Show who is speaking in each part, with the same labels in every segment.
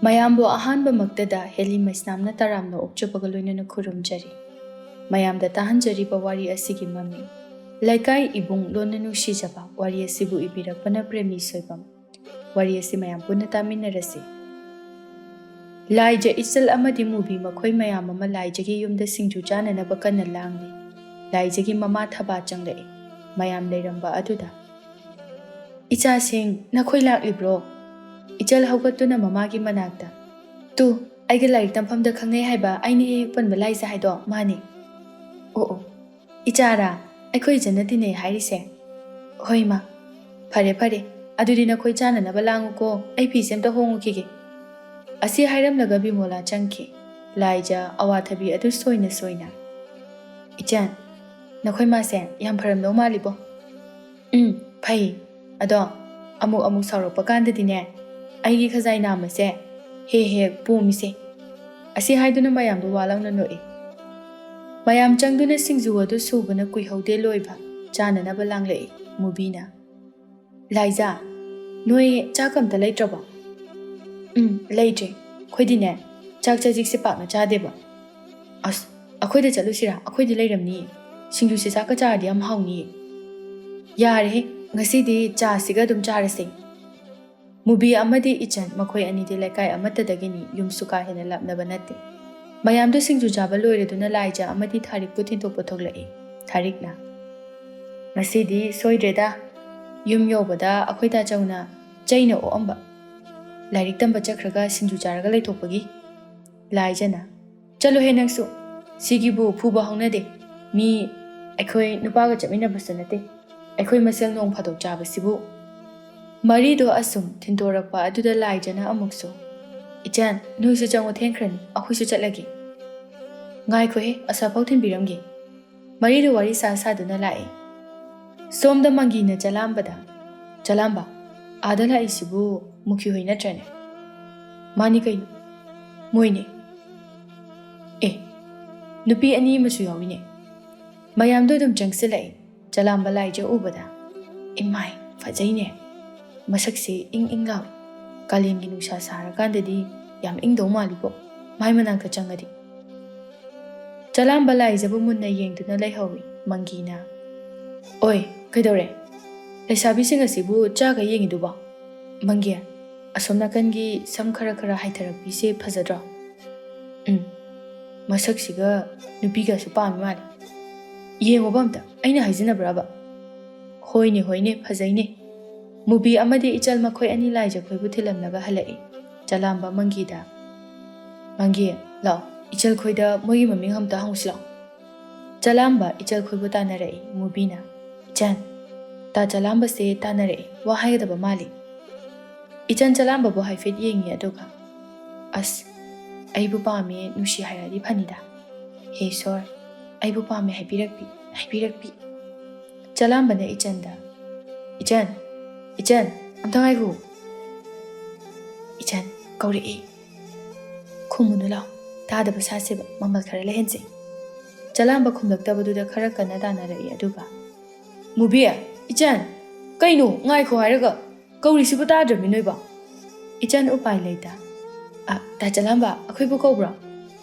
Speaker 1: ꯃꯌꯥꯝꯕꯨ ꯑꯍꯥꯟꯕꯃꯛꯇꯗ ꯍꯦꯂꯤ ꯃꯩꯁꯅꯥꯝꯅ ꯇꯔꯥꯝꯅ ꯑꯣꯛꯆꯕꯒ ꯂꯣꯏꯅꯅ ꯈꯨꯔꯨꯝꯖꯔꯤ꯫ ꯃꯌꯥꯝꯗ ꯇꯥꯍꯟꯖꯔꯤꯕ ꯋꯥꯔꯤ ꯑꯁꯤꯒꯤ ꯃꯃꯤꯡ ꯂꯩꯀꯥꯏ ꯏꯕꯨꯡ ꯂꯣꯟꯅ ꯅꯨꯡꯁꯤꯖꯕ ꯋꯥꯔꯤ ꯑꯁꯤꯕꯨ ꯏꯕꯤꯔꯛꯄꯅ ꯄ꯭ꯔꯦꯃꯤ ꯁꯣꯏꯕꯝ꯫ ꯋꯥꯔꯤ ꯑꯁꯤ ꯃꯌꯥꯝ ꯄꯨꯟꯅ ꯇꯥꯃꯤꯟꯅꯔꯁꯤ꯫ ꯂꯥꯏꯖ ꯏꯆꯜ ꯑꯃꯗꯤ ꯃꯨꯕꯤ ꯃꯈꯣꯏ ꯃꯌꯥꯝ ꯑꯃ ꯂꯥꯏꯖꯒꯤ ꯌꯨꯝꯗ ꯁꯤꯡꯖꯨ ꯆꯥꯅꯅꯕ ꯀꯟꯅ ꯂꯥꯡꯂꯤ꯫ ꯂꯥꯏꯖꯒꯤ ꯃꯃꯥ ꯊꯕꯥ ꯆꯪꯂꯛꯏ꯫ ꯃꯌꯥꯝ ꯂꯩꯔꯝꯕ ꯑꯗꯨꯗ "ꯏꯆꯥꯁꯤꯡ ꯅꯈꯣꯏ ꯂꯥꯛꯂꯤꯕ꯭ꯔꯣ?" ꯏꯆꯜ ꯍꯧꯒꯠꯇꯨꯅ ꯃꯃꯥꯒꯤ ꯃꯅꯥꯛꯇ "ꯇꯨ ꯑꯩꯒ ꯂꯥꯏꯔꯤꯛ ꯇꯝꯐꯝꯗ ꯈꯪꯅꯩ ꯍꯥꯏꯕ ꯑꯩꯅ ꯍꯦꯛ ꯍꯦꯛ ꯄꯟꯕ ꯂꯥꯏꯖ ꯍꯥꯏꯗꯣ ꯃꯥꯅꯤ." "ꯑꯣ ꯏꯆꯥꯔꯥ ꯑꯩꯈꯣꯏ ꯏꯆꯟꯅ ꯇꯤꯟꯅꯩ ꯍꯥꯏꯔꯤꯁꯦ?" "ꯍꯣꯏ ꯃꯥ." "ꯐꯔꯦ ꯐꯔꯦ ꯑꯗꯨꯗꯤ ꯅꯈꯣꯏ ꯆꯥꯅꯅꯕ ꯂꯥꯡꯉꯨꯀꯣ, ꯑꯩ ꯐꯤꯁꯦ ꯑꯝꯇ ꯍꯣꯡꯉꯨꯈꯤꯒꯦ." ꯑꯁꯤ ꯍꯥꯏꯔꯝꯂꯒ ꯕꯤꯃꯣꯂꯥ ꯆꯪꯈꯤ꯫ ꯂꯥꯏꯖ ꯑꯋꯥꯊꯕꯤ ꯑꯗꯨ ꯁꯣꯏꯅ ꯁꯣꯏꯅ "ꯏꯆꯟ ꯅꯈꯣꯏ ꯃꯥꯁꯦ ꯌꯥꯝ ꯐꯔꯝꯗꯧ ꯃꯥꯜꯂꯤꯕꯣ." "ꯐꯩ ꯑꯗꯣ ꯑꯃꯨꯛ ꯑꯃꯨꯛ ꯁꯥꯎꯔꯛꯄ ꯀꯥꯟꯗꯗꯤꯅꯦ ꯑꯩꯒꯤ ꯈꯖꯥꯏ ꯅꯥꯝꯃꯁꯦ ꯍꯦꯛ ꯍꯦꯛ ꯄꯣꯝꯃꯤꯁꯦ." ꯑꯁꯤ ꯍꯥꯏꯗꯨꯅ ꯃꯌꯥꯝꯗꯨ ꯋꯥ ꯂꯥꯎꯅ ꯅꯣꯛꯏ꯫ ꯃꯌꯥꯝ ꯆꯪꯗꯨꯅ ꯁꯤꯡꯖꯨ ꯑꯗꯨ ꯁꯨꯕꯅ ꯀꯨꯏꯍꯧꯗꯦ ꯂꯣꯏꯕ꯫ ꯆꯥꯅꯅꯕ ꯂꯥꯡꯂꯛꯏ ꯃꯨꯕꯤꯅ꯫ "ꯂꯥꯏꯖꯥ ꯅꯣꯏ ꯆꯥꯛ ꯑꯝꯇ ꯂꯩꯇ꯭ꯔꯕꯣ?" "ꯂꯩꯇ꯭ꯔꯦ ꯑꯩꯈꯣꯏꯗꯤꯅꯦ ꯆꯥꯛ ꯆꯖꯤꯛꯁꯦ ꯄꯥꯛꯅ ꯆꯥꯗꯦꯕ." "ꯑꯁ ꯑꯩꯈꯣꯏꯗ ꯆꯠꯂꯨꯁꯤꯔꯥ, ꯑꯩꯈꯣꯏꯗꯤ ꯂꯩꯔꯝꯅꯤꯌꯦ, ꯁꯤꯡꯖꯨꯁꯦ ꯆꯥꯛꯀ ꯆꯥꯔꯗꯤ ꯌꯥꯝ ꯍꯥꯎꯅꯤꯌꯦ." "ꯌꯥꯔꯦꯍꯦ ꯉꯁꯤꯗꯤ ꯆꯥꯁꯤꯒ ꯑꯗꯨꯝ ꯆꯥꯔꯁꯦ." ꯃꯨꯕꯤ ꯑꯃꯗꯤ ꯏꯆꯟ ꯃꯈꯣꯏ ꯑꯅꯤꯗꯤ ꯂꯩꯀꯥꯏ ꯑꯃꯠꯇꯗꯒꯤꯅꯤ, ꯌꯨꯝꯁꯨ ꯀꯥ ꯍꯦꯟꯅ ꯂꯥꯞꯅꯕ ꯅꯠꯇꯦ꯫ ꯃꯌꯥꯝꯗꯨ ꯁꯤꯡꯖꯨ ꯆꯥꯕ ꯂꯣꯏꯔꯗꯨꯅ ꯂꯥꯏꯖ ꯑꯃꯗꯤ ꯊꯥꯔꯤꯛꯄꯨ ꯊꯤꯟꯗꯣꯛꯄ ꯊꯣꯛꯂꯛꯏ꯫ ꯊꯥꯔꯤꯛꯅ "ꯉꯁꯤꯗꯤ ꯁꯣꯏꯗ꯭ꯔꯦꯗ, ꯌꯨꯝ ꯌꯧꯕꯗ ꯑꯩꯈꯣꯏ ꯇꯥꯆꯧꯅ ꯆꯩꯅ ꯑꯣꯛꯑꯝꯕ, ꯂꯥꯏꯔꯤꯛ ꯇꯝꯕ ꯆꯠꯈ꯭ꯔꯒ ꯁꯤꯡꯖꯨ ꯆꯥꯔꯒ ꯂꯩꯊꯣꯛꯄꯒꯤ." ꯂꯥꯏꯖꯅ "ꯆꯠꯂꯣꯍꯦ ꯅꯪꯁꯨ, ꯁꯤꯒꯤꯕꯨ ꯐꯨꯕ ꯍꯧꯅꯗꯦ, ꯃꯤ ꯑꯩꯈꯣꯏ ꯅꯨꯄꯥꯒ ꯆꯠꯃꯤꯟꯅꯕꯁꯨ ꯅꯠꯇꯦ, ꯑꯩꯈꯣই ꯃꯁꯦꯜ ꯅꯣꯡ ꯐꯥꯗꯣꯛ ꯆꯥꯕꯁꯤꯕꯨ." ꯃꯔꯤꯗꯣ ꯑꯁꯨꯝ ꯊꯤꯟꯗꯣꯔꯛꯄ ꯑꯗꯨꯗ ꯂꯥꯏꯖꯅ ꯑꯃꯨꯛꯁꯨ "ꯏꯆꯟ ꯅꯣꯏꯁꯨ ꯆꯪꯉꯣ, ꯊꯦꯡꯈ꯭ꯔꯅꯤ, ꯑꯩꯈꯣꯏꯁꯨ ꯆꯠꯂꯒꯦ." "ꯉꯥꯏꯈꯣꯍꯦ ꯑꯁꯥꯐꯥꯎ ꯊꯤꯟꯕꯤꯔꯝꯒꯦ." ꯃꯔꯤꯗꯣ ꯋꯥꯔꯤ ꯁꯥꯗꯨꯅ ꯂꯥꯛꯏ꯫ ꯁꯣꯝꯗ ꯃꯪꯒꯤꯅ ꯆꯂꯥꯝꯕꯗ "ꯆꯂꯥꯝꯕ ꯑꯥꯗ ꯂꯥꯛꯏꯁꯤꯕꯨ ꯃꯨꯈꯤ ꯍꯣꯏ ꯅꯠꯇ꯭ꯔꯅꯦ?" "ꯃꯥꯅꯤ ꯀꯩꯅꯣ, ꯃꯣꯏꯅꯦ." "ꯑꯦ ꯅꯨꯄꯤ ꯑꯅꯤ ꯑꯃꯁꯨ ꯌꯥꯎꯏꯅꯦ." ꯃꯌꯥꯝꯗꯣ ꯑꯗꯨꯝ ꯆꯪꯁꯤꯜꯂꯛꯏ꯫ ꯆꯂꯥꯝꯕ ꯂꯥꯏꯖ ꯎꯕꯗ "ꯏꯃꯥꯏ ꯐꯖꯩꯅꯦ, ꯃꯁꯛꯁꯦ ꯏꯪ ꯏꯪ ꯂꯥꯎꯏ, ꯀꯥꯂꯦꯟꯒꯤ ꯅꯨꯡꯁꯥ ꯁꯥꯔꯀꯥꯟꯗꯗꯤ ꯌꯥꯝ ꯏꯪꯗꯧ ꯃꯥꯜꯂꯤꯕꯣ, ꯃꯥꯏ ꯃꯅꯥꯛꯇ ꯆꯪꯉꯗꯤ." ꯆꯂꯥꯝꯕ ꯂꯥꯏꯖꯕꯨ ꯃꯨꯟꯅ ꯌꯦꯡꯗꯨꯅ ꯂꯩꯍꯧꯏ꯫ ꯃꯪꯒꯤꯅ "ꯑꯣꯏ ꯀꯩꯗꯧꯔꯦ, ꯂꯩꯁꯥꯕꯤꯁꯤꯡ ꯑꯁꯤꯕꯨ ꯆꯥꯒ ꯌꯦꯡꯉꯤꯗꯨꯕꯣ? ꯃꯪꯒꯤ ꯑꯁꯣꯝ ꯅꯥꯀꯟꯒꯤ ꯁꯝ ꯈꯔ ꯈꯔ ꯍꯥꯏꯊꯔꯛꯄꯤꯁꯦ ꯐꯖꯗ꯭ꯔꯣ? ꯃꯁꯛꯁꯤꯒ ꯅꯨꯄꯤꯒꯁꯨ ꯄꯥꯝꯃꯤ ꯃꯥꯜꯂꯤ, ꯌꯦꯡꯉꯣꯕ ꯑꯝꯇ, ꯑꯩꯅ ꯍꯥꯏꯖꯤꯟꯅꯕ꯭ꯔꯕ?" "ꯍꯣꯏꯅꯦ ꯍꯣꯏꯅꯦ ꯐꯖꯩꯅꯦ." ꯃꯨꯕꯤ ꯑꯃꯗꯤ ꯏꯆꯜ ꯃꯈꯣꯏ ꯑꯅꯤ ꯂꯥꯏꯖꯈꯣꯏꯕꯨ ꯊꯤꯜꯂꯝꯂꯒ ꯍꯜꯂꯛꯏ꯫ ꯆꯂꯥꯝꯕ ꯃꯪꯒꯤꯗ "ꯃꯪꯒꯤ ꯂꯥꯛꯑꯣ, ꯏꯆꯜ ꯈꯣꯏꯗ ꯃꯣꯏꯒꯤ ꯃꯃꯤꯡ ꯑꯝꯇ ꯍꯪꯉꯨꯁꯤ ꯂꯥꯛꯑꯣ." ꯆꯂꯥꯝꯕ ꯏꯆꯜ ꯈꯣꯏꯕꯨ ꯇꯥꯟꯅꯔꯛꯏ꯫ ꯃꯨꯕꯤꯅ "ꯏꯆꯟ ꯇꯥ ꯆꯂꯥꯝꯕꯁꯦ ꯇꯥꯟꯅꯔꯛꯏ, ꯋꯥ ꯍꯥꯏꯒꯗꯕ ꯃꯥꯜꯂꯤ." ꯏꯆꯟ ꯆꯂꯥꯝꯕꯕꯨ ꯍꯥꯏꯐꯦꯠ ꯌꯦꯡꯉꯤ ꯑꯗꯨꯒ "ꯑꯁ ꯑꯩꯕꯨ ꯄꯥꯝꯃꯦ ꯅꯨꯡꯁꯤ ꯍꯥꯏꯔꯗꯤ ꯐꯅꯤꯗ, ꯍꯦ ꯏꯁꯣꯔ ꯑꯩꯕꯨ ꯄꯥꯝꯃꯦ ꯍꯥꯏꯕꯤꯔꯛꯄꯤ ꯍꯥꯏꯕꯤꯔꯛꯄꯤ." ꯆꯂꯥꯝꯕꯅ ꯏꯆꯟꯗ "ꯏꯆꯟ ꯏꯆꯟ ꯑꯝꯇ ꯉꯥꯏꯈꯣ." "ꯏꯆꯟ ꯀꯧꯔꯛꯏ, ꯈꯨꯝꯃꯨꯅꯨ ꯂꯥꯎ, ꯇꯥꯗꯕ ꯁꯥꯁꯦꯕ, ꯃꯃꯜ ꯈꯔ ꯂꯩꯍꯟꯁꯦ." ꯆꯂꯥꯝꯕ ꯈꯨꯝꯂꯛꯇꯕꯗꯨꯗ ꯈꯔ ꯀꯟꯅ ꯇꯥꯟꯅꯔꯛꯏ ꯑꯗꯨꯒ "ꯃꯨꯕꯤ ꯏꯆꯟ ꯀꯩꯅꯣ ꯉꯥꯏꯈꯣ ꯍꯥꯏꯔꯒ, ꯀꯧꯔꯤꯁꯤꯕꯨ ꯇꯥꯗ꯭ꯔꯕꯤ ꯅꯣꯏꯕꯣ?" ꯏꯆꯟ ꯎꯄꯥꯏ ꯂꯩꯇ "ꯇꯥ ꯆꯂꯥꯝꯕ ꯑꯩꯈꯣꯏꯕꯨ ꯀꯧꯕ꯭ꯔꯣ?"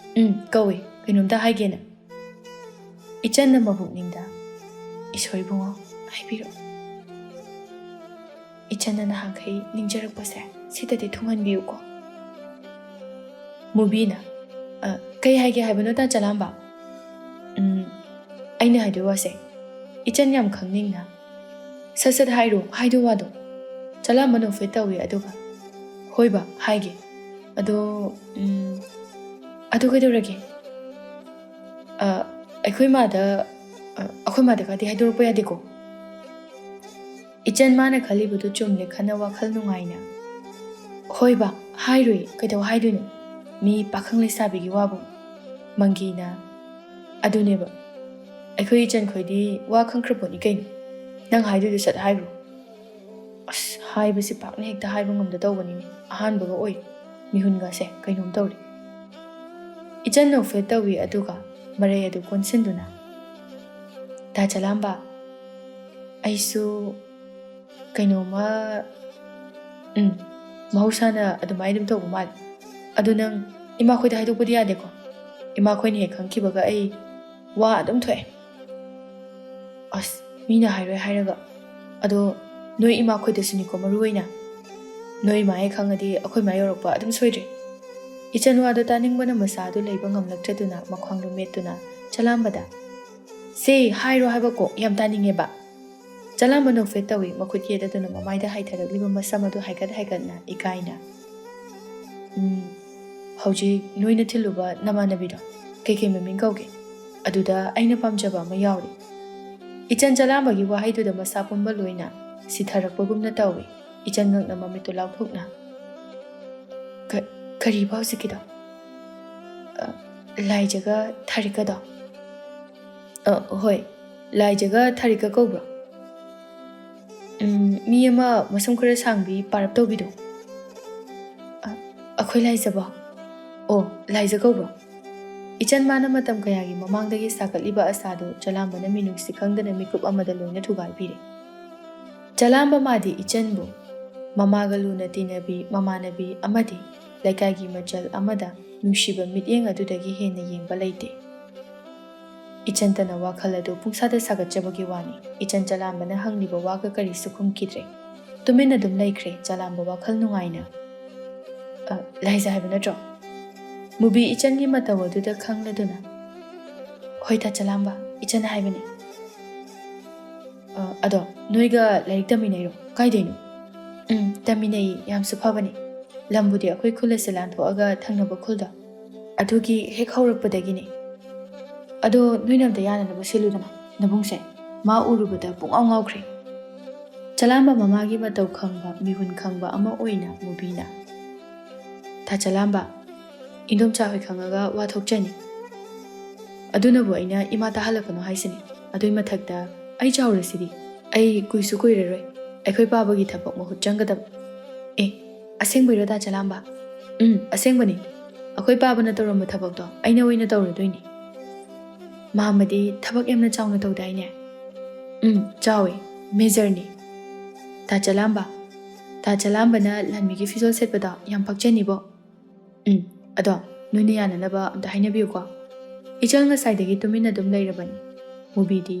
Speaker 1: "ꯀꯧꯏ, ꯀꯩꯅꯣꯝꯇ ꯍꯥꯏꯒꯦꯅ." ꯏꯆꯟꯅ ꯃꯕꯨꯛꯅꯤꯡꯗ "ꯏꯁꯣꯔ ꯏꯕꯨꯡꯉꯣ ꯍꯥꯏꯕꯤꯔꯛꯑꯣ, ꯏꯆꯟꯅ ꯅꯍꯥꯟꯈꯩ ꯅꯤꯡꯖꯔꯛꯄꯁꯦ ꯁꯤꯗꯗꯤ ꯊꯨꯡꯍꯟꯕꯤꯌꯨꯀꯣ." ꯃꯨꯕꯤꯅ "ꯀꯩ ꯍꯥꯏꯒꯦ ꯍꯥꯏꯕꯅꯣ ꯇꯥ ꯆꯂꯥꯝꯕ?" "ꯑꯩꯅ ꯍꯥꯏꯗꯣꯏ ꯋꯥꯁꯦ." ꯏꯆꯟ ꯌꯥꯝ ꯈꯪꯅꯤꯡꯅ "ꯁꯠ ꯁꯠ ꯍꯥꯏꯔꯣ, ꯍꯥꯏꯗꯣ ꯋꯥꯗꯣ." ꯆꯂꯥꯝꯕ ꯅꯣꯛꯐꯦꯠ ꯇꯧꯏ ꯑꯗꯨꯒ "ꯍꯣꯏꯕ ꯍꯥꯏꯒꯦ, ꯑꯗꯣ ꯑꯗꯨ ꯀꯩꯗꯧꯔꯒꯦ? ꯑꯩꯈꯣꯏ ꯃꯥꯗꯒꯗꯤ ꯍꯥꯏꯗꯣꯔꯛꯄ ꯌꯥꯗꯦꯀꯣ." ꯏꯆꯟ ꯃꯥꯅ ꯈꯜꯂꯤꯕꯗꯨ ꯆꯨꯝꯂꯦ ꯈꯟꯅ ꯋꯥꯈꯜ ꯅꯨꯡꯉꯥꯏꯅ "ꯍꯣꯏꯕ ꯍꯥꯏꯔꯣꯏ, ꯀꯩꯗꯧ ꯍꯥꯏꯗꯣꯏꯅꯣ, ꯃꯤ ꯄꯥꯈꯪ ꯂꯩꯁꯥꯕꯤꯒꯤ ꯋꯥꯕꯨ." ꯃꯪꯒꯤꯅ "ꯑꯗꯨꯅꯦꯕ, ꯑꯩꯈꯣꯏ ꯏꯆꯟ ꯈꯣꯏꯗꯤ ꯋꯥ ꯈꯪꯈ꯭ꯔꯄꯣꯠꯅꯤ ꯀꯩꯅꯣ, ꯅꯪ ꯍꯥꯏꯗꯣꯏꯗꯨ ꯁꯠ ꯍꯥꯏꯈ꯭ꯔꯣ." "ꯑꯁ ꯍꯥꯏꯕꯁꯤ ꯄꯥꯛꯅ ꯍꯦꯛꯇ ꯍꯥꯏꯕ ꯉꯝꯗ ꯇꯧꯕꯅꯤꯅꯦ, ꯑꯍꯥꯟꯕꯒ ꯑꯣꯏ, ꯃꯤꯍꯨꯟꯒꯁꯦ ꯀꯩꯅꯣꯝ ꯇꯧꯔꯤ." ꯏꯆꯟ ꯅꯣꯛꯐꯦꯠ ꯇꯧꯏ ꯑꯗꯨꯒ ꯃꯔꯩ ꯑꯗꯨ ꯀꯣꯟꯁꯤꯟꯗꯨꯅ "ꯇꯥ ꯆꯂꯥꯝꯕ ꯑꯩꯁꯨ ꯀꯩꯅꯣꯝꯃ ꯃꯍꯧꯁꯥꯅ ꯑꯗꯨꯃꯥꯏꯅ ꯑꯗꯨꯝ ꯇꯧꯕ ꯃꯥꯜꯂꯤ, ꯑꯗꯨ ꯅꯪ ꯏꯃꯥ ꯈꯣꯏꯗ ꯍꯥꯏꯗꯣꯛꯄꯗꯤ ꯌꯥꯗꯦꯀꯣ ꯏꯃꯥ ꯈꯣꯏꯅ ꯍꯦꯛ ꯈꯪꯈꯤꯕꯒ ꯑꯩ ꯋꯥ ꯑꯗꯨꯝ ꯊꯣꯛꯑꯦ ꯑꯁ ꯃꯤꯅ ꯍꯥꯏꯔꯣꯏ ꯍꯥꯏꯔꯒ ꯑꯗꯣ ꯅꯣꯏ ꯏꯃꯥ ꯈꯣꯏꯗꯁꯨꯅꯤꯀꯣ ꯃꯔꯨ ꯑꯣꯏꯅ ꯅꯣꯏ ꯏꯃꯥ ꯍꯦꯛ ꯈꯪꯉꯗꯤ ꯑꯩꯈꯣꯏ ꯃꯥ ꯌꯧꯔꯛꯄ ꯑꯗꯨꯝ ꯁꯣꯏꯗ꯭ꯔꯦ ꯏꯆꯟ ꯋꯥꯗꯣ ꯇꯥꯅꯤꯡꯕꯅ ꯃꯁꯥꯗꯨ ꯂꯩꯕ ꯉꯝꯂꯛꯇ꯭ꯔꯗꯨꯅ ꯃꯈ꯭ꯋꯥꯡꯗꯣ ꯃꯦꯠꯇꯨꯅ ꯆꯂꯥꯝꯕꯗ ꯁꯦ ꯍꯥꯏꯔꯣ ꯍꯥꯏꯕꯀꯣ ꯌꯥꯝ ꯇꯥꯅꯤꯡꯉꯦꯕ ꯆꯂꯥꯝꯕ ꯅꯣꯛꯐꯦꯠ ꯇꯧꯏ ꯃꯈꯨꯠ ꯌꯦꯠꯗꯨꯅ ꯃꯃꯥꯏꯗ ꯍꯥꯏꯊꯔꯛꯂꯤꯕ ꯃꯁꯝ ꯑꯗꯨ ꯍꯥꯏꯒꯠ ꯍꯥꯏꯒꯠꯅ ꯏꯀꯥꯏꯅ ꯍꯧꯖꯤꯛ ꯅꯣꯏꯅ ꯊꯤꯜꯂꯨꯕ ꯅꯃꯥꯟꯅꯕꯤꯗꯣ ꯀꯩꯀꯩ ꯃꯃꯤꯡ ꯀꯧꯒꯦ ꯑꯗꯨꯗ ꯑꯩꯅ ꯄꯥꯝꯖꯕ ꯑꯃ ꯌꯥꯎꯔꯤ ꯏꯆꯟ ꯆꯂꯥꯝꯕꯒꯤ ꯋꯥꯍꯩꯗꯨꯗ ꯃꯁꯥ ꯄꯨꯝꯕ ꯂꯣꯏꯅ ꯁꯤꯊꯔꯛꯄꯒꯨꯝꯅ ꯇꯧꯏ ꯏꯆꯟ ꯉꯛꯅ ꯃꯃꯤꯠꯇꯨ ꯂꯥꯎꯊꯣꯛꯅ ꯀꯔꯤꯕ ꯍꯧꯖꯤꯛꯀꯤꯗꯣ ꯂꯥꯏꯖꯒ ꯊꯥꯔꯤꯀꯗꯣ ꯍꯣꯏ ꯂꯥꯏꯖꯒ ꯊꯥꯔꯤꯀ ꯀꯧꯕ꯭ꯔꯣ ꯃꯤ ꯑꯃ ꯃꯁꯝ ꯈꯔ ꯁꯥꯡꯕꯤ ꯄꯥꯔꯞ ꯇꯧꯕꯤꯗꯣ ꯑꯩꯈꯣꯏ ꯂꯥꯏꯖꯕꯣ ꯑꯣ ꯂꯥꯏꯖ ꯀꯧꯕ꯭ꯔꯣ ꯏꯆꯟ ꯃꯥꯅ ꯃꯇꯝ ꯀꯌꯥꯒꯤ ꯃꯃꯥꯡꯗꯒꯤ ꯁꯥꯒꯠꯂꯤꯕ ꯑꯁꯥꯗꯨ ꯆꯂꯥꯝꯕꯅ ꯃꯤꯅꯨꯡꯁꯤ ꯈꯪꯗꯅ ꯃꯤꯀꯨꯞ ꯑꯃꯗ ꯂꯣꯏꯅ ꯊꯨꯒꯥꯏꯕꯤꯔꯦ ꯆꯂꯥꯝꯕ ꯃꯥꯗꯤ ꯏꯆꯟꯕꯨ ꯃꯃꯥꯒ ꯂꯨꯅ ꯇꯤꯟꯅꯕꯤ ꯃꯃꯥꯟꯅꯕꯤ ꯑꯃꯗꯤ ꯂꯩꯀꯥꯏꯒꯤ ꯃꯆꯜ ꯑꯃꯗ ꯅꯨꯡꯁꯤꯕ ꯃꯤꯠꯌꯦꯡ ꯑꯗꯨꯗꯒꯤ ꯍꯦꯟꯅ ꯌꯦꯡꯕ ꯂꯩꯇꯦ ꯏꯆꯟꯇꯅ ꯋꯥꯈꯜ ꯑꯗꯨ ꯄꯨꯡꯁꯥꯗ ꯁꯥꯒꯠꯆꯕꯒꯤ ꯋꯥꯅꯤ ꯏꯆꯟ ꯆꯂꯥꯝꯕꯅ ꯍꯪꯂꯤꯕ ꯋꯥꯒ ꯀꯔꯤꯁꯨ ꯈꯨꯝꯈꯤꯗ꯭ꯔꯦ ꯇꯨꯃꯤꯟꯅ ꯑꯗꯨꯝ ꯂꯩꯈ꯭ꯔꯦ ꯆꯂꯥꯝꯕ ꯋꯥꯈꯜ ꯅꯨꯡꯉꯥꯏꯅ ꯂꯥꯏꯖ ꯍꯥꯏꯕ ꯅꯠꯇ꯭ꯔꯣ ꯃꯨꯕꯤ ꯏꯆꯟꯒꯤ ꯃꯇꯧ ꯑꯗꯨꯗ ꯈꯪꯂꯗꯨꯅ ꯍꯣꯏ ꯇꯥ ꯆꯂꯥꯝꯕ ꯏꯆꯟ ꯍꯥꯏꯕꯅꯤ ꯑꯗꯣ ꯅꯣꯏꯒ ꯂꯥꯏꯔꯤꯛ ꯇꯝꯃꯤꯟꯅꯩꯔꯣ ꯀꯥꯏꯗꯩꯅꯣ ꯇꯝꯃꯤꯟꯅꯩ ꯌꯥꯝꯁꯨ ꯐꯕꯅꯤ ꯂꯝꯕꯨꯗꯤ ꯑꯩꯈꯣꯏ ꯈꯨꯜ ꯑꯁꯤ ꯂꯥꯟꯊꯣꯛꯑꯒ ꯊꯪꯅꯕ ꯈꯨꯜꯗꯣ ꯑꯗꯨꯒꯤ ꯍꯦꯛ ꯍꯧꯔꯛꯄꯗꯒꯤꯅꯤ ꯑꯗꯣ ꯅꯣꯏꯅ ꯑꯝꯇ ꯌꯥꯅꯅꯕ ꯁꯤꯜꯂꯨꯗꯅ ꯅꯕꯨꯡꯁꯦ ꯃꯥ ꯎꯔꯨꯕꯗ ꯄꯨꯡꯉꯥꯎ ꯉꯥꯎꯈ꯭ꯔꯦ ꯆꯂꯥꯝꯕ ꯃꯃꯥꯒꯤ ꯃꯇꯧ ꯈꯪꯕ ꯃꯤꯍꯨꯟ ꯈꯪꯕ ꯑꯃ ꯑꯣꯏꯅ ꯃꯨꯕꯤꯅ ꯊꯥ ꯆꯂꯥꯝꯕ ꯏꯟꯗꯣꯝꯆꯥ ꯍꯣꯏ ꯈꯪꯉꯒ ꯋꯥ ꯊꯣꯛꯆꯅꯤ ꯑꯗꯨꯅꯕꯨ ꯑꯩꯅ ꯏꯃꯥ ꯇꯥꯍꯜꯂꯛꯀꯅꯣ ꯍꯥꯏꯁꯤꯅꯤ ꯑꯗꯨꯏ ꯃꯊꯛꯇ ꯑꯩ ꯆꯥꯎꯔꯁꯤꯗꯤ ꯑꯩ ꯀꯨꯏꯁꯨ ꯀꯨꯏꯔꯔꯣꯏ ꯑꯩꯈꯣꯏ ꯄꯥꯕꯒꯤ ꯊꯕꯛ ꯃꯍꯨꯠ ꯆꯪꯒꯗꯕ ꯑꯁꯦꯡꯕꯩꯔꯣ ꯇꯥ ꯆꯂꯥꯝꯕ ꯑꯁꯦꯡꯕꯅꯤ ꯑꯩꯈꯣꯏ ꯄꯥꯕꯅ ꯇꯧꯔꯝꯕ ꯊꯕꯛꯇꯣ ꯑꯩꯅ ꯑꯣꯏꯅ ꯇꯧꯔꯗꯣꯏꯅꯤ ꯃꯥꯃꯗꯤ ꯊꯕꯛ ꯌꯥꯝꯅ ꯆꯥꯎꯅ ꯇꯧꯗꯥꯏꯅꯦ ꯆꯥꯎꯋꯤ ꯃꯦꯖꯔꯅꯤ ꯇꯥ ꯆꯂꯥꯝꯕꯅ ꯂꯥꯟꯃꯤꯒꯤ ꯐꯤꯖꯣꯜ ꯁꯦꯠꯄꯗꯣ ꯌꯥꯝ ꯄꯛꯆꯅꯤꯕꯣ ꯑꯗꯣ ꯅꯣꯏꯅ ꯌꯥꯅꯅꯕ ꯑꯝꯇ ꯍꯥꯏꯅꯕꯤꯌꯨꯀꯣ ꯏꯆꯟ ꯉꯁꯥꯏꯗꯒꯤ ꯇꯨꯃꯤꯟꯅ ꯑꯗꯨꯝ ꯂꯩꯔꯕꯅꯤ ꯃꯨꯕꯤꯗꯤ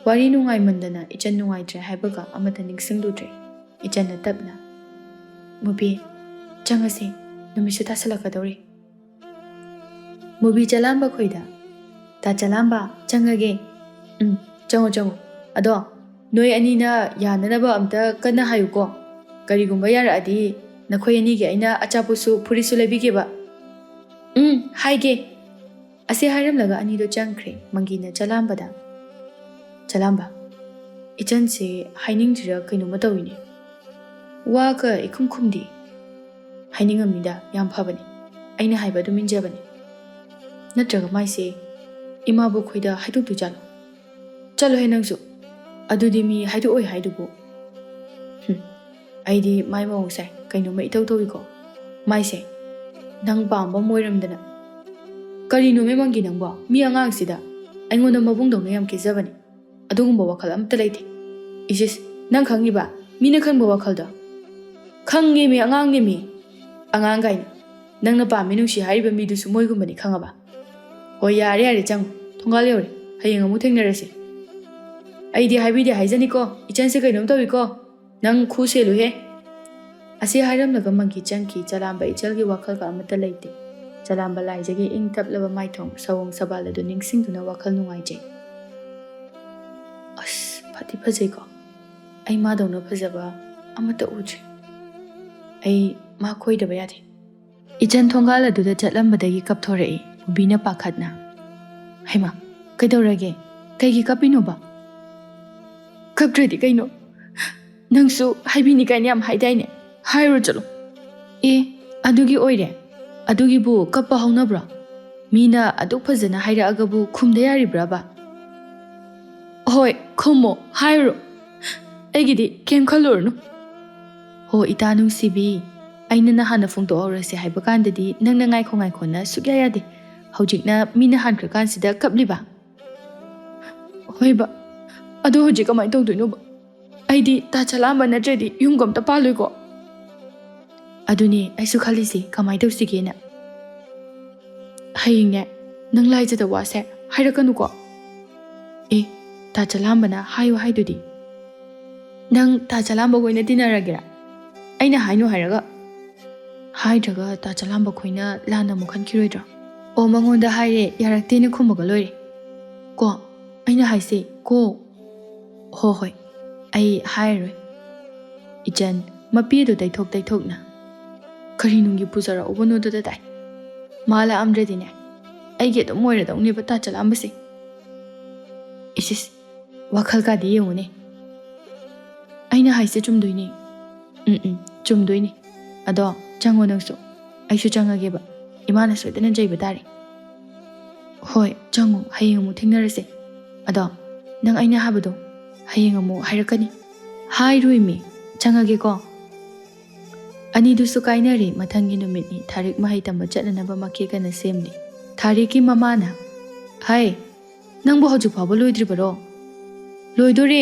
Speaker 1: ꯋꯥꯔꯤ ꯅꯨꯡꯉꯥꯏꯃꯟꯗꯅ ꯏꯆꯟ ꯅꯨꯡꯉꯥꯏꯇ꯭ꯔꯦ ꯍꯥꯏꯕꯒ ꯑꯃꯠꯇ ꯅꯤꯡꯁꯤꯡꯂꯨꯗ꯭ꯔꯦ ꯏꯆꯟꯅ ꯇꯞꯅ ꯃꯨꯕꯤ ꯆꯪꯉꯁꯤ ꯅꯨꯃꯤꯠꯁꯨ ꯇꯥꯁꯜꯂꯛꯀꯗꯧꯔꯤ ꯃꯨꯕꯤ ꯆꯂꯥꯝꯕ ꯈꯣꯏꯗ ꯇꯥ ꯆꯂꯥꯝꯕ ꯆꯪꯉꯒꯦ ꯆꯪꯉꯣ ꯑꯗꯣ ꯅꯣꯏ ꯑꯅꯤꯅ ꯌꯥꯅꯅꯕ ꯑꯝꯇ ꯀꯟꯅ ꯍꯥꯏꯌꯨꯀꯣ ꯀꯔꯤꯒꯨꯝꯕ ꯌꯥꯔꯛꯑꯗꯤ ꯅꯈꯣꯏ ꯑꯅꯤꯒꯤ ꯑꯩꯅ ꯑꯆꯥꯄꯣꯠꯁꯨ ꯐꯨꯔꯤꯠꯁꯨ ꯂꯩꯕꯤꯒꯦꯕ ꯍꯥꯏꯒꯦ ꯑꯁꯤ ꯍꯥꯏꯔꯝꯂꯒ ꯑꯅꯤꯗꯣ ꯆꯪꯈ꯭ꯔꯦ ꯃꯪꯒꯤꯅ ꯆꯂꯥꯝꯕꯗ ꯆꯂꯥꯝꯕ ꯏꯆꯟꯁꯦ ꯍꯥꯏꯅꯤꯡꯗ꯭ꯔꯤꯔ ꯀꯩꯅꯣꯝꯃ ꯇꯧꯏꯅꯦ ꯋꯥꯒ ꯏꯈꯨꯝ ꯈꯨꯝꯗꯤ ꯍꯥꯏꯅꯤꯡꯉꯝꯅꯤꯗ ꯌꯥꯝ ꯐꯕꯅꯤ ꯑꯩꯅ ꯍꯥꯏꯕ ꯑꯗꯨꯝ ꯏꯟꯖꯕꯅꯤ ꯅꯠꯇ꯭ꯔꯒ ꯃꯥꯏꯁꯦ ꯏꯃꯥꯕꯨ ꯈꯣꯏꯗ ꯍꯥꯏꯗꯣꯛꯇꯣꯏꯖꯥꯠꯂꯣ ꯆꯠꯂꯣꯍꯦ ꯅꯪꯁꯨ ꯑꯗꯨꯗꯤ ꯃꯤ ꯍꯥꯏꯗꯣꯛꯑꯣꯏ ꯍꯥꯏꯗꯨꯕꯨ ꯑꯩꯗꯤ ꯃꯥꯏ ꯃꯑꯣꯡꯁꯦ ꯀꯩꯅꯣꯝꯃ ꯏꯇꯧ ꯇꯧꯏꯀꯣ ꯃꯥꯏꯁꯦ ꯅꯪ ꯄꯥꯝꯕ ꯑꯃ ꯑꯣꯏꯔꯝꯗꯅ ꯀꯔꯤꯅꯣ ꯃꯦꯃꯪꯒꯤ ꯅꯪꯕꯣ ꯃꯤ ꯑꯉꯥꯡꯁꯤꯗ ꯑꯩꯉꯣꯟꯗ ꯃꯕꯨꯡꯗꯧꯅ ꯌꯥꯝ ꯀꯦꯖꯕꯅꯤ ꯑꯗꯨꯒꯨꯝꯕ ꯋꯥꯈꯜ ꯑꯝꯇ ꯂꯩꯇꯦ ꯏꯁꯤꯁ ꯅꯪ ꯈꯪꯉꯤꯕ ꯃꯤꯅ ꯈꯪꯕ ꯋꯥꯈꯜꯗꯣ ꯈꯪꯉꯦꯃꯤ ꯑꯉꯥꯡꯅꯦꯃꯤ ꯑꯉꯥꯡ ꯀꯥꯏꯅ ꯅꯪꯅ ꯄꯥꯝꯃꯤ ꯅꯨꯡꯁꯤ ꯍꯥꯏꯔꯤꯕ ꯃꯤꯗꯨꯁꯨ ꯃꯣꯏꯒꯨꯝꯕꯅꯤ ꯈꯪꯉꯕ ꯍꯣꯏ ꯌꯥꯔꯦ ꯆꯪꯉꯣ ꯊꯣꯡꯒꯥꯜ ꯌꯧꯔꯦ ꯍꯌꯦꯡ ꯑꯃꯨꯛ ꯊꯦꯡꯅꯔꯁꯤ ꯑꯩꯗꯤ ꯍꯥꯏꯕꯤꯗꯦ ꯍꯥꯏꯖꯅꯤꯀꯣ ꯏꯆꯟꯁꯦ ꯀꯩꯅꯣꯝ ꯇꯧꯏꯀꯣ ꯅꯪ ꯈꯨ ꯁꯦꯜꯂꯨꯍꯦ ꯑꯁꯤ ꯍꯥꯏꯔꯝꯂꯒ ꯃꯪꯒꯤ ꯆꯪꯈꯤ ꯆꯂꯥꯝꯕ ꯏꯆꯜꯒꯤ ꯋꯥꯈꯜꯒ ꯑꯃꯠꯇ ꯂꯩꯇꯦ ꯆꯂꯥꯝꯕ ꯂꯥꯏꯖꯒꯤ ꯏꯪ ꯇꯞꯂꯕ ꯃꯥꯏꯊꯣꯡ ꯁꯑꯣꯡ ꯁꯕꯥꯜ ꯑꯗꯨ ꯅꯤꯡꯁꯤꯡꯗꯨꯅ ꯋꯥꯈꯜ ꯅꯨꯡꯉꯥꯏꯖꯩ ꯑꯁ ꯐꯗꯤ ꯐꯖꯩꯀꯣ ꯑꯩ ꯃꯥꯗꯧꯅ ꯐꯖꯕ ꯑꯃꯠꯇ ꯎꯗ꯭ꯔꯤ ꯑꯩ ꯃꯥ ꯀꯣꯏꯗꯕ ꯌꯥꯗꯦ ꯏꯆꯟ ꯊꯣꯡꯒꯥꯜ ꯑꯗꯨꯗ ꯆꯠꯂꯝꯕꯗꯒꯤ ꯀꯞꯊꯣꯔꯛꯏ ꯃꯨꯕꯤꯅ ꯄꯥꯈꯠꯅ ꯍꯩꯃꯥ ꯀꯩꯗꯧꯔꯒꯦ ꯀꯩꯒꯤ ꯀꯞꯄꯤꯅꯣꯕ ꯀꯞꯇ꯭ꯔꯗꯤ ꯀꯩꯅꯣ ꯅꯪꯁꯨ ꯍꯥꯏꯕꯤꯅꯤ ꯀꯥꯏꯅ ꯌꯥꯝ ꯍꯥꯏꯗꯥꯏꯅꯦ ꯍꯥꯏꯔꯨ ꯆꯠꯂꯣ ꯑꯗꯨꯒꯤ ꯑꯣꯏꯔꯦ ꯑꯗꯨꯒꯤꯕꯨ ꯀꯞꯄ ꯍꯧꯅꯕ꯭ꯔꯣ ꯃꯤꯅ ꯑꯗꯨꯛ ꯐꯖꯅ ꯍꯥꯏꯔꯛꯑꯒꯕꯨ ꯈꯨꯝꯗ ꯌꯥꯔꯤꯕ꯭ꯔꯕ ꯍꯣꯏ ꯈꯨꯝꯃꯣ ꯍꯥꯏꯔꯨ ꯑꯩꯒꯤꯗꯤ ꯀꯩꯝ ꯈꯜꯂꯨꯔꯅꯨ ꯍꯣ ꯏꯇꯥ ꯅꯨꯡꯁꯤꯕꯤ ꯑꯩꯅ ꯅꯍꯥꯟꯅ ꯐꯣꯡꯗꯣꯛꯍꯧꯔꯁꯦ ꯍꯥꯏꯕ ꯀꯥꯟꯗꯗꯤ ꯅꯪꯅ ꯉꯥꯏꯈꯣꯅ ꯁꯨꯛꯌꯥ ꯌꯥꯗꯦ ꯍꯧꯖꯤꯛꯅ ꯃꯤꯅ ꯍꯥꯟꯈ꯭ꯔꯀꯥꯟꯁꯤꯗ ꯀꯞꯂꯤꯕ ꯍꯣꯏꯕ ꯑꯗꯨ ꯍꯧꯖꯤꯛ ꯀꯃꯥꯏꯅ ꯇꯧꯗꯣꯏꯅꯣꯕ ꯑꯩꯗꯤ ꯇꯥ ꯆꯂꯥꯝꯕ ꯅꯠꯇ꯭ꯔꯗꯤ ꯌꯨꯝꯒ ꯑꯝꯇ ꯄꯥꯜꯂꯣꯏꯀꯣ ꯑꯗꯨꯅꯦ ꯑꯩꯁꯨ ꯈꯜꯂꯤꯁꯤ ꯀꯃꯥꯏꯅ ꯇꯧꯁꯤꯒꯦꯅ ꯍꯌꯦꯡꯅꯦ ꯅꯪ ꯂꯥꯏꯖꯗ ꯋꯥꯁꯦ ꯍꯥꯏꯔꯛꯀꯅꯨꯀꯣ ꯇꯥ ꯆꯂꯥꯝꯕꯅ ꯍꯥꯏꯌꯨ ꯍꯥꯏꯗꯨꯗꯤ ꯅꯪ ꯇꯥ ꯆꯂꯥꯝꯕꯒ ꯑꯣꯏꯅ ꯇꯤꯟꯅꯔꯒꯦꯔꯥ ꯑꯩꯅ ꯍꯥꯏꯅꯨ ꯍꯥꯏꯔꯒ ꯍꯥꯏꯗ꯭ꯔꯒ ꯇꯥ ꯆꯂꯥꯝꯕ ꯈꯣꯏꯅ ꯂꯥꯟꯅ ꯑꯃꯨꯛ ꯈꯟꯈꯤꯔꯣꯏꯗ꯭ꯔꯣ ꯑꯣ ꯃꯉꯣꯟꯗ ꯍꯥꯏꯔꯦ ꯌꯥꯔꯛꯇꯦꯅ ꯈꯨꯝꯃꯒ ꯂꯣꯏꯔꯦ ꯀꯣ ꯑꯩꯅ ꯍꯥꯏꯁꯦ ꯀꯣ ꯍꯣꯏ ꯑꯩ ꯍꯥꯏꯔꯔꯣꯏ ꯏꯆꯟ ꯃꯄꯤ ꯑꯗꯨ ꯇꯩꯊꯣꯛꯅ ꯀꯔꯤ ꯅꯨꯡꯒꯤ ꯄꯨꯖꯔꯛꯎꯕꯅꯣꯗꯨꯗ ꯇꯥꯏ ꯃꯥ ꯂꯥꯛꯑꯝꯗ꯭ꯔꯗꯤꯅꯦ ꯑꯩꯒꯤ ꯑꯗꯨꯝ ꯑꯣꯏꯔꯗꯧꯅꯦꯕ ꯇꯥ ꯆꯂꯥꯝꯕꯁꯦ ꯏꯁꯤꯁ ꯋꯥꯈꯜ ꯀꯥꯗꯤ ꯌꯦꯡꯉꯨꯅꯦ ꯑꯩꯅ ꯍꯥꯏꯁꯦ ꯆꯨꯝꯗꯣꯏꯅꯤ ꯆꯨꯝꯗꯣꯏꯅꯤ ꯑꯗꯣ ꯆꯪꯉꯣ ꯅꯪꯁꯨ ꯑꯩꯁꯨ ꯆꯪꯉꯒꯦꯕ ꯏꯃꯥꯅ ꯁꯣꯏꯗꯅ ꯆꯩꯕ ꯇꯥꯔꯦ ꯍꯣꯏ ꯆꯪꯉꯣ ꯍꯌꯦꯡ ꯑꯃꯨꯛ ꯊꯦꯡꯅꯔꯁꯦ ꯑꯗꯣ ꯅꯪ ꯑꯩꯅ ꯍꯥꯏꯕꯗꯣ ꯍꯌꯦꯡ ꯑꯃꯨꯛ ꯍꯥꯏꯔꯛꯀꯅꯤ ꯍꯥꯏꯔꯣꯏꯃꯤ ꯆꯪꯉꯒꯦꯀꯣ ꯑꯅꯤꯗꯨꯁꯨ ꯀꯥꯏꯅꯔꯦ ꯃꯊꯪꯒꯤ ꯅꯨꯃꯤꯠꯅꯤ ꯊꯥꯔꯤꯛ ꯃꯍꯩ ꯇꯝꯕ ꯆꯠꯅꯅꯕ ꯃꯀꯦ ꯀꯟꯅ ꯁꯦꯝꯂꯤ ꯊꯥꯔꯤꯛꯀꯤ ꯃꯃꯥꯅ ꯍꯥꯏ ꯅꯪꯕꯨ ꯍꯧꯖꯤꯛ ꯐꯥꯎꯕ ꯂꯣꯏꯗ꯭ꯔꯤꯕꯔꯣ ꯂꯣꯏꯗꯣꯔꯦ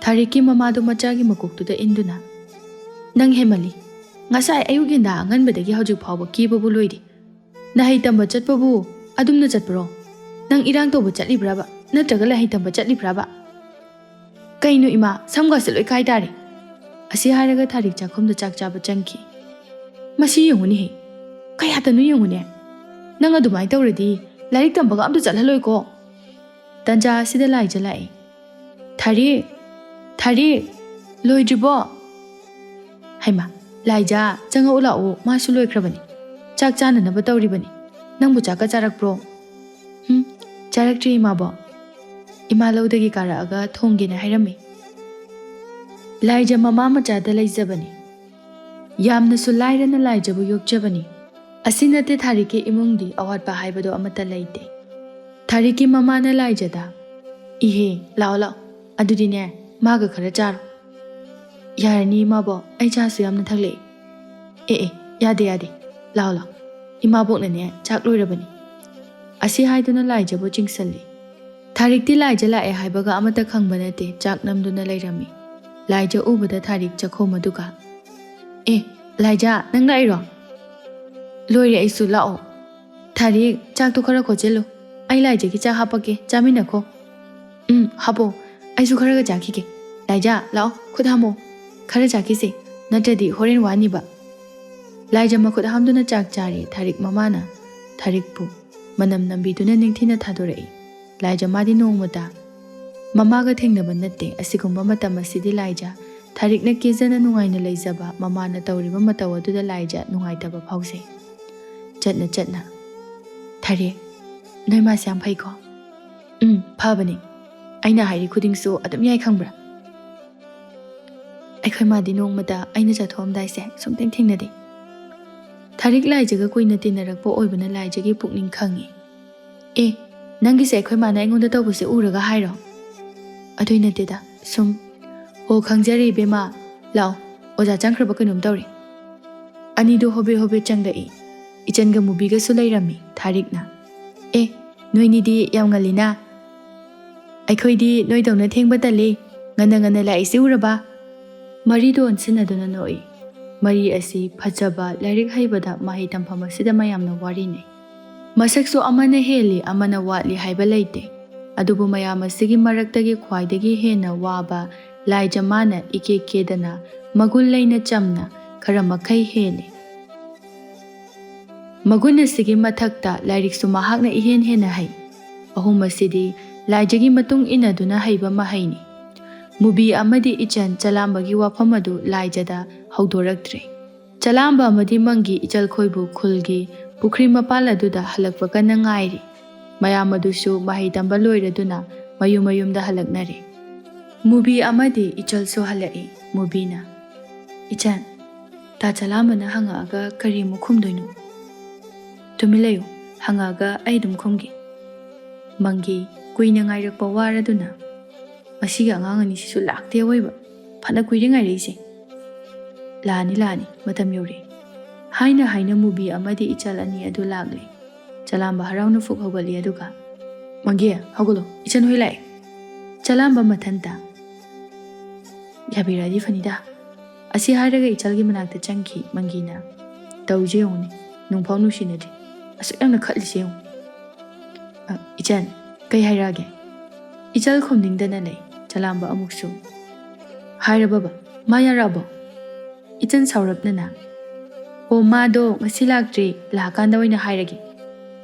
Speaker 1: ꯊꯥꯔꯤꯛꯀꯤ ꯃꯃꯥꯗꯣ ꯃꯆꯥꯒꯤ ꯃꯀꯣꯛꯇꯨꯗ ꯏꯟꯗꯨꯅ ꯅꯪ ꯍꯦꯃꯜꯂꯤ ꯉꯁꯥꯏ ꯑꯌꯨꯛ ꯌꯦꯟꯗꯥ ꯑꯉꯟꯕꯗꯒꯤ ꯍꯧꯖꯤꯛ ꯐꯥꯎꯕ ꯀꯦꯕꯕꯨ ꯂꯣꯏꯗꯦ ꯅꯍꯩ ꯇꯝꯕ ꯆꯠꯄꯕꯨ ꯑꯗꯨꯝꯅ ꯆꯠꯄ꯭ꯔꯣ ꯅꯪ ꯏꯔꯥꯡ ꯇꯧꯕ ꯆꯠꯂꯤꯕ꯭ꯔꯥꯕ ꯅꯠꯇ꯭ꯔꯒ ꯂꯍꯩ ꯇꯝꯕ ꯆꯠꯂꯤꯕ꯭ꯔꯥꯕ ꯀꯩꯅꯣ ꯏꯃꯥ ꯁꯝꯒꯥꯁꯦ ꯂꯣꯏ ꯀꯥꯏ ꯇꯥꯔꯦ ꯑꯁꯤ ꯍꯥꯏꯔꯒ ꯊꯥꯔꯤꯛ ꯆꯥꯛꯈꯨꯝꯗ ꯆꯥꯛ ꯆꯥꯕ ꯆꯪꯈꯤ ꯃꯁꯤ ꯌꯦꯡꯉꯨꯅꯦꯍꯦ ꯀꯌꯥꯗꯅꯣ ꯌꯦꯡꯉꯨꯅꯦ ꯅꯪ ꯑꯗꯨꯃꯥꯏꯅ ꯇꯧꯔꯗꯤ ꯂꯥꯏꯔꯤꯛ ꯇꯝꯕꯒ ꯑꯝꯇ ꯆꯠꯍꯜꯂꯣꯏꯀꯣ ꯇꯟꯖꯥ ꯑꯁꯤꯗ ꯂꯥꯏꯖ ꯂꯥꯛꯏ ꯊꯥꯔꯤꯛ ꯂꯣꯏꯗ꯭ꯔꯤꯕꯣ ꯍꯩꯃꯥ ꯂꯥꯏꯖꯥ ꯆꯪꯉꯛꯎ ꯂꯥꯛꯑꯣ ꯃꯥꯁꯨ ꯂꯣꯏꯈ꯭ꯔꯕꯅꯤ ꯆꯥꯛ ꯆꯥꯅꯅꯕ ꯇꯧꯔꯤꯕꯅꯤ ꯅꯪꯕꯨ ꯆꯥꯛꯀ ꯆꯥꯔꯛꯄ꯭ꯔꯣ ꯆꯥꯔꯛꯇ꯭ꯔꯤ ꯏꯃꯥꯕꯣ ꯏꯃꯥ ꯂꯧꯗꯒꯤ ꯀꯥꯔꯛꯑꯒ ꯊꯣꯡꯒꯦꯅ ꯍꯥꯏꯔꯝꯃꯤ ꯂꯥꯏꯖ ꯃꯃꯥ ꯃꯆꯥꯗ ꯂꯩꯖꯕꯅꯤ ꯌꯥꯝꯅꯁꯨ ꯂꯥꯏꯔꯅ ꯂꯥꯏꯖꯕꯨ ꯌꯣꯛꯆꯕꯅꯤ ꯑꯁꯤ ꯅꯠꯇꯦ ꯊꯥꯔꯤꯛꯀꯤ ꯏꯃꯨꯡꯗꯤ ꯑꯋꯥꯠꯄ ꯍꯥꯏꯕꯗꯣ ꯑꯃꯠꯇ ꯂꯩꯇꯦ ꯊꯥꯔꯤꯛꯀꯤ ꯃꯃꯥꯅ ꯂꯥꯏꯖꯗ ꯏꯍꯦ ꯂꯥꯛꯑꯣ ꯑꯗꯨꯗꯤꯅꯦ ꯃꯥꯒ ꯈꯔ ꯆꯥꯔꯣ ꯌꯥꯔꯅꯤ ꯏꯃꯥꯕꯣ ꯑꯩ ꯆꯥꯁꯨ ꯌꯥꯝꯅ ꯊꯛꯂꯛꯑꯦ ꯌꯥꯗꯦ ꯂꯥꯛꯑꯣ ꯏꯃꯥꯕꯣꯛꯅꯅꯦ ꯆꯥꯛ ꯂꯣꯏꯔꯕꯅꯤ ꯑꯁꯤ ꯍꯥꯏꯗꯨꯅ ꯂꯥꯏꯖꯕꯨ ꯆꯤꯡꯁꯜꯂꯤ ꯊꯥꯔꯤꯛꯇꯤ ꯂꯥꯏꯖ ꯂꯥꯛꯑꯦ ꯍꯥꯏꯕꯒ ꯑꯃꯠꯇ ꯈꯪꯕ ꯅꯠꯇꯦ ꯆꯥꯛ ꯅꯝꯗꯨꯅ ꯂꯩꯔꯝꯃꯤ ꯂꯥꯏꯖ ꯎꯕꯗ ꯊꯥꯔꯤꯛ ꯆꯥꯛꯈꯣꯝ ꯑꯗꯨꯒ ꯂꯥꯏꯖꯥ ꯅꯪ ꯂꯥꯛꯏꯔꯣ ꯂꯣꯏꯔꯦ ꯑꯩꯁꯨ ꯂꯥꯛꯑꯣ ꯊꯥꯔꯤꯛ ꯆꯥꯛꯇꯣ ꯈꯔ ꯈꯣꯠꯆꯤꯜꯂꯨ ꯑꯩ ꯂꯥꯏꯖꯒꯤ ꯆꯥꯛ ꯍꯥꯞꯄꯛꯀꯦ ꯆꯥꯃꯤꯟꯅꯈꯣ ꯍꯥꯞꯄꯣ ꯑꯩꯁꯨ ꯈꯔꯒ ꯆꯥꯈꯤꯒꯦ ꯂꯥꯏꯖꯥ ꯂꯥꯛꯑꯣ ꯈꯨꯠ ꯍꯥꯝꯃꯣ ꯈꯔ ꯆꯥꯈꯤꯁꯦ ꯅꯠꯇ꯭ꯔꯗꯤ ꯍꯣꯔꯦꯟ ꯋꯥꯅꯤꯕ ꯂꯥꯏꯖ ꯃꯈꯨꯠ ꯍꯥꯝꯗꯨꯅ ꯆꯥꯛ ꯆꯥꯔꯤ ꯊꯥꯔꯤꯛ ꯃꯃꯥꯅ ꯊꯥꯔꯤꯛꯄꯨ ꯃꯅꯝ ꯅꯝꯕꯤꯗꯨꯅ ꯅꯤꯡꯊꯤꯅ ꯊꯥꯗꯣꯔꯛꯏ ꯂꯥꯏꯖ ꯃꯥꯗꯤ ꯅꯣꯡꯃꯇ ꯃꯃꯥꯒ ꯊꯦꯡꯅꯕ ꯅꯠꯇꯦ ꯑꯁꯤꯒꯨꯝꯕ ꯃꯇꯝ ꯑꯁꯤꯗꯤ ꯂꯥꯏꯖ ꯊꯥꯔꯤꯛꯅ ꯀꯦꯖꯅ ꯅꯨꯡꯉꯥꯏꯅ ꯂꯩꯖꯕ ꯃꯃꯥꯅ ꯇꯧꯔꯤꯕ ꯃꯇꯧ ꯑꯗꯨꯗ ꯂꯥꯏꯖ ꯅꯨꯡꯉꯥꯏꯇꯕ ꯐꯥꯎꯖꯩ ꯆꯠꯅ ꯊꯥꯔꯤꯛ ꯅꯣꯏ ꯃꯥꯁꯦ ꯌꯥꯝ ꯐꯩꯀꯣ ꯐꯕꯅꯤ ꯑꯩꯅ ꯍꯥꯏꯔꯤ ꯈꯨꯗꯤꯡꯁꯨ ꯑꯗꯨꯝ ꯌꯥꯏ ꯈꯪꯕ꯭ꯔꯥ ꯑꯩꯈꯣꯏ ꯃꯥꯗꯤ ꯅꯣꯡꯃꯇ ꯑꯩꯅ ꯆꯠꯊꯣꯛꯑꯝꯗꯥꯏꯁꯦ ꯁꯨꯡꯊꯦꯡ ꯊꯦꯡꯅꯗꯦ ꯊꯥꯔꯤꯛ ꯂꯥꯏꯖꯒ ꯀꯨꯏꯅ ꯇꯤꯟꯅꯔꯛꯄ ꯑꯣꯏꯕꯅ ꯂꯥꯏꯖꯒꯤ ꯄꯨꯛꯅꯤꯡ ꯈꯪꯉꯤ ꯅꯪꯒꯤꯁꯦ ꯑꯩꯈꯣꯏ ꯃꯥꯅ ꯑꯩꯉꯣꯟꯗ ꯇꯧꯕꯁꯦ ꯎꯔꯒ ꯍꯥꯏꯔꯣ ꯑꯗꯨꯏ ꯅꯠꯇꯦꯗ ꯁꯨꯝ ꯈꯪꯖꯔꯦ ꯏꯕꯦꯝꯃ ꯂꯥꯛꯑꯣ ꯑꯣꯖꯥ ꯆꯪꯈ꯭ꯔꯕ ꯀꯩꯅꯣꯝ ꯇꯧꯔꯤ ꯑꯅꯤꯗꯣ ꯍꯣꯕꯦ ꯆꯪꯂꯛꯏ ꯏꯆꯟꯒ ꯃꯨꯕꯤꯒꯁꯨ ꯂꯩꯔꯝꯃꯤ ꯊꯥꯔꯤꯛꯅ ꯅꯣꯏꯅꯤꯗꯤ ꯌꯥꯝ ꯉꯜꯂꯤꯅ ꯑꯩꯈꯣꯏꯗꯤ ꯅꯣꯏꯗꯧꯅ ꯊꯦꯡꯕ ꯇꯜꯂꯤ ꯉꯟꯅ ꯂꯥꯛꯏꯁꯤ ꯎꯔꯕ ꯃꯔꯤꯗꯣ ꯑꯣꯟꯁꯤꯟꯅꯗꯨꯅ ꯅꯣꯛꯏ ꯃꯔꯤ ꯑꯁꯤ ꯐꯖꯕ ꯂꯥꯏꯔꯤꯛ ꯍꯩꯕꯗ ꯃꯍꯩ ꯇꯝꯐꯝ ꯑꯁꯤꯗ ꯃꯌꯥꯝꯅ ꯋꯥꯔꯤꯅꯩ ꯃꯁꯛꯁꯨ ꯑꯃꯅ ꯍꯦꯜꯂꯤ ꯑꯃꯅ ꯋꯥꯠꯂꯤ ꯍꯥꯏꯕ ꯂꯩꯇꯦ ꯑꯗꯨꯕꯨ ꯃꯌꯥꯝ ꯑꯁꯤꯒꯤ ꯃꯔꯛꯇꯒꯤ ꯈ꯭ꯋꯥꯏꯗꯒꯤ ꯍꯦꯟꯅ ꯋꯥꯕ ꯂꯥꯏꯖ ꯃꯥꯅ ꯏꯀꯦ ꯀꯦꯗꯅ ꯃꯒꯨꯟ ꯂꯩꯅ ꯆꯝꯅ ꯈꯔ ꯃꯈꯩ ꯍꯦꯜꯂꯤ ꯃꯒꯨꯟ ꯑꯁꯤꯒꯤ ꯃꯊꯛꯇ ꯂꯥꯏꯔꯤꯛꯁꯨ ꯃꯍꯥꯛꯅ ꯏꯍꯦꯟ ꯍꯦꯟꯅ ꯍꯩ ꯑꯍꯨꯝ ꯑꯁꯤꯗꯤ ꯂꯥꯏꯖꯒꯤ ꯃꯇꯨꯡ ꯏꯟꯅꯗꯨꯅ ꯍꯩꯕ ꯃꯍꯩꯅꯤ ꯃꯨꯕꯤ ꯑꯃꯗꯤ ꯏꯆꯟ ꯆꯂꯥꯝꯕꯒꯤ ꯋꯥꯐꯝ ꯑꯗꯨ ꯂꯥꯏꯖꯗ ꯍꯧꯗꯣꯔꯛꯇ꯭ꯔꯦ ꯆꯂꯥꯝꯕ ꯑꯃꯗꯤ ꯃꯪꯒꯤ ꯏꯆꯜꯈꯣꯏꯕꯨ ꯈꯨꯜꯒꯤ ꯄꯨꯈ꯭ꯔꯤ ꯃꯄꯥꯜ ꯑꯗꯨꯗ ꯍꯜꯂꯛꯄ ꯀꯟꯅ ꯉꯥꯏꯔꯤ ꯃꯌꯥꯝ ꯑꯗꯨꯁꯨ ꯃꯍꯩ ꯇꯝꯕ ꯂꯣꯏꯔꯗꯨꯅ ꯃꯌꯨꯝꯗ ꯍꯜꯂꯛꯅꯔꯦ ꯃꯨꯕꯤ ꯑꯃꯗꯤ ꯏꯆꯜꯁꯨ ꯍꯜꯂꯛꯏ ꯃꯨꯕꯤꯅ ꯏꯆꯟ ꯇꯥ ꯆꯂꯥꯝꯕꯅ ꯍꯪꯉꯛꯑꯒ ꯀꯔꯤ ꯑꯃꯨꯛ ꯈꯨꯝꯗꯣꯏꯅꯣ ꯇꯨꯃꯤꯟ ꯂꯩꯌꯨ ꯍꯪꯉꯛꯑꯒ ꯑꯩ ꯑꯗꯨꯝ ꯈꯨꯝꯒꯦ ꯃꯪꯒꯤ ꯀꯨꯏꯅ ꯉꯥꯏꯔꯛꯄ ꯋꯥꯔꯗꯨꯅ ꯃꯁꯤꯒꯤ ꯑꯉꯥꯡ ꯑꯅꯤꯁꯤꯁꯨ ꯂꯥꯛꯇꯦ ꯑꯣꯏꯕ ꯐꯅ ꯀꯨꯏꯔꯦ ꯉꯥꯏꯔꯛꯏꯁꯦ ꯂꯥꯛꯑꯅꯤ ꯃꯇꯝ ꯌꯧꯔꯛꯑꯦ ꯍꯥꯏꯅ ꯃꯨꯕꯤ ꯑꯃꯗꯤ ꯏꯆꯜ ꯑꯅꯤ ꯑꯗꯨ ꯂꯥꯛꯂꯦ ꯆꯂꯥꯝꯕ ꯍꯔꯥꯎꯅ ꯐꯨꯛ ꯍꯧꯒꯠꯂꯤ ꯑꯗꯨꯒ ꯃꯪꯒꯤ ꯍꯧꯒꯠꯂꯣ ꯏꯆꯟ ꯍꯣꯏ ꯂꯥꯛꯑꯦ ꯆꯂꯥꯝꯕ ꯃꯊꯟꯇ ꯌꯥꯕꯤꯔꯛꯑꯗꯤ ꯐꯅꯤꯗ ꯑꯁꯤ ꯍꯥꯏꯔꯒ ꯏꯆꯜꯒꯤ ꯃꯅꯥꯛꯇ ꯆꯪꯈꯤ ꯃꯪꯒꯤꯅ ꯇꯧꯖꯦ ꯌꯦꯡꯉꯨꯅꯦ ꯅꯨꯡꯐꯥꯎ ꯅꯨꯡꯁꯤꯅꯗ꯭ꯔꯤ ꯑꯁꯨꯛ ꯌꯥꯝꯅ ꯈꯠꯂꯤꯁꯦ ꯌꯦꯡꯉꯨ. ꯏꯆꯟ, ꯀꯩ ꯍꯥꯏꯔꯛꯑꯒꯦ? ꯏꯆꯜ ꯈꯨꯝꯅꯤꯡꯗꯅ ꯂꯩ. ꯆꯂꯥꯝꯕ ꯑꯃꯨꯛꯁꯨ ꯍꯥꯏꯔꯕꯕ? ꯃꯥ ꯌꯥꯔꯛꯑꯕꯣ? ꯏꯆꯟ ꯁꯥꯎꯔꯞꯅꯅ ꯑꯣ ꯃꯥꯗꯣ ꯉꯁꯤ ꯂꯥꯛꯇ꯭ꯔꯤ, ꯂꯥꯛꯀꯥꯟꯗ ꯑꯣꯏꯅ ꯍꯥꯏꯔꯒꯦ.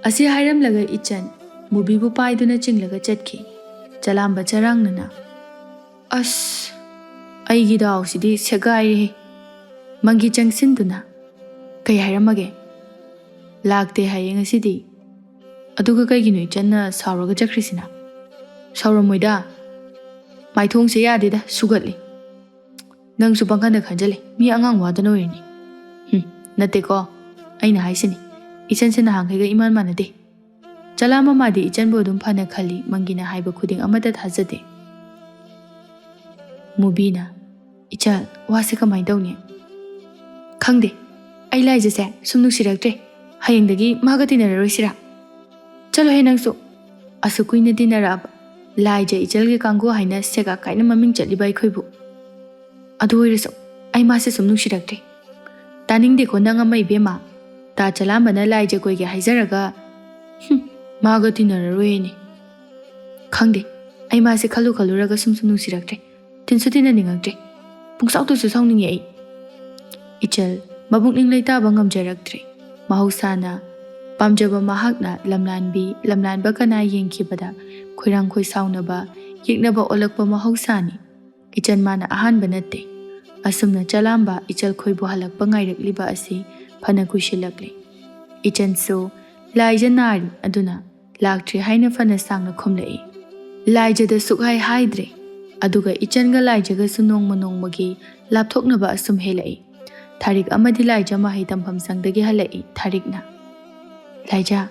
Speaker 1: ꯑꯁꯤ ꯍꯥꯏꯔꯝꯂꯒ ꯏꯆꯟ ꯃꯨꯕꯤꯕꯨ ꯄꯥꯏꯗꯨꯅ ꯆꯤꯡꯂꯒ ꯆꯠꯈꯤ. ꯆꯂꯥꯝꯕ ꯆꯔꯥꯡꯅꯅ ꯑꯁ ꯑꯩꯒꯤ ꯗꯥꯎꯁꯤꯗꯤ ꯁꯦꯒꯥꯏꯔꯦꯍꯦ. ꯃꯪꯒꯤ ꯆꯪꯁꯤꯟꯗꯨꯅ ꯀꯩ ꯍꯥꯏꯔꯝꯃꯒꯦ? ꯂꯥꯛꯇꯦ ꯍꯥꯏꯌꯦ ꯉꯁꯤꯗꯤ. ꯑꯗꯨꯒ ꯀꯩꯒꯤꯅꯣ ꯏꯆꯟꯅ ꯁꯥꯎꯔꯒ ꯆꯠꯈ꯭ꯔꯤꯁꯤꯅ? ꯁꯥꯎꯔꯝꯃꯣꯏꯗ. ꯃꯥꯏꯊꯣꯡꯁꯦ ꯌꯥꯗꯦꯗ, ꯁꯨꯒꯠꯂꯤ. ꯅꯪꯁꯨ ꯄꯪꯈꯟꯗ ꯈꯟꯖꯜꯂꯤ. ꯃꯤ ꯑꯉꯥꯡ ꯋꯥꯗꯅ ꯑꯣꯏꯔꯅꯤ. ꯅꯠꯇꯦꯀꯣ, ꯑꯩꯅ ꯍꯥꯏꯁꯤꯅꯤ. ꯏꯆꯟꯁꯦ ꯅꯍꯥꯟꯈꯩꯒ ꯏꯃꯥꯟ ꯃꯥꯟꯅꯗꯦ. ꯆꯂꯥꯝꯕ ꯃꯥꯗꯤ ꯏꯆꯟꯕꯨ ꯑꯗꯨꯝ ꯐꯅ ꯈꯜꯂꯤ. ꯃꯪꯒꯤꯅ ꯍꯥꯏꯕ ꯈꯨꯗꯤꯡ ꯑꯃꯠꯇ ꯊꯥꯖꯗꯦ. ꯃꯨꯕꯤꯅ ꯏꯆꯜ, ꯋꯥꯁꯦ ꯀꯃꯥꯏꯅ ꯇꯧꯅꯤ? ꯈꯪꯗꯦ. ꯑꯩ ꯂꯥꯏꯖꯁꯦ ꯁꯨꯝ ꯅꯨꯡꯁꯤꯔꯛꯇ꯭ꯔꯦ. ꯍꯌꯦꯡꯗꯒꯤ ꯃꯥꯒ ꯇꯤꯟꯅꯔꯔꯣꯏꯁꯤꯔꯥ? ꯆꯠꯂꯣꯍꯦ ꯅꯪꯁꯨ. ꯑꯁꯨꯛ ꯀꯨꯏꯅ ꯇꯤꯟꯅꯔꯛꯑꯕ ꯂꯥꯏꯖ ꯏꯆꯜꯒꯤ ꯀꯥꯡꯒꯨ ꯍꯥꯏꯅ ꯁꯦꯒꯥ ꯀꯥꯏꯅ ꯃꯃꯤꯡ ꯆꯠꯂꯤꯕ ꯑꯩꯈꯣꯏꯕꯨ. ꯑꯗꯨ ꯑꯣꯏꯔꯁꯨ ꯑꯩ ꯃꯥꯁꯦ ꯁꯨꯝ ꯅꯨꯡꯁꯤꯔꯛꯇ꯭ꯔꯦ. ꯇꯥꯅꯤꯡꯗꯦꯀꯣ ꯅꯪ ꯑꯃ ꯏꯕꯦꯝꯃ. ꯇꯥ ꯆꯂꯥꯝꯕꯅ ꯂꯥꯏꯖ ꯀꯣꯏꯒꯦ ꯍꯥꯏꯖꯔꯒ ꯃꯥꯒ ꯇꯤꯟꯅꯔꯔꯣꯏꯅꯦ. ꯈꯪꯗꯦ. ꯑꯩ ꯃꯥꯁꯦ ꯈꯜꯂꯨꯔꯒ ꯁꯨꯝ ꯅꯨꯡꯁꯤꯔꯛꯇ꯭ꯔꯦ. ꯇꯤꯟꯁꯨ ꯇꯤꯟꯅꯅꯤꯡꯉꯛꯇ꯭ꯔꯦ. ꯄꯨꯡꯁꯥꯎꯇꯁꯨ ꯁꯥꯎꯅꯤꯡꯉꯦ ꯑꯩ. ꯏꯆꯜ ꯃꯕꯨꯛꯅꯤꯡ ꯂꯩꯇꯥꯕ ꯉꯝꯖꯔꯛꯇ꯭ꯔꯦ. ꯃꯍꯧꯁꯥꯅ ꯄꯥꯝꯖꯕ ꯃꯍꯥꯛꯅ ꯂꯝꯂꯥꯟꯕ ꯀꯅꯥ ꯌꯦꯡꯈꯤꯕꯗ ꯈꯣꯏꯔꯥꯡ ꯈꯣꯏꯁꯥꯎꯅꯕ, ꯌꯦꯛꯅꯕ ꯑꯣꯜꯂꯛꯄ ꯃꯍꯧꯁꯥꯅꯤ. ꯏꯆꯟ ꯃꯥꯅ ꯑꯍꯥꯟꯕ ꯅꯠꯇꯦ. ꯑꯁꯨꯝꯅ ꯆꯂꯥꯝꯕ ꯏꯆꯜ ꯈꯣꯏꯕꯨ ꯍꯜꯂꯛꯄ ꯉꯥꯏꯔꯛꯂꯤꯕ ꯑꯁꯤ ꯐꯅ ꯀꯨꯏꯁꯤꯜꯂꯛꯂꯤ. ꯏꯆꯟꯁꯨ ꯂꯥꯏꯖ ナꯔꯤ ꯑꯗꯨꯅ ꯂꯥꯛꯇ꯭ꯔꯤ ꯍꯥꯏꯅ ꯐꯅ ꯁꯥꯡꯅ ꯈꯨꯝꯂꯛꯏ. ꯂꯥꯏꯖꯗ ꯁꯨꯛꯍꯥꯏ ꯍꯥꯏꯗ꯭ꯔꯦ. ꯑꯗꯨꯒ ꯏꯆꯟꯒ ꯂꯥꯏꯖꯒꯁꯨ ꯅꯣꯡꯃ ꯅꯣꯡꯃꯒꯤ ꯂꯥꯞꯊꯣꯛꯅꯕ ꯑꯁꯨꯝ ꯍꯦꯜꯂꯛꯏ. ꯊꯥꯔꯤꯛ ꯑꯃꯗꯤ ꯂꯥꯏꯖ ꯃꯍꯩ ꯇꯝꯐꯝ ꯁꯪꯗꯒꯤ ꯍꯜꯂꯛꯏ. ꯊꯥꯔꯤꯛꯅ ꯂꯥꯏꯖ,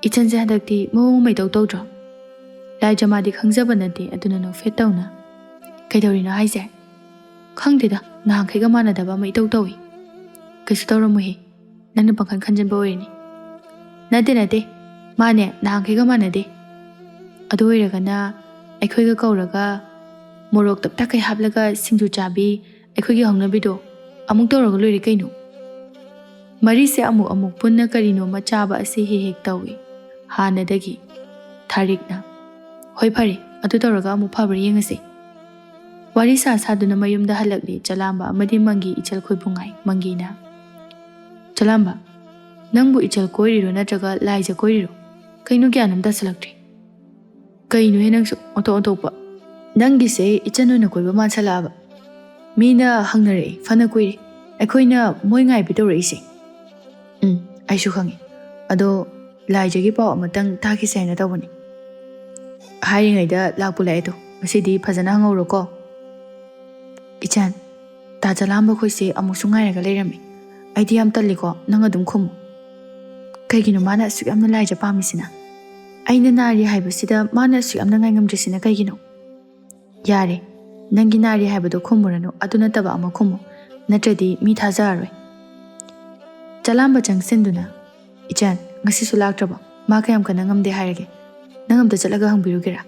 Speaker 1: ꯏꯆꯟꯁꯦ ꯍꯟꯗꯛꯇꯤ ꯃꯑꯣꯡ ꯃꯩꯇꯧ ꯇꯧꯗ꯭ꯔꯣ? ꯂꯥꯏꯖ ꯃꯥꯗꯤ ꯈꯪꯖꯕ ꯅꯠꯇꯦ. ꯑꯗꯨꯅ ꯅꯣꯛꯐꯦꯠ ꯇꯧꯅ ꯀꯩꯗꯧꯔꯤꯅꯣ ꯍꯥꯏꯁꯦ? ꯈꯪꯗꯦꯗ, ꯅꯍꯥꯟꯈꯩꯒ ꯃꯥꯟꯅꯗꯕ ꯑꯃ ꯏꯇꯧ ꯇꯧꯏ. ꯀꯩꯁꯨ ꯇꯧꯔꯝꯃꯣꯏꯍꯦ. ꯅꯪꯅ ꯄꯪꯈꯟ ꯈꯟꯖꯟꯕ ꯑꯣꯏꯔꯅꯤ. ꯅꯠꯇꯦ. ꯃꯥꯅꯦ ꯅꯍꯥꯟꯈꯩꯒ ꯃꯥꯟꯅꯗꯦ. ꯑꯗꯨ ꯑꯣꯏꯔꯒꯅ ꯑꯩꯈꯣꯏꯒ ꯀꯧꯔꯒ ꯃꯣꯔꯣꯛ ꯇꯞꯇꯈꯩ ꯍꯥꯞꯂꯒ ꯁꯤꯡꯖꯨ ꯆꯥꯕꯤ ꯑꯩꯈꯣꯏꯒꯤ ꯍꯧꯅꯕꯤꯗꯣ ꯑꯃꯨꯛ ꯇꯧꯔꯒ ꯂꯣꯏꯔꯦ ꯀꯩꯅꯣ. ꯃꯔꯤꯁꯦ ꯑꯃꯨꯛ ꯄꯨꯟꯅ ꯀꯔꯤꯅꯣꯃ ꯆꯥꯕ ꯑꯁꯤ ꯍꯦꯛ ꯇꯧꯏ ꯍꯥꯟꯅꯗꯒꯤ. ꯊꯥꯔꯤꯛꯅ ꯍꯣꯏ ꯐꯔꯦ, ꯑꯗꯨ ꯇꯧꯔꯒ ꯑꯃꯨꯛ ꯐꯕ꯭ꯔꯥ ꯌꯦꯡꯉꯁꯤ. ꯋꯥꯔꯤ ꯁꯥꯗꯨꯅ ꯃꯌꯨꯝꯗ ꯍꯜꯂꯛꯂꯤ ꯆꯂꯥꯝꯕ ꯑꯃꯗꯤ ꯃꯪꯒꯤ ꯏꯆꯜ ꯈꯣꯏꯕꯨ ꯉꯥꯏ. ꯃꯪꯒꯤꯅ ꯆꯂꯥꯝꯕ, ꯅꯪꯕꯨ ꯏꯆꯜ ꯀꯣꯏꯔꯤꯔꯣ ꯅꯠꯇ꯭ꯔꯒ ꯂꯥꯏꯖ ꯀꯣꯏꯔꯤꯔꯣ? ꯀꯩꯅꯣ ꯒ꯭ꯌꯥꯟ ꯑꯃ ꯇꯥꯁꯤꯜꯂꯛꯇ꯭ꯔꯦ. ꯀꯩꯅꯣꯍꯦ ꯅꯪꯁꯨ ꯑꯣꯟꯊꯣꯛꯄ. ꯅꯪꯒꯤꯁꯦ ꯏꯆꯟ ꯑꯣꯏꯅ ꯀꯣꯏꯕ ꯃꯥꯟꯁꯜꯂꯛꯑꯕ. ꯃꯤꯅ ꯍꯪꯅꯔꯛꯏ ꯐꯅ ꯀꯨꯏꯔꯦ. ꯑꯩꯈꯣꯏꯅ ꯃꯣꯏ ꯉꯥꯏꯕꯤ ꯇꯧꯔꯛꯏꯁꯦ. ꯑꯩꯁꯨ ꯈꯪꯉꯤ. ꯑꯗꯣ ꯂꯥꯏꯖꯒꯤ ꯄꯥꯎ ꯑꯃꯇꯪ ꯇꯥꯈꯤꯁꯦ ꯍꯥꯏꯅ ꯇꯧꯕꯅꯤ. ꯍꯥꯏꯔꯤꯉꯩꯗ ꯂꯥꯛꯄꯨ ꯂꯥꯛꯑꯦꯗꯣ. ꯉꯁꯤꯗꯤ ꯐꯖꯅ ꯍꯪꯍꯧꯔꯣꯀꯣ. ꯏꯆꯟ, ꯇꯥ ꯆꯂꯥꯝꯕ ꯈꯣꯏꯁꯦ ꯑꯃꯨꯛꯁꯨ ꯉꯥꯏꯔꯒ ꯂꯩꯔꯝꯃꯤ. ꯑꯩꯗꯤ ꯌꯥꯝ ꯇꯜꯂꯤꯀꯣ. ꯅꯪ ꯑꯗꯨꯝ ꯈꯨꯝꯃꯨ. ꯀꯩꯒꯤꯅꯣ ꯃꯥꯅ ꯑꯁꯨꯛ ꯌꯥꯝꯅ ꯂꯥꯏꯖ ꯄꯥꯝꯃꯤꯁꯤꯅ? ꯑꯩꯅ ꯅꯥꯔꯤ ꯍꯥꯏꯕꯁꯤꯗ ꯃꯥꯅ ꯑꯁꯨꯛ ꯌꯥꯝꯅ ꯉꯥꯏꯉꯝꯗ꯭ꯔꯤꯁꯤꯅ ꯀꯩꯒꯤꯅꯣ? ꯌꯥꯔꯦ, ꯅꯪꯒꯤ ꯅꯥꯔꯤ ꯍꯥꯏꯕꯗꯣ ꯈꯨꯝꯃꯨꯔꯅꯨ. ꯑꯗꯨ ꯅꯠꯇꯕ ꯑꯃ ꯈꯨꯝꯃꯨ. ꯅꯠꯇ꯭ꯔꯗꯤ ꯃꯤ ꯊꯥꯖꯔꯔꯣꯏ. ꯆꯂꯥꯝꯕ ꯆꯪꯁꯤꯟꯗꯨꯅ ꯏꯆꯟ, ꯉꯁꯤꯁꯨ ꯂꯥꯛꯇ꯭ꯔꯕꯣ? ꯃꯥ ꯀꯌꯥꯝ ꯀꯟꯅ ꯉꯝꯗꯦ ꯍꯥꯏꯔꯒꯦ? ꯅꯪ ꯑꯝꯇ ꯆꯠꯂꯒ ꯍꯪꯕꯤꯔꯨꯒꯦꯔꯥ?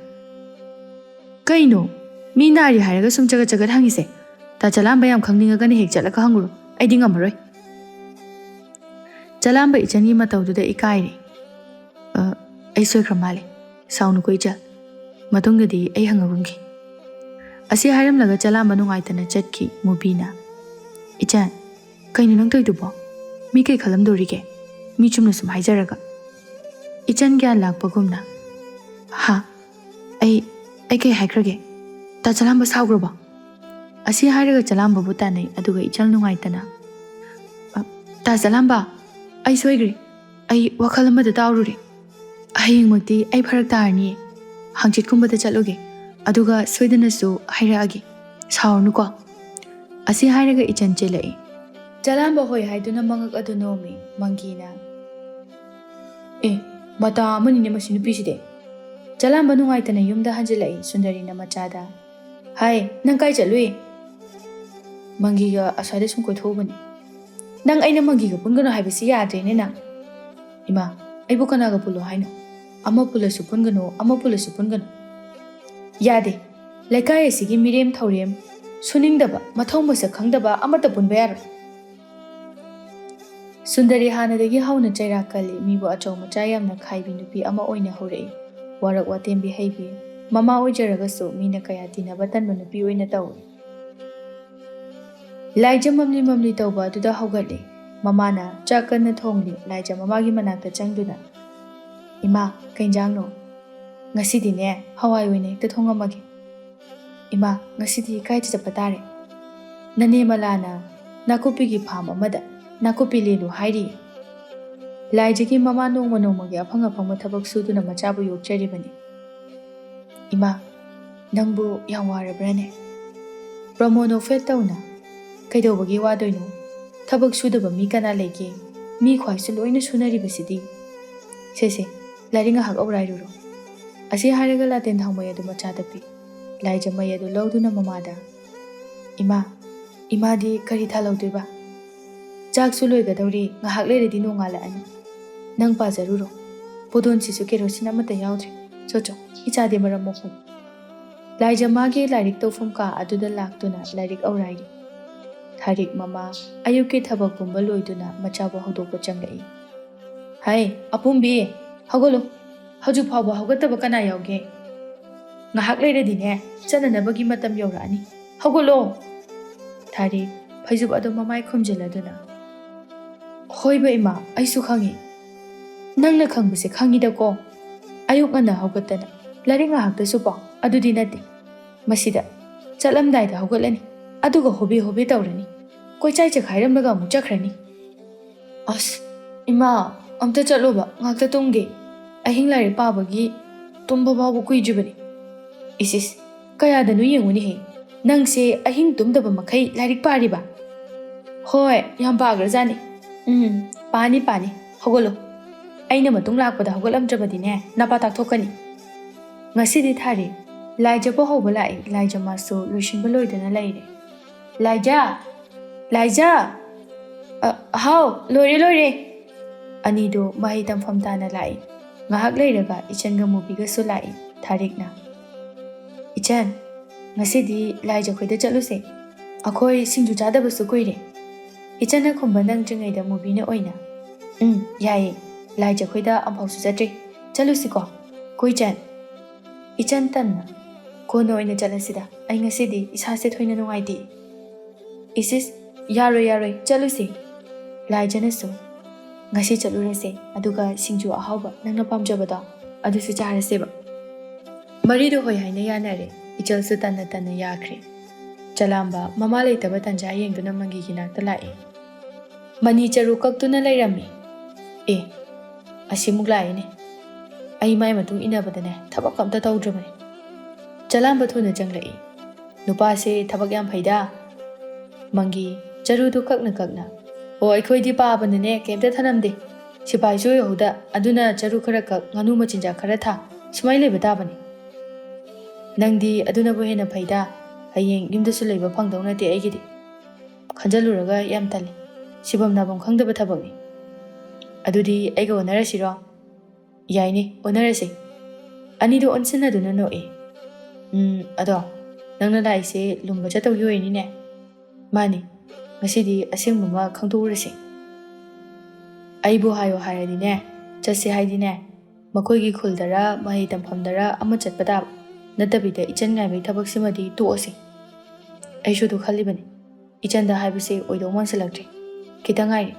Speaker 1: ꯀꯩꯅꯣ ꯃꯤ ꯅꯥꯔꯤ ꯍꯥꯏꯔꯒ ꯁꯨꯝ ꯆꯒꯠ ꯍꯪꯉꯤꯁꯦ? ꯇꯥ ꯆꯂꯥꯝꯕ ꯌꯥꯝ ꯈꯪꯅꯤꯡꯉꯒꯅ ꯍꯦꯛ ꯆꯠꯂꯒ ꯍꯪꯉꯨꯔꯣ. ꯑꯩꯗꯤ ꯉꯝꯃꯔꯣꯏ. ꯆꯂꯥꯝꯕ ꯏꯆꯟꯒꯤ ꯃꯇꯧꯗꯨꯗ ꯏꯀꯥꯏꯔꯦ. ꯑꯩ ꯁꯣꯏꯈ꯭ꯔ ꯃꯥꯜꯂꯦ. ꯁꯥꯎꯅꯨꯀꯣ ꯏꯆꯜ. ꯃꯇꯨꯡꯗꯗꯤ ꯑꯩ ꯍꯪꯉꯒꯨꯝꯒꯦ. ꯑꯁꯤ ꯍꯥꯏꯔꯝꯂꯒ ꯆꯂꯥꯝꯕ ꯅꯨꯡꯉꯥꯏꯇꯅ ꯆꯠꯈꯤ. ꯃꯨꯕꯤꯅ ꯏꯆꯟ, ꯀꯩꯅꯣ ꯅꯪ ꯇꯧꯏꯗꯨꯕꯣ? ꯃꯤ ꯀꯩ ꯈꯜꯂꯝꯗꯣꯔꯤꯒꯦ? ꯃꯤ ꯆꯨꯝꯅ ꯁꯨꯝ ꯍꯥꯏꯖꯔꯒ. ꯏꯆꯟ ꯒ꯭ꯌꯥꯟ ꯂꯥꯛꯄꯒꯨꯝꯅ ꯑꯩ ꯀꯩ ꯍꯥꯏꯈ꯭ꯔꯒꯦ? ꯇꯥ ꯆꯂꯥꯝꯕ ꯁꯥꯎꯈ꯭ꯔꯕꯣ? ꯑꯁꯤ ꯍꯥꯏꯔꯒ ꯆꯂꯥꯝꯕꯕꯨ ꯇꯥꯟꯅꯩ. ꯑꯗꯨꯒ ꯏꯆꯜ ꯅꯨꯡꯉꯥꯏꯇꯅ ꯇꯥ ꯆꯂꯥꯝꯕ, ꯑꯩ ꯁꯣꯏꯈ꯭ꯔꯦ. ꯑꯩ ꯋꯥꯈꯜ ꯑꯃꯗ ꯇꯥꯎꯔꯨꯔꯦ. ꯍꯌꯦꯡꯃꯛꯇꯤ ꯑꯩ ꯐꯔꯛ ꯇꯥꯔꯅꯤꯌꯦ. ꯍꯥꯡꯆꯤꯠꯀꯨꯝꯕꯗ ꯆꯠꯂꯨꯒꯦ. ꯑꯗꯨꯒ ꯁꯣꯏꯗꯅꯁꯨ ꯍꯥꯏꯔꯛꯑꯒꯦ. ꯁꯥꯎꯔꯅꯨꯀꯣ. ꯑꯁꯤ ꯍꯥꯏꯔꯒ ꯏꯆꯟ ꯆꯦꯜꯂꯛꯏ. ꯆꯂꯥꯝꯕ ꯍꯣꯏ ꯍꯥꯏꯗꯨꯅ ꯃꯉꯛ ꯑꯗꯨ ꯅꯣꯝꯃꯤ. ꯃꯪꯒꯤꯅ ꯃꯇꯥ ꯑꯃꯅꯤꯅꯦ ꯃꯁꯤ ꯅꯨꯄꯤꯁꯤꯗꯤ. ꯆꯂꯥꯝꯕ ꯅꯨꯡꯉꯥꯏꯇꯅ ꯌꯨꯝꯗ ꯍꯟꯖꯤꯜꯂꯛꯏ. ꯁꯨꯟꯗꯔꯤꯅ ꯃꯆꯥꯗ ꯍꯥꯏ, ꯅꯪ ꯀꯥꯏ ꯆꯠꯂꯨꯏ? ꯃꯪꯒꯤꯒ ꯑꯁ꯭ꯋꯥꯏꯗ ꯁꯨꯝ ꯀꯣꯏꯊꯣꯛꯎꯕꯅꯤ. ꯅꯪ ꯑꯩꯅ ꯃꯪꯒꯤꯒ ꯄꯨꯟꯒꯅꯨ ꯍꯥꯏꯕꯁꯤ ꯌꯥꯗ꯭ꯔꯦꯅꯦ ꯅꯪ. ꯏꯃꯥ, ꯑꯩꯕꯨ ꯀꯅꯥꯒ ꯄꯨꯜꯂꯣ ꯍꯥꯏꯅꯣ? ꯑꯃ ꯄꯨꯜꯂꯁꯨ ꯄꯨꯟꯒꯅꯨ, ꯑꯃ ꯄꯨꯜꯂꯁꯨ ꯄꯨꯟꯒꯅꯨ. ꯌꯥꯗꯦ. ꯂꯩꯀꯥꯏ ꯑꯁꯤꯒꯤ ꯃꯤꯔꯦꯝ ꯊꯧꯔꯦꯝ ꯁꯨꯅꯤꯡꯗꯕ, ꯃꯊꯧ ꯃꯁꯛ ꯈꯪꯗꯕ ꯑꯃꯠꯇ ꯄꯨꯟꯕ ꯌꯥꯔꯣꯏ. ꯁꯨꯟꯗꯔꯤ ꯍꯥꯟꯅꯗꯒꯤ ꯍꯧꯅ ꯆꯩꯔꯥꯛ ꯀꯜꯂꯤ, ꯃꯤꯕꯨ ꯑꯆꯧ ꯃꯆꯥ ꯌꯥꯝꯅ ꯈꯥꯏꯕꯤ ꯅꯨꯄꯤ ꯑꯃ ꯑꯣꯏꯅ ꯍꯧꯔꯛꯏ꯫ ꯋꯥꯔꯛ ꯋꯥꯇꯦꯝꯕꯤ ꯍꯩꯕꯤ, ꯃꯃꯥ ꯑꯣꯏꯖꯔꯒꯁꯨ ꯃꯤꯅ ꯀꯌꯥ ꯇꯤꯟꯅꯕ ꯇꯟꯕ ꯅꯨꯄꯤ ꯑꯣꯏꯅ ꯇꯧꯏ꯫ ꯂꯥꯏꯖ ꯃꯝꯂꯤ ꯃꯝꯂꯤ ꯇꯧꯕ ꯑꯗꯨꯗ ꯍꯧꯒꯠꯂꯤ꯫ ꯃꯃꯥꯅ ꯆꯥꯛ ꯀꯟꯅ ꯊꯣꯡꯂꯤ꯫ ꯂꯥꯏꯖ ꯃꯃꯥꯒꯤ ꯃꯅꯥꯛꯇ ꯆꯪꯗꯨꯅ, "ꯏꯃꯥ, ꯀꯩ ꯏꯟꯖꯥꯡꯅꯣ?" "ꯉꯁꯤꯗꯤꯅꯦ, ꯍꯋꯥꯏ ꯑꯣꯏꯅ ꯍꯦꯛꯇ ꯊꯣꯡꯉꯝꯃꯒꯦ." "ꯏꯃꯥ, ꯉꯁꯤꯗꯤ ꯀꯥꯏꯗ ꯆꯠꯄ ꯇꯥꯔꯦ?" "ꯅꯅꯦ ꯃꯂꯥꯅ ꯅꯥꯀꯨꯞꯄꯤꯒꯤ ꯐꯥꯝ ꯑꯃꯗ ꯅꯥꯀꯨꯞꯄꯤ ꯂꯦꯜꯂꯨ ꯍꯥꯏꯔꯤꯌꯦ." ꯂꯥꯏꯖꯒꯤ ꯃꯃꯥ ꯅꯣꯡꯃ ꯅꯣꯡꯃꯒꯤ ꯑꯐꯪ ꯑꯐꯪꯕ ꯊꯕꯛ ꯁꯨꯗꯨꯅ ꯃꯆꯥꯕꯨ ꯌꯣꯛꯆꯔꯤꯕꯅꯤ꯫ "ꯏꯃꯥ, ꯅꯪꯕꯨ ꯌꯥꯝ ꯋꯥꯔꯕ꯭ꯔꯅꯦ?" ꯄ꯭ꯔꯃꯣꯗ ꯅꯣꯛꯐꯦꯠ ꯇꯧꯅ, "ꯀꯩꯗꯧꯕꯒꯤ ꯋꯥꯗꯣꯏꯅꯣ? ꯊꯕꯛ ꯁꯨꯗꯕ ꯃꯤ ꯀꯅꯥ ꯂꯩꯒꯦ? ꯃꯤ ꯈ꯭ꯋꯥꯏꯁꯨ ꯂꯣꯏꯅ ꯁꯨꯅꯔꯤꯕꯁꯤꯗꯤ꯫ ꯁꯦ, ꯂꯥꯏꯔꯤꯛ ꯉꯥꯏꯍꯥꯛ ꯑꯧꯔꯥꯏꯔꯨꯔꯣ." ꯑꯁꯤ ꯍꯥꯏꯔꯒ ꯂꯥꯇꯦꯟ ꯊꯥꯎ ꯃꯩ ꯑꯗꯨ ꯃꯆꯥꯗ ꯄꯤ꯫ ꯂꯥꯏꯖ ꯃꯩ ꯑꯗꯨ ꯂꯧꯗꯨꯅ ꯃꯃꯥꯗ, "ꯏꯃꯥꯗꯤ ꯀꯔꯤ ꯊꯥꯜꯍꯧꯗꯣꯏꯕ? ꯆꯥꯛꯁꯨ ꯂꯣꯏꯒꯗꯧꯔꯤ, ꯉꯥꯏꯍꯥꯛ ꯂꯩꯔꯗꯤ ꯅꯣꯡꯉꯥꯜꯂꯛꯑꯅꯤ. ꯅꯪ ꯄꯥꯖꯔꯨꯔꯣ. ꯄꯣꯗꯣꯟꯁꯤꯁꯨ ꯀꯦꯔꯣꯁꯤꯟ ꯑꯃꯠꯇ ꯌꯥꯎꯗ꯭ꯔꯦ. ꯆꯣ, ꯏꯆꯥꯗꯤ ꯃꯔꯝ ꯃꯣꯛꯄꯅꯤ." ꯂꯥꯏꯖ ꯃꯥꯒꯤ ꯂꯥꯏꯔꯤꯛ ꯇꯧꯐꯝ ꯀꯥ ꯑꯗꯨꯗ ꯂꯥꯛꯇꯨꯅ ꯂꯥꯏꯔꯤꯛ ꯑꯧꯔꯥꯏꯔꯤ꯫ ꯊꯥꯔꯤꯛ ꯃꯃꯥ ꯑꯌꯨꯛꯀꯤ ꯊꯕꯛ ꯄꯨꯝꯕ ꯂꯣꯏꯗꯨꯅ ꯃꯆꯥꯕꯨ ꯍꯧꯗꯣꯛꯄ ꯆꯪꯂꯛꯏ꯫ "ꯍꯩ ꯑꯄꯨꯝꯕꯤ, ꯍꯧꯒꯠꯂꯨ. ꯍꯧꯖꯤꯛ ꯐꯥꯎꯕ ꯍꯧꯒꯠꯇꯕ ꯀꯅꯥ ꯌꯥꯎꯒꯦ? ꯉꯥꯏꯍꯥꯛ ꯂꯩꯔꯗꯤꯅꯦ ꯆꯠꯅꯅꯕꯒꯤ ꯃꯇꯝ ꯌꯧꯔꯛꯑꯅꯤ. ꯍꯧꯒꯠꯂꯣ." ꯊꯥꯔꯤꯛ ꯐꯩꯖꯨꯞ ꯑꯗꯨ ꯃꯃꯥꯏ ꯈꯨꯝꯖꯤꯜꯂꯗꯨꯅ, "ꯍꯣꯏꯕ ꯏꯃꯥ, ꯑꯩꯁꯨ ꯈꯪꯉꯤ. ꯅꯪꯅ ꯈꯪꯕꯁꯦ ꯈꯪꯉꯤꯗꯀꯣ. ꯑꯌꯨꯛ ꯉꯟꯅ ꯍꯧꯒꯠꯇꯅ ꯂꯥꯏꯔꯤꯛ ꯉꯥꯏꯍꯥꯛꯇꯁꯨ ꯄꯥꯎ, ꯑꯗꯨꯗꯤ ꯅꯠꯇꯦ. ꯃꯁꯤꯗ ꯆꯠꯂꯝꯗꯥꯏꯗ ꯍꯧꯒꯠꯂꯅꯤ, ꯑꯗꯨꯒ ꯍꯣꯕꯦ ꯍꯣꯕꯦ ꯇꯧꯔꯅꯤ, ꯀꯣꯏꯆꯥꯏ ꯆꯈꯥꯏꯔꯝꯂꯒ ꯑꯃꯨꯛ ꯆꯠꯈ꯭ꯔꯅꯤ." "ꯑꯁ ꯏꯃꯥ, ꯑꯝꯇ ꯆꯠꯂꯣꯕ, ꯉꯥꯛꯇ ꯇꯨꯝꯒꯦ. ꯑꯍꯤꯡ ꯂꯥꯏꯔꯤꯛ ꯄꯥꯕꯒꯤ ꯇꯨꯝꯕ ꯐꯥꯎꯕ ꯀꯨꯏꯗ꯭ꯔꯤꯕꯅꯤ." "ꯏꯁ, ꯀꯌꯥꯗꯅꯣ ꯌꯦꯡꯉꯨꯅꯦꯍꯦ, ꯅꯪꯁꯦ ꯑꯍꯤꯡ ꯇꯨꯝꯗꯕ ꯃꯈꯩ ꯂꯥꯏꯔꯤꯛ ꯄꯥꯔꯤꯕ?" "ꯍꯣꯏ, ꯌꯥꯝ ꯄꯥꯈ꯭ꯔꯖꯥꯠꯅꯤ." "ꯄꯥꯅꯤ. ꯍꯧꯒꯠꯂꯣ. ꯑꯩꯅ ꯃꯇꯨꯡ ꯂꯥꯛꯄꯗ ꯍꯧꯒꯠꯂꯝꯗ꯭ꯔꯕꯗꯤꯅꯦ ꯅꯄꯥ ꯇꯥꯛꯊꯣꯛꯀꯅꯤ." ꯉꯁꯤꯗꯤ ꯊꯥꯔꯤꯛ ꯂꯥꯏꯖꯕꯨ ꯍꯧꯕ ꯂꯥꯛꯏ꯫ ꯂꯥꯏꯖ ꯃꯥꯁꯨ ꯂꯣꯏꯁꯤꯟꯕ ꯂꯣꯏꯗꯨꯅ ꯂꯩꯔꯦ꯫ "ꯂꯥꯏꯖ! ꯍꯥꯎ, ꯂꯣꯏꯔꯦ." ꯑꯅꯤꯗꯨ ꯃꯍꯩ ꯇꯝꯐꯝ ꯇꯥꯅ ꯂꯥꯛꯏ꯫ ꯉꯥꯏꯍꯥꯛ ꯂꯩꯔꯒ ꯏꯆꯟꯒ ꯃꯨꯕꯤꯒꯁꯨ ꯂꯥꯛꯏ꯫ ꯊꯥꯔꯤꯛꯅ, "ꯏꯆꯟ, ꯉꯁꯤꯗꯤ ꯂꯥꯏꯖ ꯈꯣꯏꯗ ꯆꯠꯂꯨꯁꯦ. ꯑꯩꯈꯣꯏ ꯁꯤꯡꯖꯨ ꯆꯥꯗꯕꯁꯨ ꯀꯨꯏꯔꯦ." ꯏꯆꯟꯅ ꯈꯨꯝꯕ ꯅꯪꯗ꯭ꯔꯤꯉꯩꯗ ꯃꯨꯕꯤꯅ ꯑꯣꯏꯅ, "ꯌꯥꯏꯌꯦ. ꯂꯥꯏꯖ ꯈꯣꯏꯗ ꯑꯝꯐꯥꯎꯁꯨ ꯆꯠꯇ꯭ꯔꯤ. ꯆꯠꯂꯨꯁꯤꯀꯣ, ꯀꯣ ꯏꯆꯟ." ꯏꯆꯟ ꯇꯟꯅ, "ꯀꯣꯟꯅ ꯑꯣꯏꯅ ꯆꯠꯂꯁꯤꯗ. ꯑꯩ ꯉꯁꯤꯗꯤ ꯏꯁꯥꯁꯦ ꯊꯣꯏꯅ ꯅꯨꯡꯉꯥꯏꯇꯦ." "ꯏꯁ, ꯌꯥꯔꯣꯏ, ꯆꯠꯂꯨꯁꯤ." ꯂꯥꯏꯖꯅꯁꯨ, "ꯉꯁꯤ ꯆꯠꯂꯨꯔꯁꯦ, ꯑꯗꯨꯒ ꯁꯤꯡꯖꯨ ꯑꯍꯥꯎꯕ ꯅꯪꯅ ꯄꯥꯝꯖꯕꯗꯣ ꯑꯗꯨꯁꯨ ꯆꯥꯔꯁꯦꯕ." ꯃꯔꯤꯗꯨ ꯍꯣꯏ ꯍꯥꯏꯅ ꯌꯥꯅꯔꯦ꯫ ꯏꯆꯜꯁꯨ ꯇꯟꯅ ꯌꯥꯈ꯭ꯔꯦ꯫ ꯆꯂꯥꯝꯕ ꯃꯃꯥ ꯂꯩꯇꯕ ꯇꯟꯖꯥ ꯌꯦꯡꯗꯨꯅ ꯃꯪꯒꯤꯒꯤ ꯅꯥꯛꯇ ꯂꯥꯛꯏ꯫ ꯃꯅꯤ ꯆꯔꯨ ꯀꯛꯇꯨꯅ ꯂꯩꯔꯝꯃꯤ꯫ "ꯑꯦ, ꯑꯁꯤꯃꯨꯛ ꯂꯥꯛꯏꯅꯦ. ꯑꯩ ꯃꯥꯏ ꯃꯇꯨꯡ ꯏꯟꯅꯕꯗꯅꯦ ꯊꯕꯛ ꯑꯝꯇ ꯇꯧꯗ꯭ꯔꯕꯅꯤ." ꯆꯂꯥꯝꯕ ꯊꯨꯅ ꯆꯪꯂꯛꯏ꯫ "ꯅꯨꯄꯥꯁꯦ ꯊꯕꯛ ꯌꯥꯝ ꯐꯩꯗ." ꯃꯪꯒꯤ ꯆꯔꯨꯗꯨ ꯀꯛꯅ, "ꯑꯣ, ꯑꯩꯈꯣꯏꯗꯤ ꯄꯥꯕꯅꯅꯦ ꯀꯩꯝꯇ ꯊꯅꯝꯗꯦ. ꯁꯤꯐꯥꯏꯁꯨ ꯌꯧꯍꯧꯗ, ꯑꯗꯨꯅ ꯆꯔꯨ ꯈꯔ ꯀꯛ, ꯉꯥꯅꯨ ꯃꯆꯤꯟꯖꯥꯛ ꯈꯔ ꯊꯥ, ꯁꯨꯃꯥꯏꯅ ꯂꯩꯕ ꯇꯥꯕꯅꯤ." "ꯅꯪꯗꯤ ꯑꯗꯨꯅꯕꯨ ꯍꯦꯟꯅ ꯐꯩꯗ. ꯍꯌꯦꯡ ꯌꯨꯝꯗꯁꯨ ꯂꯩꯕ ꯐꯪꯗꯧ ꯅꯠꯇꯦ ꯑꯩꯒꯤꯗꯤ. ꯈꯟꯖꯜꯂꯨꯔꯒ ꯌꯥꯝ ꯇꯜꯂꯤ. ꯁꯤꯐꯝ ꯅꯥꯐꯝ ꯈꯪꯗꯕ ꯊꯕꯛꯅꯤ." "ꯑꯗꯨꯗꯤ ꯑꯩꯒ ꯑꯣꯟꯅꯔꯁꯤꯔꯣ?" "ꯌꯥꯏꯅꯦ, ꯑꯣꯟꯅꯔꯁꯦ." ꯑꯅꯤꯗꯨ ꯑꯣꯟꯁꯤꯟꯅꯗꯨꯅ ꯅꯣꯛꯏ꯫ "ꯑꯗꯣ ꯅꯪꯅ ꯂꯥꯛꯏꯁꯦ ꯂꯨꯝꯕ ꯆꯠꯇꯧꯒꯤ ꯑꯣꯏꯅꯤꯅꯦ?" "ꯃꯥꯅꯤ, ꯉꯁꯤꯗꯤ ꯑꯁꯦꯡꯕ ꯑꯃ ꯈꯪꯗꯣꯛꯎꯔꯁꯤ." "ꯑꯩꯕꯨ ꯍꯥꯏꯌꯣ ꯍꯥꯏꯔꯗꯤꯅꯦ, ꯆꯠꯁꯦ ꯍꯥꯏꯗꯤꯅꯦ, ꯃꯈꯣꯏꯒꯤ ꯈꯨꯜꯗꯔ ꯃꯍꯩ ꯇꯝꯐꯝꯗꯔ ꯑꯃ ꯆꯠꯄ ꯇꯥꯕ. ꯅꯠꯇꯕꯤꯗ ꯏꯆꯟ ꯉꯥꯏꯕꯒꯤ ꯊꯕꯛꯁꯤꯃꯗꯤ ꯇꯣꯛꯑꯁꯤ." "ꯑꯩꯁꯨ ꯑꯗꯨ ꯈꯜꯂꯤꯕꯅꯤ. ꯏꯆꯟꯗ ꯍꯥꯏꯕꯁꯦ ꯑꯣꯏꯗꯧ ꯃꯥꯟꯁꯤꯜꯂꯛꯇ꯭ꯔꯦ. ꯈꯤꯇꯪ ꯉꯥꯏꯔꯦ,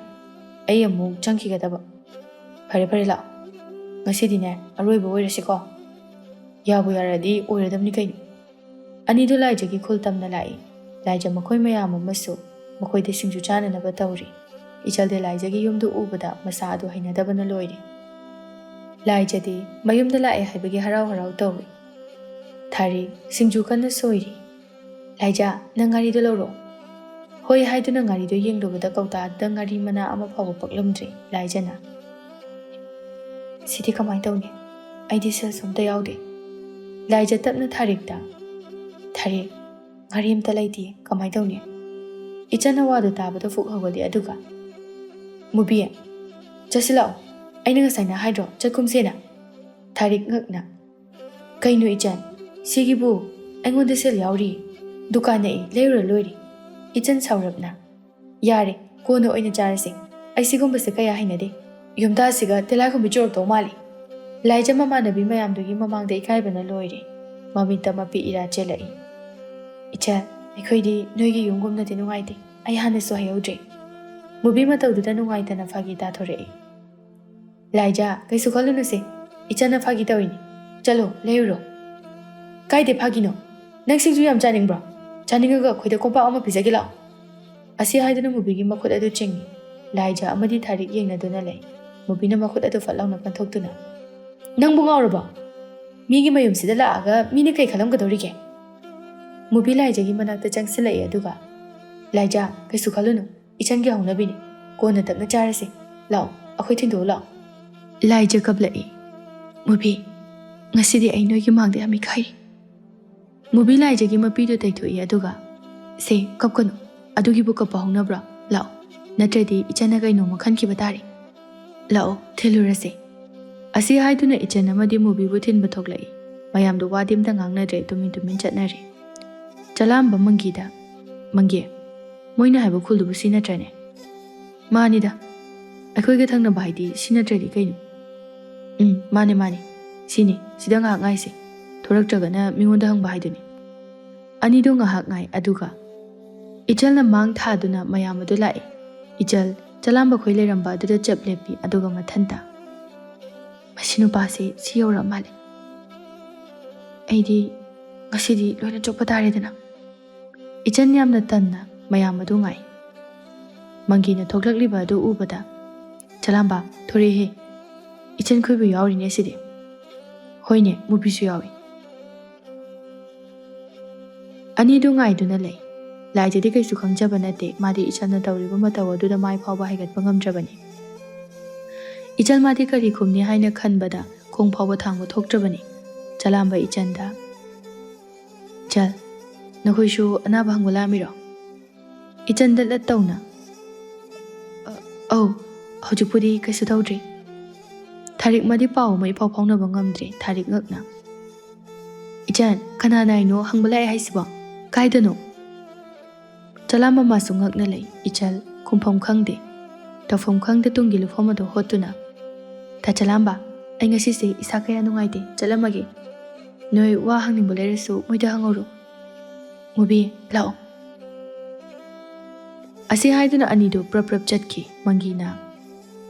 Speaker 1: ꯑꯩ ꯑꯃꯨꯛ ꯆꯪꯈꯤꯒꯗꯕ." ꯐꯔꯦ, ꯂꯥꯛꯑꯣ. ꯉꯁꯤꯗꯤꯅꯦ ꯑꯔꯣꯏꯕ ꯑꯣꯏꯔꯁꯤꯀꯣ." "ꯌꯥꯕꯨ ꯌꯥꯔꯗꯤ ꯑꯣꯏꯔꯗꯕꯅꯤ ꯀꯩꯅꯣ." ꯑꯅꯤꯗꯨ ꯂꯥꯏꯖꯒꯤ ꯈꯨꯜ ꯇꯝꯅ ꯂꯥꯛꯏ꯫ ꯂꯥꯏꯖ ꯃꯈꯣꯏ ꯃꯌꯥꯝ ꯑꯃꯁꯨ ꯃꯈꯣꯏꯗ ꯁꯤꯡꯖꯨ ꯆꯥꯅꯅꯕ ꯇꯧꯔꯤ꯫ ꯏꯆꯜꯗꯤ ꯂꯥꯏꯖꯒꯤ ꯌꯨꯝꯗꯨ ꯎꯕꯗ ꯃꯁꯥ ꯑꯗꯨ ꯍꯩꯅꯗꯕꯅ ꯂꯣꯏꯔꯦ꯫ ꯂꯥꯏꯖꯗꯤ ꯃꯌꯨꯝꯗ ꯂꯥꯛꯑꯦ ꯍꯥꯏꯕꯒꯤ ꯍꯔꯥꯎ ꯇꯧꯏ꯫ ꯊꯥꯔꯤꯛ ꯁꯤꯡꯖꯨ ꯀꯟꯅ ꯁꯣꯏꯔꯤ꯫ "ꯂꯥꯏꯖ, ꯅꯪ ꯉꯥꯔꯤꯗꯣ ꯂꯧꯔꯣ." ꯍꯣꯏ ꯍꯥꯏꯗꯨꯅ ꯉꯥꯔꯤꯗꯣ ꯌꯦꯡꯂꯨꯕꯗ ꯀꯧꯇꯥꯗꯨꯗ ꯉꯥꯔꯤ ꯃꯅꯥ ꯑꯃ ꯐꯥꯎꯕ ꯄꯛꯂꯝꯗ꯭ꯔꯦ꯫ ꯂꯥꯏꯖꯅ, "ꯁꯤꯗꯤ ꯀꯃꯥꯏꯅ ꯇꯧꯅꯤ? ꯑꯩꯗꯤ ꯁꯦꯜꯁꯨ ꯑꯝꯇ ꯌꯥꯎꯗꯦ." ꯂꯥꯏꯖ ꯇꯞꯅ ꯊꯥꯔꯤꯛꯇ, "ꯊꯥꯔꯤꯛ, ꯉꯥꯔꯤ ꯑꯝꯇ ꯂꯩꯇꯦ, ꯀꯃꯥꯏꯅ ꯇꯧꯅꯤ?" ꯏꯆꯟꯅ ꯋꯥꯗꯨ ꯇꯥꯕꯗ ꯐꯨꯛ ꯍꯧꯒꯠꯂꯤ꯫ ꯑꯗꯨꯒ, "ꯃꯨꯕꯤ, ꯆꯠꯁꯤ ꯂꯥꯛꯑꯣ. ꯑꯩꯅ ꯉꯁꯥꯏꯅ ꯍꯥꯏꯗ꯭ꯔꯣ ꯆꯠꯀꯨꯝꯁꯦꯅ?" ꯊꯥꯔꯤꯛ ꯉꯛꯅ, "ꯀꯩꯅꯣ ꯏꯆꯟ, ꯁꯤꯒꯤꯕꯨ ꯑꯩꯉꯣꯟꯗ ꯁꯦꯜ ꯌꯥꯎꯔꯤ. ꯗꯨꯀꯥꯟ ꯅꯛꯏ, ꯂꯩꯔꯨꯔ ꯂꯣꯏꯔꯦ." ꯏꯆꯟ ꯁꯥꯎꯔꯞꯅ, "ꯌꯥꯔꯦ, ꯀꯣꯟꯅ ꯑꯣꯏꯅ ꯆꯥꯔꯁꯦ. ꯑꯩ ꯁꯤꯒꯨꯝꯕꯁꯦ ꯀꯌꯥ ꯍꯩꯅꯗꯦ ꯌꯨꯝꯗꯥꯁꯤꯒ ꯇꯤꯜꯂꯥꯏꯈꯨꯝꯕꯤ ꯆꯨꯔꯛꯇꯧ ꯃꯥꯜꯂꯤ ꯂꯥꯏꯖ ꯃꯃꯥꯟꯅꯕꯤ ꯃꯌꯥꯝꯗꯨꯒꯤ ꯃꯃꯥꯡꯗ ꯏꯀꯥꯏꯕꯅ ꯂꯣꯏꯔꯦ ꯃꯃꯤꯠꯇ ꯃꯄꯤ ꯏꯔꯥ ꯆꯦꯜꯂꯛꯏ ꯏꯆꯜ ꯑꯩꯈꯣꯏꯗꯤ ꯅꯣꯏꯒꯤ ꯌꯨꯝꯒꯨꯝꯅꯗꯤ ꯅꯨꯡꯉꯥꯏꯇꯦ ꯑꯩ ꯍꯥꯟꯅꯁꯨ ꯍꯥꯏꯍꯧꯗ꯭ꯔꯦ ꯃꯨꯕꯤ ꯃꯇꯧꯗꯨꯗ ꯅꯨꯡꯉꯥꯏꯇꯅ ꯐꯥꯒꯤ ꯇꯥꯊꯣꯔꯛꯏ ꯂꯥꯏꯖꯥ ꯀꯩꯁꯨ ꯈꯜꯂꯨꯅꯨꯁꯦ ꯏꯆꯟꯅ ꯐꯥꯒꯤ ꯇꯧꯔꯤꯅꯤ ꯆꯠꯂꯣ ꯂꯩꯔꯨꯔꯣ ꯀꯥꯏꯗꯦ ꯐꯥꯒꯤꯅꯣ ꯅꯪ ꯁꯤꯡꯖꯨ ꯌꯥꯝ ꯆꯥꯅꯤꯡꯕ꯭ꯔꯣ ꯆꯥꯅꯤꯡꯉꯒ ꯑꯩꯈꯣꯏꯗ ꯀꯣꯝꯄꯥꯛ ꯑꯃ ꯄꯤꯖꯒꯦ ꯂꯥꯛꯑꯣ ꯑꯁꯤ ꯍꯥꯏꯗꯨꯅ ꯃꯨꯕꯤꯒꯤ ꯃꯈꯨꯠ ꯑꯗꯨ ꯆꯤꯡꯏ ꯂꯥꯏꯖꯥ ꯑꯃꯗꯤ ꯊꯥꯔꯤꯛ ꯌꯦꯡꯅꯗꯨꯅ ꯂꯩ ꯃꯨꯕꯤꯅ ꯃꯈꯨꯠ ꯑꯗꯨ ꯐꯠ ꯂꯥꯎꯅ ꯄꯟꯊꯣꯛꯇꯨꯅ ꯅꯪꯕꯨ ꯉꯥꯎꯔꯕꯣ ꯃꯤꯒꯤ ꯃꯌꯨꯝꯁꯤꯗ ꯂꯥꯛꯑꯒ ꯃꯤꯅ ꯀꯩ ꯈꯜꯂꯝꯒꯗꯧꯔꯤꯒꯦ ꯃꯨꯕꯤ ꯂꯥꯏꯖꯥꯒꯤ ꯃꯅꯥꯛꯇ ꯆꯪꯁꯤꯜꯂꯛꯏ ꯑꯗꯨꯒ ꯂꯥꯏꯖꯥ ꯀꯩꯁꯨ ꯈꯜꯂꯨꯅꯨ ꯏꯆꯟꯒꯤ ꯍꯧꯅꯕꯤꯅꯤ ꯀꯣꯟꯅ ꯇꯞꯅ ꯆꯥꯔꯁꯤ ꯂꯥꯛꯑꯣ ꯑꯩꯈꯣꯏ ꯊꯤꯟꯗꯣꯛꯎ ꯂꯥꯛꯑꯣ ꯂꯥꯏꯖꯥ ꯀꯞꯂꯛꯏ ꯃꯨꯕꯤ ꯉꯁꯤꯗꯤ ꯑꯩ ꯅꯣꯏꯒꯤ ꯃꯥꯡꯗ ꯌꯥꯝ ꯏꯀꯥꯏ ꯃꯨꯕꯤ ꯂꯥꯏꯖꯥꯒꯤ ꯃꯄꯤꯗꯨ ꯇꯩꯊꯣꯛꯏ ꯑꯗꯨꯒ ꯁꯦ ꯀꯞꯀꯅꯨ ꯑꯗꯨꯒꯤꯕꯨ ꯀꯞꯄ ꯍꯧꯅꯕ꯭ꯔꯣ ꯂꯥꯛꯑꯣ ꯅꯠꯇ꯭ꯔꯗꯤ ꯏꯆꯟꯅ ꯀꯩꯅꯣꯝꯃ ꯈꯟꯈꯤꯕ ꯇꯥꯔꯦ ꯂꯥꯛꯑꯣ ꯊꯤꯜꯂꯨꯔꯁꯦ ꯑꯁꯤ ꯍꯥꯏꯗꯨꯅ ꯏꯆꯟ ꯑꯃꯗꯤ ꯃꯨꯕꯤꯕꯨ ꯊꯤꯟꯕ ꯊꯣꯛꯂꯛꯏ ꯃꯌꯥꯝꯗꯨ ꯋꯥꯗꯤ ꯑꯝꯇ ꯉꯥꯡꯅꯗ꯭ꯔꯦ ꯇꯨꯃꯤꯟ ꯇꯨꯃꯤꯟ ꯆꯠꯅꯔꯦ ꯆꯂꯥꯝꯕ ꯃꯪꯒꯤꯗ ꯃꯪꯒꯤ ꯃꯣꯏꯅ ꯍꯥꯏꯕ ꯈꯨꯜꯗꯨꯕꯨ ꯁꯤ ꯅꯠꯇ꯭ꯔꯅꯦ ꯃꯥꯅꯤꯗ ꯑꯩꯈꯣꯏꯒ ꯊꯪꯅꯕ ꯍꯥꯏꯗꯤ ꯁꯤ ꯅꯠꯇ꯭ꯔꯗꯤ ꯀꯩꯅꯣ ꯃꯥꯅꯦ ꯁꯤꯅꯤ ꯁꯤꯗ ꯉꯥꯏꯍꯥꯛ ꯉꯥꯏꯁꯦ ꯊꯣꯔꯛꯇ꯭ꯔꯒꯅ ꯃꯤꯉꯣꯟꯗ ꯍꯪꯕ ꯍꯥꯏꯗꯨꯅꯤ ꯑꯅꯤꯗꯣ ꯉꯥꯏꯍꯥꯛ ꯉꯥꯏ ꯑꯗꯨꯒ ꯏꯆꯜꯅ ꯃꯥꯡ ꯊꯥꯗꯨꯅ ꯃꯌꯥꯝ ꯑꯗꯨ ꯂꯥꯛꯏ ꯏꯆꯜ ꯆꯂꯥꯝꯕ ꯈꯣꯏ ꯂꯩꯔꯝꯕ ꯑꯗꯨꯗ ꯆꯞ ꯂꯦꯞꯄꯤ ꯑꯗꯨꯒ ꯃꯊꯟꯇ ꯃꯁꯤ ꯅꯨꯄꯥꯁꯤ ꯁꯤ ꯌꯧꯔꯛ ꯃꯥꯜꯂꯦ ꯑꯩꯗꯤ ꯉꯁꯤꯗꯤ ꯂꯣꯏꯅ ꯆꯣꯞꯄ ꯇꯥꯔꯦꯗꯅ ꯏꯆꯟ ꯌꯥꯝꯅ ꯇꯟꯅ ꯃꯌꯥꯝ ꯑꯗꯨ ꯉꯥꯏ ꯃꯪꯒꯤꯅ ꯊꯣꯛꯂꯛꯂꯤꯕ ꯑꯗꯨ ꯎꯕꯗ ꯆꯂꯥꯝꯕ ꯊꯣꯔꯛꯏꯍꯦ ꯏꯆꯟ ꯈꯣꯏꯕꯨ ꯌꯥꯎꯔꯤꯅꯦ ꯁꯤꯗꯤ ꯍꯣꯏꯅꯦ ꯃꯨꯕꯤꯁꯨ ꯌꯥꯎꯏ ꯑꯅꯤꯗꯨ ꯉꯥꯏꯗꯨꯅ ꯂꯩ ꯂꯥꯏꯖꯗꯤ ꯀꯩꯁꯨ ꯈꯪꯖꯕ ꯅꯠꯇꯦ ꯃꯥꯗꯤ ꯏꯆꯟꯅ ꯇꯧꯔꯤꯕ ꯃꯇꯧ ꯑꯗꯨꯗ ꯃꯥꯏ ꯐꯥꯎꯕ ꯍꯩꯒꯠꯄ ꯉꯝꯗ꯭ꯔꯕꯅꯤ ꯏꯆꯟ ꯃꯥꯗꯤ ꯀꯔꯤ ꯈꯨꯝꯅꯤ ꯍꯥꯏꯅ ꯈꯟꯕꯗ ꯈꯣꯡ ꯐꯥꯎꯕ ꯊꯥꯡꯕ ꯊꯣꯛꯇ꯭ꯔꯕꯅꯤ ꯆꯂꯥꯝꯕ ꯏꯆꯟꯗ ꯏꯆꯜ ꯅꯈꯣꯏꯁꯨ ꯑꯅꯥꯕ ꯍꯪꯕ ꯂꯥꯛꯑꯝꯃꯤꯔꯣ ꯏꯆꯟ ꯗꯠ ꯇꯧꯅ ꯑꯧ ꯍꯧꯖꯤꯛꯄꯨꯗꯤ ꯀꯩꯁꯨ ꯇꯧꯗ꯭ꯔꯤ ꯊꯥꯔꯤꯛ ꯃꯗꯤ ꯄꯥꯎ ꯑꯃ ꯏꯐꯥꯎ ꯐꯥꯎꯅꯕ ꯉꯝꯗ꯭ꯔꯦ ꯊꯥꯔꯤꯛ ꯉꯛꯅ ꯏꯆꯟ ꯀꯅꯥꯅ ꯍꯥꯏꯅꯣ ꯍꯪꯕ ꯂꯥꯛꯑꯦ ꯍꯥꯏꯁꯤꯕꯣ ꯀꯥꯏꯗꯅꯣ ꯆꯂꯥꯝꯕ ꯃꯥꯁꯨ ꯉꯛꯅ ꯂꯩ ꯏꯆꯜ ꯈꯨꯝꯐꯝ ꯈꯪꯗꯦ ꯇꯧꯐꯝ ꯈꯪꯗ ꯇꯨꯡꯒꯤ ꯂꯨꯐꯝ ꯑꯗꯨ ꯍꯣꯠꯇꯨꯅ ꯊꯥ ꯆꯂꯥꯝꯕ ꯑꯩ ꯉꯁꯤꯁꯦ ꯏꯁꯥ ꯀꯌꯥ ꯅꯨꯡꯉꯥꯏꯇꯦ ꯆꯠꯂꯝꯃꯒꯦ ꯅꯣꯏ ꯋꯥ ꯍꯪꯅꯤꯡꯕ ꯂꯩꯔꯁꯨ ꯃꯣꯏꯗ ꯍꯪꯍꯧꯔꯣ ꯃꯨꯕꯤ ꯂꯥꯛꯑꯣ ꯑꯁꯤ ꯍꯥꯏꯗꯨꯅ ꯑꯅꯤꯗꯨ ꯄ꯭ꯔꯞ ꯄ꯭ꯔꯞ ꯆꯠꯈꯤ ꯃꯪꯒꯤꯅ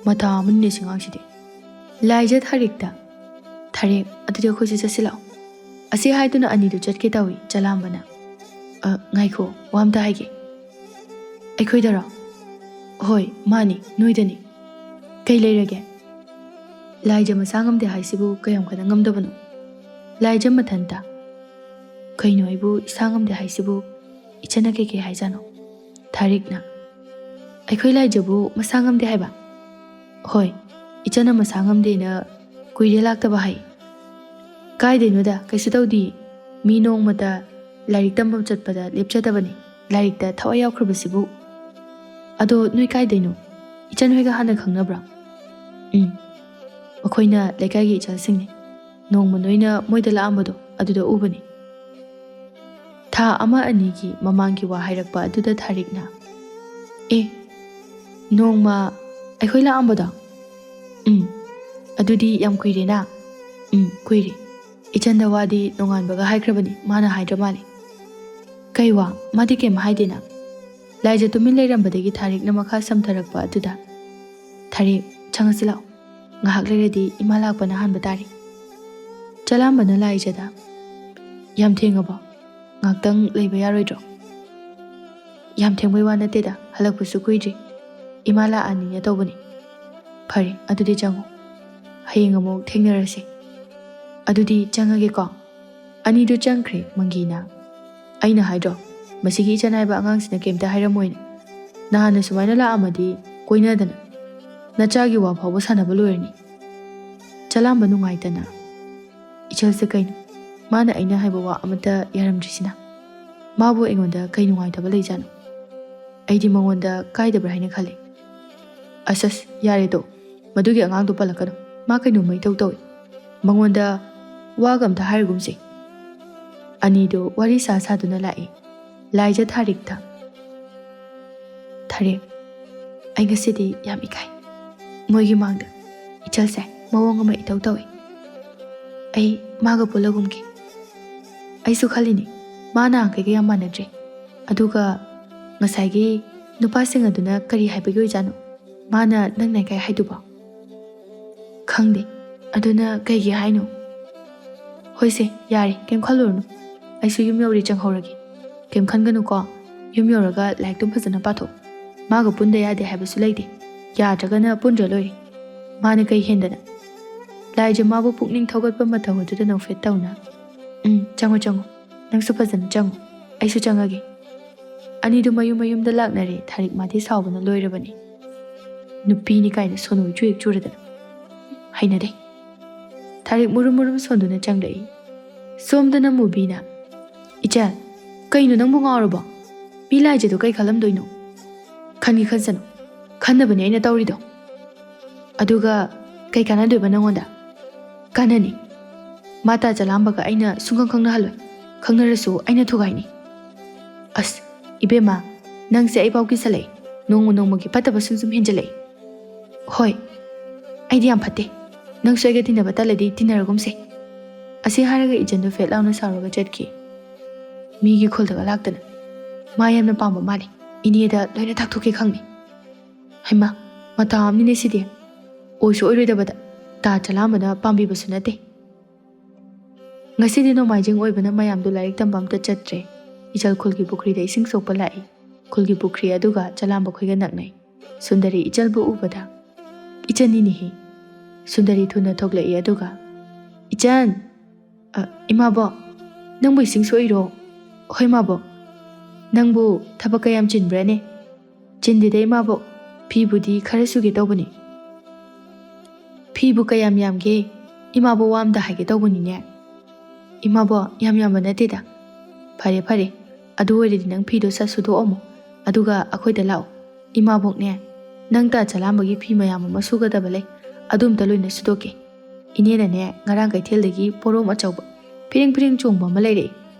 Speaker 1: ꯃꯊꯥ ꯑꯃꯅꯤꯅꯦ ꯁꯤꯉꯥꯡꯁꯤꯗꯤ ꯂꯥꯏꯖ ꯊꯥꯔꯤꯛꯇ ꯊꯥꯔꯤꯛ ꯑꯗꯨꯗꯤ ꯑꯩꯈꯣꯏꯁꯨ ꯆꯠꯁꯤ ꯂꯥꯛꯑꯣ ꯑꯁꯤ ꯍꯥꯏꯗꯨꯅ ꯑꯅꯤꯗꯨ ꯆꯠꯀꯦ ꯇꯧꯏ ꯆꯂꯥꯝꯕꯅ ꯉꯥꯏꯈꯣ ꯋꯥ ꯑꯝꯇ ꯍꯥꯏꯒꯦ ꯑꯩꯈꯣꯏꯗꯔꯣ ꯍꯣꯏ ꯃꯥꯅꯤ ꯅꯣꯏꯗꯅꯤ ꯀꯩ ꯂꯩꯔꯒꯦ ꯂꯥꯏꯖ ꯃꯁꯥ ꯉꯝꯗꯦ ꯍꯥꯏꯁꯤꯕꯨ ꯀꯌꯥꯝ ꯀꯟꯅ ꯉꯝꯗꯕꯅꯣ ꯂꯥꯏꯖ ꯃꯊꯟꯇ ꯀꯩꯅꯣ ꯑꯩꯕꯨ ꯏꯁꯥ ꯉꯝꯗꯦ ꯍꯥꯏꯁꯤꯕꯨ ꯏꯆꯟꯅ ꯀꯩꯀꯩ ꯍꯥꯏꯖꯥꯅꯣ ꯊꯥꯔꯤꯛꯅ ꯑꯩꯈꯣꯏ ꯂꯥꯏꯖꯕꯨ ꯃꯁꯥ ꯉꯝꯗꯦ ꯍꯥꯏꯕ ꯍꯣꯏ ꯏꯆꯟꯅ ꯃꯁꯥ ꯉꯝꯗꯦꯅ ꯀꯨꯏꯔꯦ ꯂꯥꯛꯇꯕ ꯍꯥꯏ ꯀꯥꯏꯗꯩꯅꯣꯗ ꯀꯩꯁꯨ ꯇꯧꯗꯦ ꯃꯤ ꯅꯣꯡꯃꯇ ꯂꯥꯏꯔꯤꯛ ꯇꯝꯐꯝ ꯆꯠꯄꯗ ꯂꯦꯞꯆꯗꯕꯅꯤ ꯂꯥꯏꯔꯤꯛꯇ ꯊꯋꯥꯏ ꯌꯥꯎꯈ꯭ꯔꯕꯁꯤꯕꯨ ꯑꯗꯣ ꯅꯣꯏ ꯀꯥꯏꯗꯩꯅꯣ ꯏꯆꯟ ꯍꯣꯏꯒ ꯍꯥꯟꯅ ꯈꯪꯅꯕ꯭ꯔꯣ ꯃꯈꯣꯏꯅ ꯂꯩꯀꯥꯏꯒꯤ ꯏꯆꯜꯁꯤꯡꯅꯤ ꯅꯣꯡꯃ ꯅꯣꯏꯅ ꯃꯣꯏꯗ ꯂꯥꯛꯑꯝꯕꯗꯣ ꯑꯗꯨꯗ ꯎꯕꯅꯤ ꯊꯥ ꯑꯃ ꯑꯅꯤꯒꯤ ꯃꯃꯥꯡꯒꯤ ꯋꯥ ꯍꯥꯏꯔꯛꯄ ꯑꯗꯨꯗ ꯊꯥꯔꯤꯛꯅ ꯅꯣꯡꯃ ꯑꯩꯈꯣꯏ ꯂꯥꯛꯑꯝꯕꯗꯣ ꯑꯗꯨꯗꯤ ꯌꯥꯝ ꯀꯨꯏꯔꯦꯅ ꯀꯨꯏꯔꯦ ꯏꯆꯟꯗ ꯋꯥꯗꯤ ꯅꯣꯡꯉꯥꯟꯕꯒ ꯍꯥꯏꯈ꯭ꯔꯕꯅꯤ ꯃꯥꯅ ꯍꯥꯏꯗ꯭ꯔ ꯃꯥꯜꯂꯤ ꯀꯩ ꯋꯥ ꯃꯥꯗꯤ ꯀꯩꯝ ꯍꯥꯏꯗꯦꯅ ꯂꯥꯏꯖ ꯇꯨꯃꯤꯟ ꯂꯩꯔꯝꯕꯗꯒꯤ ꯊꯥꯔꯤꯛꯅ ꯃꯈꯥ ꯁꯝꯊꯔꯛꯄ ꯑꯗꯨꯗ ꯊꯥꯔꯤꯛ ꯆꯪꯉꯁꯤ ꯂꯥꯛꯑꯣ ꯉꯥꯏꯍꯥꯛ ꯂꯩꯔꯗꯤ ꯏꯃꯥ ꯂꯥꯛꯄꯅ ꯍꯥꯟꯕ ꯇꯥꯔꯤ ꯆꯂꯥꯝꯕꯅ ꯂꯥꯏꯖꯗ ꯌꯥꯝ ꯊꯦꯡꯉꯕꯣ ꯉꯥꯛꯇꯪ ꯂꯩꯕ ꯌꯥꯔꯣꯏꯗ꯭ꯔꯣ ꯌꯥꯝ ꯊꯦꯡꯕꯩ ꯋꯥ ꯅꯠꯇꯦꯗ ꯍꯜꯂꯛꯄꯁꯨ ꯀꯨꯏꯗ꯭ꯔꯤ ꯏꯃꯥ ꯂꯥꯛꯑꯅꯤꯅ ꯇꯧꯕꯅꯤ ꯐꯔꯦ ꯑꯗꯨꯗꯤ ꯆꯪꯉꯣ ꯍꯌꯦꯡ ꯑꯃꯨꯛ ꯊꯦꯡꯅꯔꯁꯤ ꯑꯗꯨꯗꯤ ꯆꯪꯉꯒꯦꯀꯣ ꯑꯅꯤꯗꯨ ꯆꯪꯈ꯭ꯔꯦ ꯃꯪꯒꯤꯅ ꯑꯩꯅ ꯍꯥꯏꯗ꯭ꯔꯣ ꯃꯁꯤꯒꯤ ꯏꯆꯟ ꯍꯥꯏꯕ ꯑꯉꯥꯡꯁꯤꯅ ꯀꯩꯝꯇ ꯍꯥꯏꯔꯝꯃꯣꯏꯅ ꯅꯍꯥꯟꯅ ꯁꯨꯃꯥꯏꯅ ꯂꯥꯛꯑꯝꯃꯗꯤ ꯀꯣꯏꯅꯗꯅ ꯅꯆꯥꯒꯤ ꯋꯥ ꯐꯥꯎꯕ ꯁꯥꯟꯅꯕ ꯂꯣꯏꯔꯅꯤ ꯆꯂꯥꯝꯕ ꯅꯨꯡꯉꯥꯏꯇꯅ ꯏꯆꯜꯁꯦ ꯀꯩꯅꯣ ꯃꯥꯅ ꯑꯩꯅ ꯍꯥꯏꯕ ꯋꯥ ꯑꯃꯠꯇ ꯌꯥꯔꯝꯗ꯭ꯔꯤꯁꯤꯅ ꯃꯥꯕꯨ ꯑꯩꯉꯣꯟꯗ ꯀꯩ ꯅꯨꯡꯉꯥꯏꯇꯕ ꯂꯩꯖꯥꯠꯅꯣ ꯑꯩꯗꯤ ꯃꯉꯣꯟꯗ ꯀꯥꯏꯗꯕ꯭ꯔꯥ ꯍꯥꯏꯅ ꯈꯜꯂꯤ ꯑꯁ ꯌꯥꯔꯦꯗꯣ ꯃꯗꯨꯒꯤ ꯑꯉꯥꯡꯗꯣ ꯄꯜꯂꯛꯀꯅꯨ ꯃꯥ ꯀꯩꯅꯣꯝꯃ ꯏꯇꯧ ꯇꯧꯏ ꯃꯉꯣꯟꯗ ꯋꯥꯒ ꯑꯝꯇ ꯍꯥꯏꯔꯒꯨꯝꯁꯦ ꯑꯅꯤꯗꯨ ꯋꯥꯔꯤ ꯁꯥꯗꯨꯅ ꯂꯥꯛꯏ ꯂꯥꯏꯖ ꯊꯥꯔꯤꯛꯇ ꯊꯥꯔꯤꯛ ꯑꯩ ꯉꯁꯤꯗꯤ ꯌꯥꯝ ꯏꯀꯥꯏ ꯃꯣꯏꯒꯤ ꯃꯥꯡꯗ ꯏꯆꯜꯁꯦ ꯃꯑꯣꯡ ꯑꯃ ꯏꯇꯧ ꯇꯧꯏ ꯑꯩ ꯃꯥꯒ ꯄꯨꯜꯂꯒꯨꯝꯒꯦ ꯑꯩꯁꯨ ꯈꯜꯂꯤꯅꯤ ꯃꯥ ꯅꯍꯥꯟꯈꯩꯒ ꯌꯥꯝ ꯃꯥꯟꯅꯗ꯭ꯔꯦ ꯑꯗꯨꯒ ꯉꯁꯥꯏꯒꯤ ꯅꯨꯄꯥꯁꯤꯡ ꯑꯗꯨꯅ ꯀꯔꯤ ꯍꯥꯏꯕꯒꯤ ꯑꯣꯏꯖꯥꯠꯅꯣ ꯃꯥꯅ ꯅꯪꯅ ꯏꯀꯥꯏ ꯍꯥꯏꯗꯨꯕꯣ ꯈꯪꯗꯦ ꯑꯗꯨꯅ ꯀꯩꯒꯤ ꯍꯥꯏꯅꯣ ꯍꯣꯏꯁꯦ ꯌꯥꯔꯦ ꯀꯩꯝ ꯈꯜꯂꯨꯔꯅꯨ ꯑꯩꯁꯨ ꯌꯨꯝ ꯌꯧꯔꯤ ꯆꯪꯍꯧꯔꯒꯦ ꯀꯩꯝ ꯈꯟꯒꯅꯨꯀꯣ ꯌꯨꯝ ꯌꯧꯔꯒ ꯂꯥꯏꯔꯤꯛꯇꯨ ꯐꯖꯅ ꯄꯥꯊꯣꯛ ꯃꯥꯒ ꯄꯨꯟꯗ ꯌꯥꯗꯦ ꯍꯥꯏꯕꯁꯨ ꯂꯩꯇꯦ ꯌꯥꯗ꯭ꯔꯒꯅ ꯄꯨꯟꯗ꯭ꯔ ꯂꯣꯏꯔꯦ ꯃꯥꯅ ꯀꯩ ꯍꯦꯟꯗꯅ ꯂꯥꯏꯖ ꯃꯥꯕꯨ ꯄꯨꯛꯅꯤꯡ ꯊꯧꯒꯠꯄ ꯃꯇꯧ ꯑꯗꯨꯗ ꯅꯣꯛꯐꯦꯠ ꯇꯧꯅ ꯆꯪꯉꯣ ꯆꯪꯉꯣ ꯅꯪꯁꯨ ꯐꯖꯅ ꯆꯪꯉꯣ ꯑꯩꯁꯨ ꯆꯪꯉꯒꯦ ꯑꯅꯤꯗꯨ ꯃꯌꯨꯝ ꯃꯌꯨꯝꯗ ꯂꯥꯛꯅꯔꯦ ꯊꯥꯔꯤꯛ ꯃꯥꯗꯤ ꯁꯥꯎꯕꯅ ꯂꯣꯏꯔꯕꯅꯤ ꯅꯨꯄꯤꯅꯤ ꯀꯥꯏꯅ ꯁꯣꯅꯣꯏ ꯆꯨꯌꯦꯛ ꯆꯨꯔꯗꯅ ꯍꯩꯅꯗꯦ ꯊꯥꯔꯤꯛ ꯃꯨꯔꯨꯝ ꯃꯨꯔꯨꯝ ꯁꯣꯟꯗꯨꯅ ꯆꯪꯂꯛꯏ ꯁꯣꯝꯗꯅ ꯃꯨꯕꯤꯅ ꯏꯆꯜ ꯀꯩꯅꯣ ꯅꯪꯕꯨ ꯉꯥꯎꯔꯕꯣ ꯃꯤ ꯂꯥꯏꯖꯗꯣ ꯀꯩ ꯈꯜꯂꯝꯗꯣꯏꯅꯣ ꯈꯟꯒꯤ ꯈꯟꯁꯅꯨ ꯈꯟꯅꯕꯅꯦ ꯑꯩꯅ ꯇꯧꯔꯤꯗꯣ ꯑꯗꯨꯒ ꯀꯩ ꯀꯥꯟꯅꯗꯣꯏꯕ ꯅꯪꯉꯣꯟꯗ ꯀꯥꯟꯅꯅꯤ ꯃꯥꯇꯥ ꯆꯂꯥꯝꯕꯒ ꯑꯩꯅ ꯁꯨꯡꯈꯪ ꯈꯪꯅꯍꯜꯂꯣꯏ ꯈꯪꯅꯔꯁꯨ ꯑꯩꯅ ꯊꯨꯒꯥꯏꯅꯤ ꯑꯁ ꯏꯕꯦꯝꯃ ꯅꯪꯁꯦ ꯑꯩꯐꯥꯎ ꯀꯤꯁꯜꯂꯛꯏ ꯅꯣꯡꯃ ꯅꯣꯡꯃꯒꯤ ꯐꯠꯇꯕ ꯁꯨꯝ ꯍꯦꯟꯖꯜꯂꯛꯏ ꯍꯣꯏ ꯑꯩꯗꯤ ꯌꯥꯝ ꯐꯠꯇꯦ ꯅꯪꯁꯨ ꯑꯩꯒ ꯇꯤꯟꯅꯕ ꯇꯜꯂꯗꯤ ꯇꯤꯟꯅꯔꯒꯨꯝꯁꯦ ꯑꯁꯤ ꯍꯥꯏꯔꯒ ꯏꯆꯟꯗꯨ ꯐꯦꯠ ꯂꯥꯎꯅ ꯁꯥꯎꯔꯒ ꯆꯠꯈꯤ ꯃꯤꯒꯤ ꯈꯨꯜꯗꯒ ꯂꯥꯛꯇꯅ ꯃꯥ ꯌꯥꯝꯅ ꯄꯥꯝꯕ ꯃꯥꯜꯂꯤ ꯏꯅꯦꯗ ꯂꯣꯏꯅ ꯇꯥꯛꯊꯣꯛꯀꯦ ꯈꯪꯅꯤ ꯍꯩꯃꯥ ꯃꯇꯥ ꯑꯃꯅꯤꯅꯦ ꯁꯤꯗꯤ ꯑꯣꯏꯁꯨ ꯑꯣꯏꯔꯣꯏꯗꯕꯗ ꯇꯥ ꯆꯂꯥꯝꯕꯅ ꯄꯥꯝꯕꯤꯕꯁꯨ ꯅꯠꯇꯦ ꯉꯁꯤꯗꯤ ꯅꯣꯡꯃꯥꯏꯖꯤꯡ ꯑꯣꯏꯕꯅ ꯃꯌꯥꯝꯗꯨ ꯂꯥꯏꯔꯤꯛ ꯇꯝꯕ ꯑꯝꯇ ꯆꯠꯇ꯭ꯔꯦ ꯏꯆꯜ ꯈꯨꯜꯒꯤ ꯄꯨꯈ꯭ꯔꯤꯗ ꯏꯁꯤꯡ ꯁꯣꯛꯄ ꯂꯥꯛꯏ ꯈꯨꯜꯒꯤ ꯄꯨꯈ꯭ꯔꯤ ꯑꯗꯨꯒ ꯆꯂꯥꯝꯕ ꯈꯣꯏꯒ ꯅꯛꯅꯩ ꯁꯨꯟꯗꯔꯤ ꯏꯆꯜꯕꯨ ꯎꯕꯗ ꯏꯆꯟꯅꯤꯅꯦꯍꯦ ꯁꯨꯟꯗꯔꯤ ꯊꯨꯅ ꯊꯣꯛꯂꯛꯏ ꯑꯗꯨꯒ ꯏꯆꯟ ꯏꯃꯥꯕꯣ ꯅꯪꯕꯨ ꯏꯁꯤꯡ ꯁꯣꯛꯏꯔꯣ ꯍꯣꯏ ꯃꯥꯕꯣ ꯅꯪꯕꯨ ꯊꯕꯛ ꯀꯌꯥꯝ ꯆꯤꯟꯕ꯭ꯔꯅꯦ ꯆꯤꯟꯗꯦꯗ ꯏꯃꯥꯕꯣ ꯐꯤꯕꯨꯗꯤ ꯈꯔ ꯁꯨꯒꯦ ꯇꯧꯕꯅꯤ ꯐꯤꯕꯨ ꯀꯌꯥꯝ ꯌꯥꯝꯒꯦ ꯏꯃꯥꯕꯣ ꯋꯥ ꯑꯝꯇ ꯍꯥꯏꯒꯦ ꯇꯧꯕꯅꯤꯅꯦ ꯏꯃꯥꯕꯣ ꯌꯥꯝ ꯌꯥꯝꯕ ꯅꯠꯇꯦꯗ ꯐꯔꯦ ꯐꯔꯦ ꯑꯗꯨ ꯑꯣꯏꯔꯗꯤ ꯅꯪ ꯐꯤꯗꯣ ꯁꯠ ꯁꯨꯗꯣꯛꯑꯝꯃꯣ ꯑꯗꯨꯒ ꯑꯩꯈꯣꯏꯗ ꯂꯥꯛꯑꯣ ꯏꯃꯥꯕꯣꯛꯅꯦ ꯅꯪ ꯇꯥ ꯆꯂꯥꯝꯕꯒꯤ ꯐꯤ ꯃꯌꯥꯝ ꯑꯃ ꯁꯨꯒꯗꯕ ꯂꯩ ꯑꯗꯨꯝꯇ ꯂꯣꯏꯅ ꯁꯨꯗꯣꯛꯀꯦ ꯏꯅꯦꯅꯅꯦ ꯉꯔꯥꯡ ꯀꯩꯊꯦꯜꯗꯒꯤ ꯄꯣꯔꯣꯝ ꯑꯆꯧꯕ ꯐꯤꯔꯤꯡ ꯐꯤꯔꯤꯡ ꯆꯣꯡꯕ ꯑꯃ ꯂꯩꯔꯛꯏ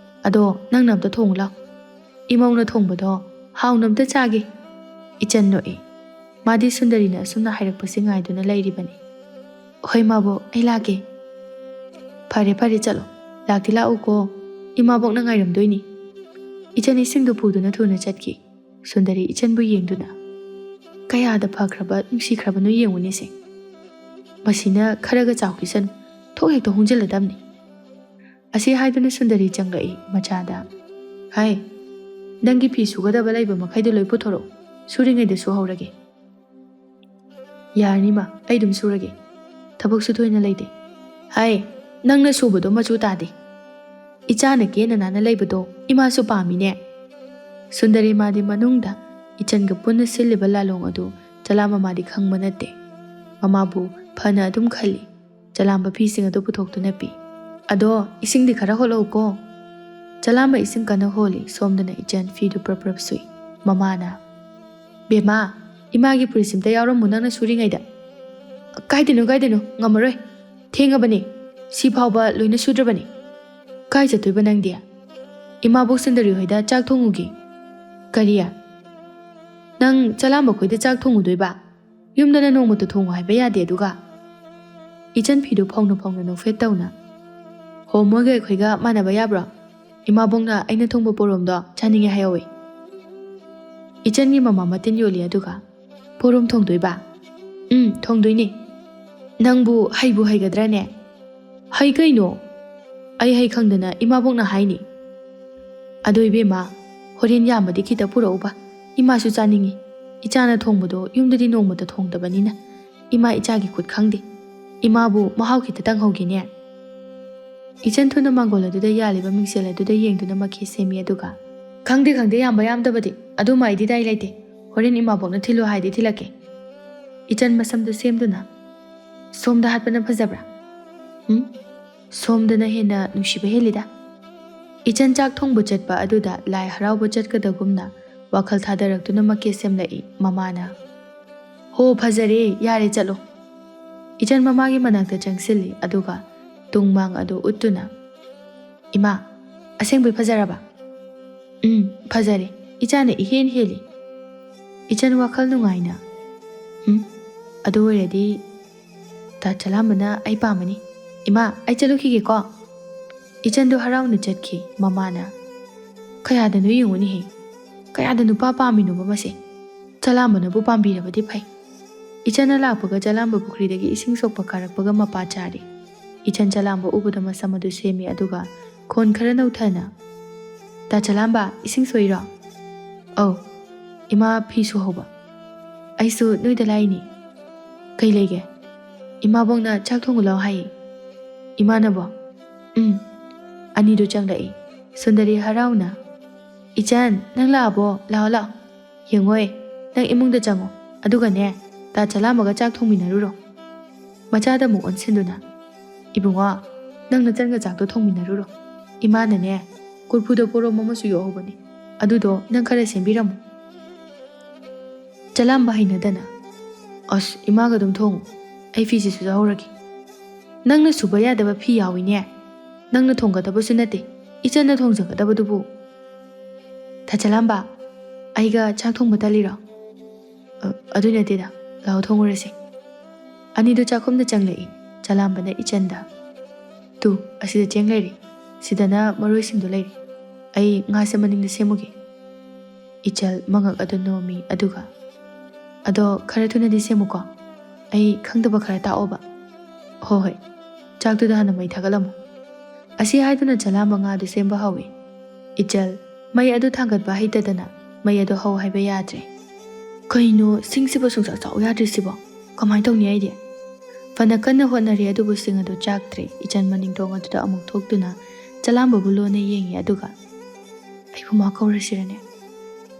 Speaker 1: ꯑꯗꯣ ꯅꯪꯅ ꯑꯝꯇ ꯊꯣꯡꯉꯨ ꯂꯥꯎ ꯏꯃꯧꯅ ꯊꯣꯡꯕꯗꯣ ꯍꯥꯎꯅ ꯑꯝꯇ ꯆꯥꯒꯦ ꯏꯆꯟ ꯅꯣꯛꯏ ꯃꯥꯗꯤ ꯁꯨꯟꯗꯔꯤꯅ ꯑꯁꯨꯝꯅ ꯍꯥꯏꯔꯛꯄꯁꯤ ꯉꯥꯏꯗꯨꯅ ꯂꯩꯔꯤꯕꯅꯤ ꯍꯣꯏ ꯃꯥꯕꯣꯛ ꯑꯩ ꯂꯥꯛꯀꯦ ꯐꯔꯦ ꯐꯔꯦ ꯆꯠꯂꯣ ꯂꯥꯛꯇꯤ ꯂꯥꯛꯎꯀꯣ ꯏꯃꯥꯕꯣꯛꯅ ꯉꯥꯏꯔꯝꯗꯣꯏꯅꯤ ꯏꯆꯟ ꯏꯁꯤꯡꯗꯨ ꯄꯨꯗꯨꯅ ꯊꯨꯅ ꯆꯠꯈꯤ ꯁꯨꯟꯗꯔꯤ ꯏꯆꯟꯕꯨ ꯌꯦꯡꯗꯨꯅ ꯀꯌꯥꯗ ꯐꯈ꯭ꯔꯕ ꯅꯨꯡꯁꯤꯈ꯭ꯔꯕꯅꯣ ꯌꯦꯡꯉꯨꯅꯦꯁꯦ ꯃꯁꯤꯅ ꯈꯔꯒ ꯆꯥꯎꯈꯤꯁꯅꯨ ꯊꯣꯛ ꯍꯦꯛꯇ ꯍꯣꯡꯖꯤꯜꯂꯗꯕꯅꯤ ꯑꯁꯤ ꯍꯥꯏꯗꯨꯅ ꯁꯨꯟꯗꯔꯤ ꯆꯪꯂꯛꯏ ꯃꯆꯥꯗ ꯍꯥꯏ ꯅꯪꯒꯤ ꯐꯤ ꯁꯨꯒꯗꯕ ꯂꯩꯕ ꯃꯈꯩꯗꯣ ꯂꯣꯏ ꯄꯨꯊꯣꯔꯛꯎ ꯁꯨꯔꯤꯉꯩꯗ ꯁꯨꯍꯧꯔꯒꯦ ꯌꯥꯔꯅꯤꯃ ꯑꯩ ꯑꯗꯨꯝ ꯁꯨꯔꯒꯦ ꯊꯕꯛꯁꯨ ꯊꯣꯏꯅ ꯂꯩꯇꯦ ꯍꯥꯏ ꯅꯪꯅ ꯁꯨꯕꯗꯣ ꯃꯆꯨ ꯇꯥꯗꯦ ꯏꯆꯥꯅ ꯀꯦꯅ ꯅꯥꯟꯅ ꯂꯩꯕꯗꯣ ꯏꯃꯥꯁꯨ ꯄꯥꯝꯃꯤꯅꯦ ꯁꯨꯟꯗꯔꯤ ꯃꯥꯗꯤ ꯃꯅꯨꯡꯗ ꯏꯆꯟꯒ ꯄꯨꯟꯅ ꯁꯤꯜꯂꯤꯕ ꯂꯥꯂꯣꯡ ꯑꯗꯨ ꯆꯂꯥꯝꯕ ꯃꯥꯗꯤ ꯈꯪꯕ ꯅꯠꯇꯦ ꯃꯃꯥꯕꯨ ꯐꯅ ꯑꯗꯨꯝ ꯈꯜꯂꯤ ꯆꯂꯥꯝꯕ ꯐꯤꯁꯤꯡ ꯑꯗꯨ ꯄꯨꯊꯣꯛꯇꯨꯅ ꯄꯤ ꯑꯗꯣ ꯏꯁꯤꯡꯗꯤ ꯈꯔ ꯍꯣꯜꯂꯛꯎꯀꯣ ꯆꯂꯥꯝꯕ ꯏꯁꯤꯡ ꯀꯟꯅ ꯍꯣꯜꯂꯤ ꯁꯣꯝꯗꯅ ꯏꯆꯟ ꯐꯤꯗꯨ ꯄ꯭ꯔꯞ ꯄ꯭ꯔꯞ ꯁꯨꯏ ꯃꯃꯥꯅ ꯕꯦꯃꯥ ꯏꯃꯥꯒꯤ ꯐꯨꯔꯤꯠꯁꯤꯝꯇ ꯌꯥꯎꯔꯝꯃꯨ ꯅꯪꯅ ꯁꯨꯔꯤꯉꯩꯗ ꯀꯥꯏꯗꯅꯣ ꯉꯝꯃꯔꯣꯏ ꯊꯦꯡꯉꯕꯅꯤ ꯁꯤ ꯐꯥꯎꯕ ꯂꯣꯏꯅ ꯁꯨꯗ꯭ꯔꯕꯅꯤ ꯀꯥꯏ ꯆꯠꯇꯣꯏꯕ ꯅꯪꯗꯤ ꯏꯃꯥꯕꯣꯛ ꯁꯨꯟꯗꯔꯤ ꯍꯣꯏꯗ ꯆꯥꯛ ꯊꯣꯡꯉꯨꯒꯦ ꯀꯔꯤ ꯅꯪ ꯆꯂꯥꯝꯕ ꯈꯣꯏꯗ ꯆꯥꯛ ꯊꯣꯡꯉꯨꯗꯣꯏꯕ ꯌꯨꯝꯗꯅ ꯅꯣꯡꯃꯇ ꯊꯣꯡꯉꯨ ꯍꯥꯏꯕ ꯌꯥꯗꯦ ꯑꯗꯨꯒ ꯏꯆꯟ ꯐꯤꯗꯨ ꯐꯧꯅ ꯐꯧꯅ ꯅꯣꯛꯐꯦꯠ ꯇꯧꯅ ꯍꯣ ꯃꯣꯏꯒ ꯑꯩꯈꯣꯏꯒ ꯃꯥꯟꯅꯕ ꯌꯥꯕ꯭ꯔꯣ ꯏꯃꯥꯕꯣꯛꯅ ꯑꯩꯅ ꯊꯣꯡꯕ ꯄꯣꯔꯣꯝꯗꯣ ꯆꯥꯅꯤꯡꯉꯦ ꯍꯥꯏꯍꯧꯋꯤ ꯏꯆꯟꯒꯤ ꯃꯃꯥ ꯃꯇꯤꯟ ꯌꯣꯜꯂꯤ ꯑꯗꯨꯒ ꯄꯣꯔꯣꯝ ꯊꯣꯡꯗꯣꯏꯕ ꯊꯣꯡꯗꯣꯏꯅꯤ ꯅꯪꯕꯨ ꯍꯩꯕꯨ ꯍꯩꯒꯗ꯭ꯔꯅꯦ ꯍꯩ ꯀꯩꯅꯣ ꯑꯩ ꯍꯩ ꯈꯪꯗꯅ ꯏꯃꯥꯕꯣꯛꯅ ꯍꯥꯏꯅꯤ ꯑꯗꯣ ꯏꯕꯦꯝꯃ ꯍꯣꯔꯦꯟ ꯌꯥꯝꯕꯗꯤ ꯈꯤꯇ ꯄꯨꯔꯛꯎꯕ ꯏꯃꯥꯁꯨ ꯆꯥꯅꯤꯡꯉꯤ ꯏꯆꯥꯅ ꯊꯣꯡꯕꯗꯣ ꯌꯨꯝꯗꯗꯤ ꯅꯣꯡꯃꯇ ꯊꯣꯡꯗꯕꯅꯤꯅ ꯏꯃꯥ ꯏꯆꯥꯒꯤ ꯈꯨꯠ ꯈꯪꯗꯦ ꯏꯃꯥꯕꯨ ꯃꯍꯥꯎ ꯈꯤꯇ ꯇꯪꯍꯧꯒꯦꯅꯦ ꯏꯆꯟ ꯊꯨꯅ ꯃꯥꯡꯒꯣꯜ ꯑꯗꯨꯗ ꯌꯥꯜꯂꯤꯕ ꯃꯤꯡꯁꯦꯜ ꯑꯗꯨꯗ ꯌꯦꯡꯗꯨꯅ ꯃꯈꯤ ꯁꯦꯝꯃꯤ ꯑꯗꯨꯒ ꯈꯪꯗꯦ ꯌꯥꯝꯕ ꯌꯥꯝꯗꯕꯗꯤ ꯑꯗꯨꯃ ꯑꯩꯗꯤ ꯗꯥꯏ ꯂꯩꯇꯦ ꯍꯣꯔꯦꯟ ꯏꯃꯥꯕꯣꯛꯅ ꯊꯤꯜꯂꯨ ꯍꯥꯏꯗꯤ ꯊꯤꯜꯂꯛꯀꯦ ꯏꯆꯟ ꯃꯁꯝꯗꯨ ꯁꯦꯝꯗꯨꯅ ꯁꯣꯝꯗ ꯍꯥꯠꯄꯅ ꯐꯖꯕ꯭ꯔꯥ ꯁꯣꯝꯗꯅ ꯍꯦꯟꯅ ꯅꯨꯡꯁꯤꯕ ꯍꯦꯜꯂꯤꯗ ꯏꯆꯟ ꯆꯥꯛ ꯊꯣꯡꯕ ꯆꯠꯄ ꯑꯗꯨꯗ ꯂꯥꯏ ꯍꯔꯥꯎꯕ ꯆꯠꯀꯗꯒꯨꯝꯅ ꯋꯥꯈꯜ ꯊꯥꯗꯔꯛꯇꯨꯅ ꯃꯀꯦ ꯁꯦꯝꯂꯛꯏ ꯃꯃꯥꯅ ꯍꯣ ꯐꯖꯔꯦ ꯌꯥꯔꯦ ꯆꯠꯂꯣ ꯏꯆꯟ ꯃꯃꯥꯒꯤ ꯃꯅꯥꯛꯇ ꯆꯪꯁꯤꯜꯂꯤ ꯑꯗꯨꯒ ꯇꯨꯡꯃꯥꯡ ꯑꯗꯨ ꯎꯠꯇꯨꯅ ꯏꯃꯥ ꯑꯁꯦꯡꯕꯩ ꯐꯖꯔꯕ ꯐꯖꯔꯦ ꯏꯆꯥꯅ ꯏꯍꯦꯟ ꯍꯦꯜꯂꯤ ꯏꯆꯟ ꯋꯥꯈꯜ ꯅꯨꯡꯉꯥꯏꯅ ꯑꯗꯨ ꯑꯣꯏꯔꯗꯤ ꯇꯥ ꯆꯂꯥꯝꯕꯅ ꯑꯩ ꯄꯥꯝꯃꯅꯤ ꯏꯃꯥ ꯑꯩ ꯆꯠꯂꯨꯈꯤꯒꯦꯀꯣ ꯏꯆꯟꯗꯣ ꯍꯔꯥꯎꯅ ꯆꯠꯈꯤ ꯃꯃꯥꯅ ꯀꯌꯥꯗꯅꯣ ꯌꯦꯡꯉꯨꯅꯤꯍꯦ ꯀꯌꯥꯗ ꯅꯨꯄꯥ ꯄꯥꯝꯃꯤꯅꯣꯕ ꯃꯁꯦ ꯆꯂꯥꯝꯕꯅꯕꯨ ꯄꯥꯝꯕꯤꯔꯕꯗꯤ ꯐꯩ ꯏꯆꯟꯅ ꯂꯥꯛꯄꯒ ꯆꯂꯥꯝꯕ ꯄꯨꯈ꯭ꯔꯤꯗꯒꯤ ꯏꯁꯤꯡ ꯁꯣꯛꯄ ꯀꯥꯔꯛꯄꯒ ꯃꯄꯥ ꯆꯥꯔꯤ ꯏꯆꯟ ꯆꯂꯥꯝꯕ ꯎꯕꯗ ꯃꯁꯝ ꯑꯗꯨ ꯁꯦꯝꯃꯤ ꯑꯗꯨꯒ ꯈꯣꯟ ꯈꯔ ꯅꯧꯊꯅ ꯇꯥ ꯆꯂꯥꯝꯕ ꯏꯁꯤꯡ ꯁꯣꯛꯏꯔꯣ ꯑꯧ ꯏꯃꯥ ꯐꯤ ꯁꯨꯍꯧꯕ ꯑꯩꯁꯨ ꯅꯣꯏꯗ ꯂꯥꯛꯏꯅꯤ ꯀꯩ ꯂꯩꯒꯦ ꯏꯃꯥꯕꯣꯛꯅ ꯆꯥꯛ ꯊꯣꯡꯉꯨ ꯂꯥꯎ ꯍꯥꯏꯌꯦ ꯏꯃꯥꯅꯕꯣ ꯑꯅꯤꯗꯨ ꯆꯪꯂꯛꯏ ꯁꯨꯟꯗꯔꯤ ꯍꯔꯥꯎꯅ ꯏꯆꯟ ꯅꯪ ꯂꯥꯛꯑꯕꯣ ꯂꯥꯛꯑꯣ ꯂꯥꯛꯑꯣ ꯌꯦꯡꯉꯣꯏ ꯅꯪ ꯏꯃꯨꯡꯗ ꯆꯪꯉꯣ ꯑꯗꯨꯒꯅꯦ ꯇꯥ ꯆꯂꯥꯝꯕꯒ ꯆꯥꯛ ꯊꯣꯡꯃꯤꯟꯅꯔꯨꯔꯣ ꯃꯆꯥꯗ ꯑꯃꯨꯛ ꯑꯣꯟꯁꯤꯟꯗꯨꯅ ꯏꯕꯨꯡꯉꯣ ꯅꯪ ꯅꯆꯟꯒ ꯆꯥꯛꯇꯣ ꯊꯣꯡꯃꯤꯟꯅꯔꯨꯔꯣ ꯏꯃꯥꯅꯅꯦ ꯀꯣꯔꯐꯨꯗ ꯄꯣꯔꯣꯝ ꯑꯃꯁꯨ ꯌꯣꯛꯍꯧꯕꯅꯤ ꯑꯗꯨꯗꯣ ꯅꯪ ꯈꯔ ꯁꯦꯝꯕꯤꯔꯝꯃꯨ ꯆꯂꯥꯝꯕ ꯍꯩꯅꯗꯅ ꯑꯁ ꯏꯃꯥꯒ ꯑꯗꯨꯝ ꯊꯣꯡꯉꯨ ꯑꯩ ꯐꯤꯁꯤ ꯁꯨꯖꯍꯧꯔꯒꯦ ꯅꯪꯅ ꯁꯨꯕ ꯌꯥꯗꯕ ꯐꯤ ꯌꯥꯎꯏꯅꯦ ꯅꯪꯅ ꯊꯣꯡꯒꯗꯕꯁꯨ ꯅꯠꯇꯦ ꯏꯆꯟꯅ ꯊꯣꯡꯖꯒꯗꯕꯗꯨꯕꯨ ꯇꯥ ꯆꯂꯥꯝꯕ ꯑꯩꯒ ꯆꯥꯛ ꯊꯣꯡꯕ ꯇꯜꯂꯤꯔꯣ ꯑꯗꯨ ꯅꯠꯇꯦꯗ ꯂꯥꯎ ꯊꯣꯡꯉꯨꯔꯁꯤ ꯑꯅꯤꯗꯨ ꯆꯥꯛꯈꯨꯝꯗ ꯆꯪꯂꯛꯏ ꯆꯂꯥꯝꯕꯅ ꯏꯆꯟꯗ ꯇꯨ ꯑꯁꯤꯗ ꯆꯦꯡ ꯂꯩꯔꯤ ꯁꯤꯗꯅ ꯃꯔꯣꯏꯁꯤꯡꯗꯨ ꯂꯩꯔꯤ ꯑꯩ ꯉꯥꯁꯦ ꯃꯅꯤꯡꯗ ꯁꯦꯝꯃꯨꯒꯦ ꯏꯆꯜ ꯃꯉꯛ ꯑꯗꯨ ꯅꯣꯝꯃꯤ ꯑꯗꯨꯒ ꯑꯗꯣ ꯈꯔ ꯊꯨꯅꯗꯤ ꯁꯦꯝꯃꯨꯀꯣ ꯑꯩ ꯈꯪꯗꯕ ꯈꯔ ꯇꯥꯛꯑꯣꯕ ꯍꯣꯏ ꯍꯣꯏ ꯆꯥꯛꯇꯨꯗ ꯍꯥꯟꯅ ꯃꯩ ꯊꯥꯒꯠꯂꯝꯃꯨ ꯑꯁꯤ ꯍꯥꯏꯗꯨꯅ ꯆꯂꯥꯝꯕ ꯉꯥꯗꯨ ꯁꯦꯝꯕ ꯍꯧꯏ ꯏꯆꯜ ꯃꯩ ꯑꯗꯨ ꯊꯥꯡꯒꯠꯄ ꯍꯩꯇꯗꯅ ꯃꯩ ꯑꯗꯨ ꯍꯧ ꯍꯥꯏꯕ ꯌꯥꯗ꯭ꯔꯦ ꯀꯩꯅꯣ ꯁꯤꯡꯁꯤꯕ ꯁꯨꯡꯆꯥꯛ ꯆꯥꯎ ꯌꯥꯗ꯭ꯔꯤꯁꯤꯕꯣ ꯀꯃꯥꯏꯅ ꯇꯧꯅꯤ ꯑꯩꯗꯤ ꯐꯅ ꯀꯟꯅ ꯍꯣꯠꯅꯔꯤ ꯑꯗꯨꯕꯨ ꯁꯤꯡ ꯑꯗꯨ ꯆꯥꯛꯇ꯭ꯔꯦ ꯏꯆꯟ ꯃꯅꯤꯡꯊꯣꯡ ꯑꯗꯨꯗ ꯑꯃꯨꯛ ꯊꯣꯛꯇꯨꯅ ꯆꯂꯥꯝꯕꯕꯨ ꯂꯣꯟꯅ ꯌꯦꯡꯉꯤ ꯑꯗꯨꯒ ꯑꯩꯕꯨ ꯃꯥ ꯀꯧꯔꯁꯤꯔꯅꯦ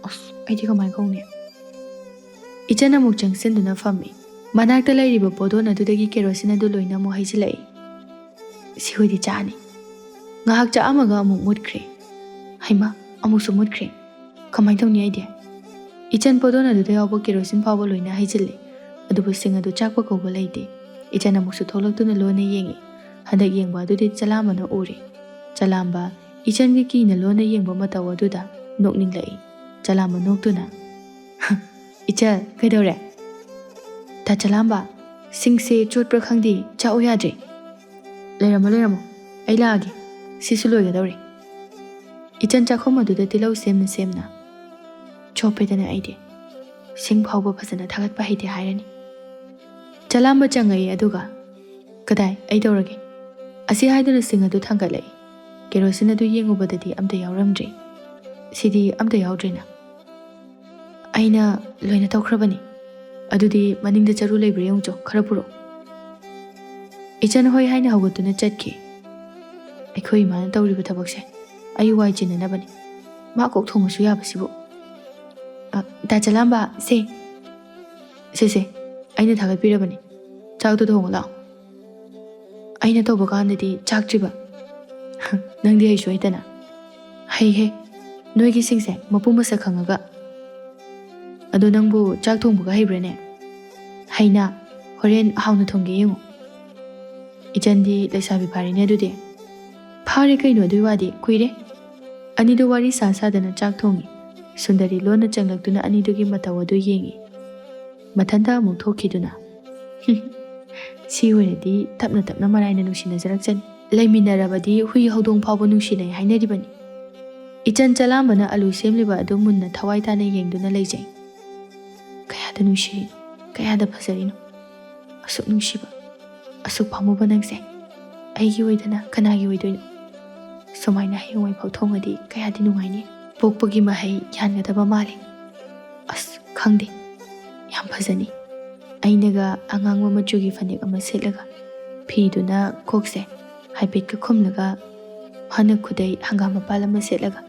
Speaker 1: ꯑꯁ ꯑꯩꯗꯤ ꯀꯃꯥꯏꯅ ꯀꯧꯅꯤ ꯏꯆꯟ ꯑꯃꯨꯛ ꯆꯪꯁꯤꯟꯗꯨꯅ ꯐꯝꯃꯤ ꯃꯅꯥꯛꯇ ꯂꯩꯔꯤꯕ ꯄꯣꯗꯣꯟ ꯑꯗꯨꯗꯒꯤ ꯀꯦꯔꯣꯁꯤꯟ ꯑꯗꯨ ꯂꯣꯏꯅ ꯑꯃꯨꯛ ꯍꯩꯖꯤꯜꯂꯛꯏ ꯁꯤꯍꯣꯏꯗꯤ ꯆꯥꯅꯤ ꯉꯥꯏꯍꯥꯛ ꯆꯥꯛꯑꯝꯃꯒ ꯑꯃꯨꯛ ꯃꯨꯠꯈ꯭ꯔꯦ ꯍꯩꯃꯥ ꯑꯃꯨꯛꯁꯨ ꯃꯨꯠꯈ꯭ꯔꯦ ꯀꯃꯥꯏꯅ ꯇꯧꯅꯤ ꯑꯩꯗꯤ ꯏꯆꯟ ꯄꯣꯗꯣꯟ ꯑꯗꯨꯗ ꯌꯥꯎꯕ ꯀꯦꯔꯣꯁꯤꯟ ꯐꯥꯎꯕ ꯂꯣꯏꯅ ꯍꯩꯖꯤꯜꯂꯤ ꯑꯗꯨꯕꯨ ꯁꯤꯡ ꯑꯗꯨ ꯆꯥꯛꯄ ꯀꯧꯕ ꯂꯩꯇꯦ ꯏꯆꯟ ꯑꯃꯨꯛꯁꯨ ꯊꯣꯛꯂꯛꯇꯨꯅ ꯂꯣꯟꯅ ꯌꯦꯡꯉꯤ ꯍꯟꯗꯛ ꯌꯦꯡꯕ ꯑꯗꯨꯗꯤ ꯆꯂꯥꯝꯕꯅ ꯎꯔꯤ ꯆꯂꯥꯝꯕ ꯏꯆꯟꯒꯤ ꯀꯤꯅ ꯂꯣꯟꯅ ꯌꯦꯡꯕ ꯃꯇꯧ ꯑꯗꯨꯗ ꯅꯣꯛꯅꯤꯡꯂꯛꯏ ꯆꯂꯥꯝꯕ ꯅꯣꯛꯇꯨꯅ ꯏꯆꯜ ꯀꯩꯗꯧꯔꯦ ꯇꯥ ꯆꯂꯥꯝꯕ ꯁꯤꯡꯁꯦ ꯆꯣꯠꯄ꯭ꯔꯥ ꯈꯪꯗꯦ ꯆꯥꯛꯎ ꯌꯥꯗ꯭ꯔꯦ ꯂꯩꯔꯝꯃꯣ ꯑꯩ ꯂꯥꯛꯑꯒꯦ ꯁꯤꯁꯨ ꯂꯣꯏꯒꯗꯧꯔꯦ ꯏꯆꯟ ꯆꯥꯛꯈꯨꯝ ꯑꯗꯨꯗ ꯇꯤꯜꯍꯧ ꯁꯦꯝꯅ ꯁꯦꯝꯅ ꯆꯣꯞꯄꯦꯗꯅ ꯑꯩꯗꯤ ꯁꯤꯡ ꯐꯥꯎꯕ ꯐꯖꯅ ꯊꯥꯒꯠꯄ ꯍꯩꯇꯦ ꯍꯥꯏꯔꯅꯤ ꯆꯂꯥꯝꯕ ꯆꯪꯉꯛꯏ ꯑꯗꯨꯒ ꯀꯗꯥꯏ ꯑꯩ ꯇꯧꯔꯒꯦ ꯑꯁꯤ ꯍꯥꯏꯗꯨꯅ ꯁꯤꯡ ꯑꯗꯨ ꯊꯥꯡꯒꯠꯂꯛꯏ ꯀꯦꯔꯣꯁꯤꯟ ꯑꯗꯨ ꯌꯦꯡꯉꯨꯕꯗꯗꯤ ꯑꯝꯇ ꯌꯥꯎꯔꯝꯗ꯭ꯔꯦ ꯁꯤꯗꯤ ꯑꯝꯇ ꯌꯥꯎꯗ꯭ꯔꯦꯅ ꯑꯩꯅ ꯂꯣꯏꯅ ꯇꯧꯈ꯭ꯔꯕꯅꯤ ꯑꯗꯨꯗꯤ ꯃꯅꯤꯡꯗ ꯆꯔꯨ ꯂꯩꯕ꯭ꯔꯥ ꯌꯦꯡꯉꯨꯆꯣ ꯈꯔ ꯄꯨꯔꯛꯑꯣ ꯏꯆꯟ ꯍꯣꯏ ꯍꯥꯏꯅ ꯍꯧꯒꯠꯇꯨꯅ ꯆꯠꯈꯤ ꯑꯩꯈꯣꯏ ꯏꯃꯥꯅ ꯇꯧꯔꯤꯕ ꯊꯕꯛꯁꯦ ꯑꯩ ꯋꯥꯏ ꯆꯤꯟꯅꯅꯕꯅꯤ ꯃꯥ ꯀꯣꯛ ꯊꯣꯡꯉꯁꯨ ꯌꯥꯕꯁꯤꯕꯨ ꯇꯥ ꯆꯂꯥꯝꯕ ꯁꯦ ꯑꯩꯅ ꯊꯥꯒꯠꯄꯤꯔꯕꯅꯤ ꯆꯥꯛꯇꯣ ꯊꯣꯡꯉꯨ ꯂꯥꯛꯑꯣ ꯑꯩꯅ ꯇꯧꯕ ꯀꯥꯟꯗꯗꯤ ꯆꯥꯛꯇ꯭ꯔꯤꯕ ꯅꯪꯗꯤ ꯍꯩꯁꯨ ꯍꯩꯇꯅ ꯍꯩꯍꯦ ꯅꯣꯏꯒꯤ ꯁꯤꯡꯁꯦ ꯃꯄꯨ ꯃꯁꯛ ꯈꯪꯉꯒ ꯑꯗꯣ ꯅꯪꯕꯨ ꯆꯥꯛ ꯊꯣꯡꯕꯒ ꯍꯩꯕ꯭ꯔꯥꯅꯦ ꯍꯩꯅ ꯍꯣꯔꯦꯟ ꯍꯥꯎꯅ ꯊꯣꯡꯒꯦ ꯌꯦꯡꯉꯨ ꯏꯆꯟꯗꯤ ꯂꯩꯁꯥꯕꯤ ꯐꯥꯔꯤꯅꯦ ꯑꯗꯨꯗꯤ ꯐꯥꯔꯦ ꯀꯩꯅꯣ ꯑꯗꯨꯏ ꯋꯥꯗꯤ ꯀꯨꯏꯔꯦ ꯑꯅꯤꯗꯨ ꯋꯥꯔꯤ ꯁꯥꯗꯅ ꯆꯥꯛ ꯊꯣꯡꯉꯤ ꯁꯨꯟꯗꯔꯤ ꯂꯣꯟꯅ ꯆꯪꯂꯛꯇꯨꯅ ꯑꯅꯤꯗꯨꯒꯤ ꯃꯇꯧ ꯑꯗꯨ ꯌꯦꯡꯉꯤ ꯃꯊꯟꯇ ꯑꯃꯨꯛ ꯊꯣꯛꯈꯤꯗꯨꯅ ꯁꯤ ꯑꯣꯏꯔꯗꯤ ꯇꯞꯅ ꯇꯞꯅ ꯃꯔꯥꯏꯅ ꯅꯨꯡꯁꯤꯅꯖꯔꯛꯆꯅꯤ ꯂꯩꯃꯤꯟꯅꯔꯕꯗꯤ ꯍꯨꯏ ꯍꯧꯗꯣꯡ ꯐꯥꯎꯕ ꯅꯨꯡꯁꯤꯅꯩ ꯍꯥꯏꯅꯔꯤꯕꯅꯤ ꯏꯆꯟ ꯆꯂꯥꯝꯕꯅ ꯑꯂꯨ ꯁꯦꯝꯂꯤꯕ ꯑꯗꯨ ꯃꯨꯟꯅ ꯊꯋꯥꯏ ꯇꯥꯅ ꯌꯦꯡꯗꯨꯅ ꯂꯩꯖꯩ ꯀꯌꯥꯗ ꯅꯨꯡꯁꯤꯔꯤꯅꯣ ꯀꯌꯥꯗ ꯐꯖꯔꯤꯅೋ ꯑꯁꯨꯛ ꯅꯨꯡꯁꯤꯕ ꯑꯁꯨꯛ ꯄꯥꯝꯃꯨꯕ ꯅꯪꯁꯦ ꯑꯩꯒꯤ ꯑꯣꯏꯗꯅ ꯀꯅꯥꯒꯤ ꯑꯣꯏꯗꯣꯏꯅꯣ ꯁꯨꯃꯥꯏꯅ ꯍꯌꯦꯡꯋꯥꯏ ꯐꯥꯎ ꯊꯣꯡꯉꯗꯤ ꯀꯌꯥꯗꯤ ꯅꯨꯡꯉꯥꯏꯅꯤ ꯄꯣꯛꯄꯒꯤ ꯃꯍꯩ ꯌꯥꯟꯒꯗꯕ ꯃꯥꯜꯂꯤ ꯑꯁ ꯈꯪꯗꯦ ꯌꯥꯝ ꯐꯖꯅꯤ ꯑꯩꯅꯒ ꯑꯉꯥꯡꯕ ꯃꯆꯨꯒꯤ ꯐꯅꯦꯛ ꯑꯃ ꯁꯦꯠꯂꯒ ꯐꯤꯗꯨꯅ ꯀꯣꯛꯁꯦ ꯍꯥꯏꯐꯦꯠꯀ ꯈꯨꯝꯂꯒ ꯍꯥꯟꯅ ꯈꯨꯗꯩ ꯍꯪꯒꯥꯝ ꯃꯄꯥꯜ ꯑꯃ ꯁꯦꯠꯂꯒ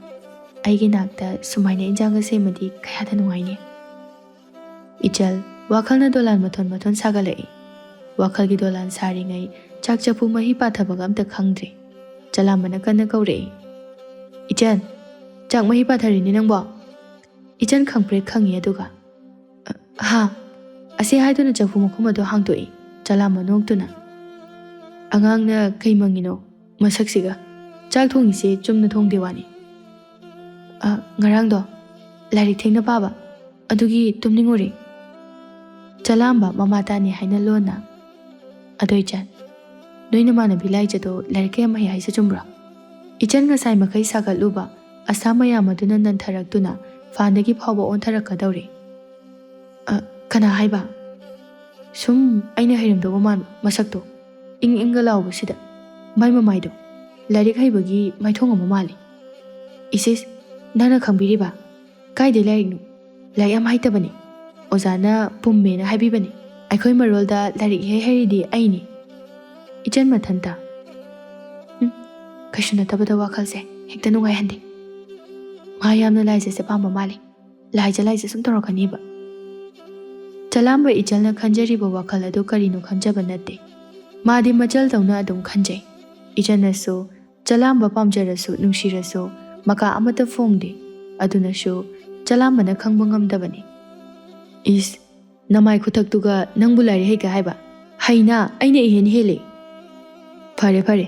Speaker 1: ꯑꯩꯒꯤ ꯅꯥꯛꯇ ꯁꯨꯃꯥꯏꯅ ꯏꯟꯖꯥꯡꯒ ꯁꯦꯝꯃꯗꯤ ꯀꯌꯥꯗ ꯅꯨꯡꯉꯥꯏꯅꯤ ꯏꯆꯜ ꯋꯥꯈꯜꯅ ꯗꯣꯂꯥꯟ ꯃꯊꯣꯟ ꯁꯥꯒꯠꯂꯛꯏ ꯋꯥꯈꯜꯒꯤ ꯗꯣꯂꯥꯟ ꯁꯥꯔꯤꯉꯩ ꯆꯥꯛ ꯆꯐꯨ ꯃꯍꯤ ꯄꯥꯊꯕꯒ ꯑꯝꯇ ꯈꯪꯗ꯭ꯔꯦ ꯆꯂꯥꯝꯕꯅ ꯀꯟꯅ ꯀꯧꯔꯛꯏ ꯏꯆꯟ ꯆꯥꯛ ꯃꯍꯤ ꯄꯥꯊꯔꯤꯅꯤ ꯅꯪꯕꯣ ꯏꯆꯟ ꯈꯪꯄ꯭ꯔꯦꯛ ꯈꯪꯉꯤ ꯑꯗꯨꯒ ꯍꯥ ꯑꯁꯤ ꯍꯥꯏꯗꯨꯅ ꯆꯐꯨ ꯃꯈꯨꯝ ꯑꯗꯨ ꯍꯥꯡꯗꯣꯛꯏ ꯆꯂꯥꯝꯕ ꯅꯣꯛꯇꯨꯅ ꯑꯉꯥꯡꯅ ꯀꯩ ꯃꯪꯉꯤꯅꯣ ꯃꯁꯛꯁꯤꯒ ꯆꯥꯛ ꯊꯣꯡꯉꯤꯁꯦ ꯆꯨꯝꯅ ꯊꯣꯡꯗꯦ ꯋꯥꯅꯤ ꯉꯔꯥꯡꯗꯣ ꯂꯥꯏꯔꯤꯛ ꯊꯦꯡꯅ ꯄꯥꯕ ꯑꯗꯨꯒꯤ ꯇꯨꯝꯅꯤꯡꯉꯨꯔꯦ ꯆꯂꯥꯝꯕ ꯃꯃꯥꯇꯥꯅꯤ ꯍꯥꯏꯅ ꯂꯣꯟꯅ ꯑꯗꯣ ꯏꯆꯟ ꯅꯣꯏ ꯅꯃꯥꯟꯅꯕꯤ ꯂꯥꯏꯖꯗꯣ ꯂꯥꯏꯔꯤꯛ ꯀꯌꯥꯝ ꯍꯩ ꯍꯥꯏꯁꯦ ꯆꯨꯝꯕ꯭ꯔꯣ? ꯏꯆꯟ ꯉꯁꯥꯏ ꯃꯈꯩ ꯁꯥꯒꯠꯂꯨꯕ ꯑꯁꯥ ꯃꯌꯥꯝ ꯑꯗꯨꯅ ꯅꯟꯊꯔꯛꯇꯨꯅ ꯐꯥꯟꯗꯒꯤ ꯐꯥꯎꯕ ꯑꯣꯟꯊꯔꯛꯀꯗꯧꯔꯤ꯫ ꯀꯅꯥ ꯍꯥꯏꯕ? ꯁꯨꯝ ꯑꯩꯅ ꯍꯩꯔꯝꯗꯧꯕ ꯃꯥꯟꯕ ꯃꯁꯛꯇꯣ ꯏꯪ ꯏꯪꯒ ꯂꯥꯎꯕꯁꯤꯗ ꯃꯥꯏ ꯃꯃꯥꯏꯗꯣ ꯂꯥꯏꯔꯤꯛ ꯍꯩꯕꯒꯤ ꯃꯥꯏꯊꯣꯡ ꯑꯃ ꯃꯥꯜꯂꯤ꯫ ꯏꯁꯤꯁ ꯅꯪꯅ ꯈꯪꯕꯤꯔꯤꯕ? ꯀꯥꯏꯗꯩ ꯂꯥꯏꯔꯤꯛꯅꯣ? ꯂꯥꯏꯔꯤꯛ ꯌꯥꯝ ꯍꯩꯇꯕꯅꯤ꯫ ꯑꯣꯖꯥꯅ ꯄꯨꯝꯃꯦꯅ ꯍꯥꯏꯕꯤꯕꯅꯤ꯫ ꯑꯩꯈꯣꯏ ꯃꯔꯣꯜꯗ ꯂꯥꯏꯔꯤꯛ ꯏꯍꯩ ꯍꯩꯔꯤꯗꯤ ꯑꯩꯅꯤ꯫ ꯏꯆꯟ ꯃꯊꯟꯇ ꯀꯩꯁꯨ ꯅꯠꯇꯕꯗ ꯋꯥꯈꯜꯁꯦ ꯍꯦꯛꯇ ꯅꯨꯡꯉꯥꯏꯍꯟꯗꯦ꯫ ꯃꯥ ꯌꯥꯝꯅ ꯂꯥꯏꯖꯁꯦ ꯄꯥꯝꯕ ꯃꯥꯜꯂꯤ꯫ ꯂꯥꯏꯖ ꯁꯨꯝ ꯇꯧꯔꯛꯀꯅꯤꯕ꯫ ꯆꯂꯥꯝꯕ ꯏꯆꯜꯅ ꯈꯟꯖꯔꯤꯕ ꯋꯥꯈꯜ ꯑꯗꯨ ꯀꯔꯤꯅꯣ ꯈꯪꯖꯕ ꯅꯠꯇꯦ꯫ ꯃꯥꯗꯤ ꯃꯆꯜꯗꯧꯅ ꯑꯗꯨꯝ ꯈꯟꯖꯩ꯫ ꯏꯆꯟꯅꯁꯨ ꯆꯂꯥꯝꯕ ꯄꯥꯝꯖꯔꯁꯨ ꯅꯨꯡꯁꯤꯔꯁꯨ ꯃꯀꯥ ꯑꯃꯠꯇ ꯐꯣꯡꯗꯦ꯫ ꯑꯗꯨꯅꯁꯨ ꯆꯂꯥꯝꯕꯅ ꯈꯪꯕ ꯉꯝꯗꯕꯅꯤ꯫ ꯏꯁ ꯅꯃꯥꯏ ꯈꯨꯊꯛꯇꯨꯒ ꯅꯪꯕꯨ ꯂꯥꯏꯔꯤꯛ ꯍꯩꯒ ꯍꯥꯏꯕ? ꯍꯩꯅ ꯑꯩꯅ ꯏꯍꯦꯟ ꯍꯦꯜꯂꯦ꯫ ꯐꯔꯦ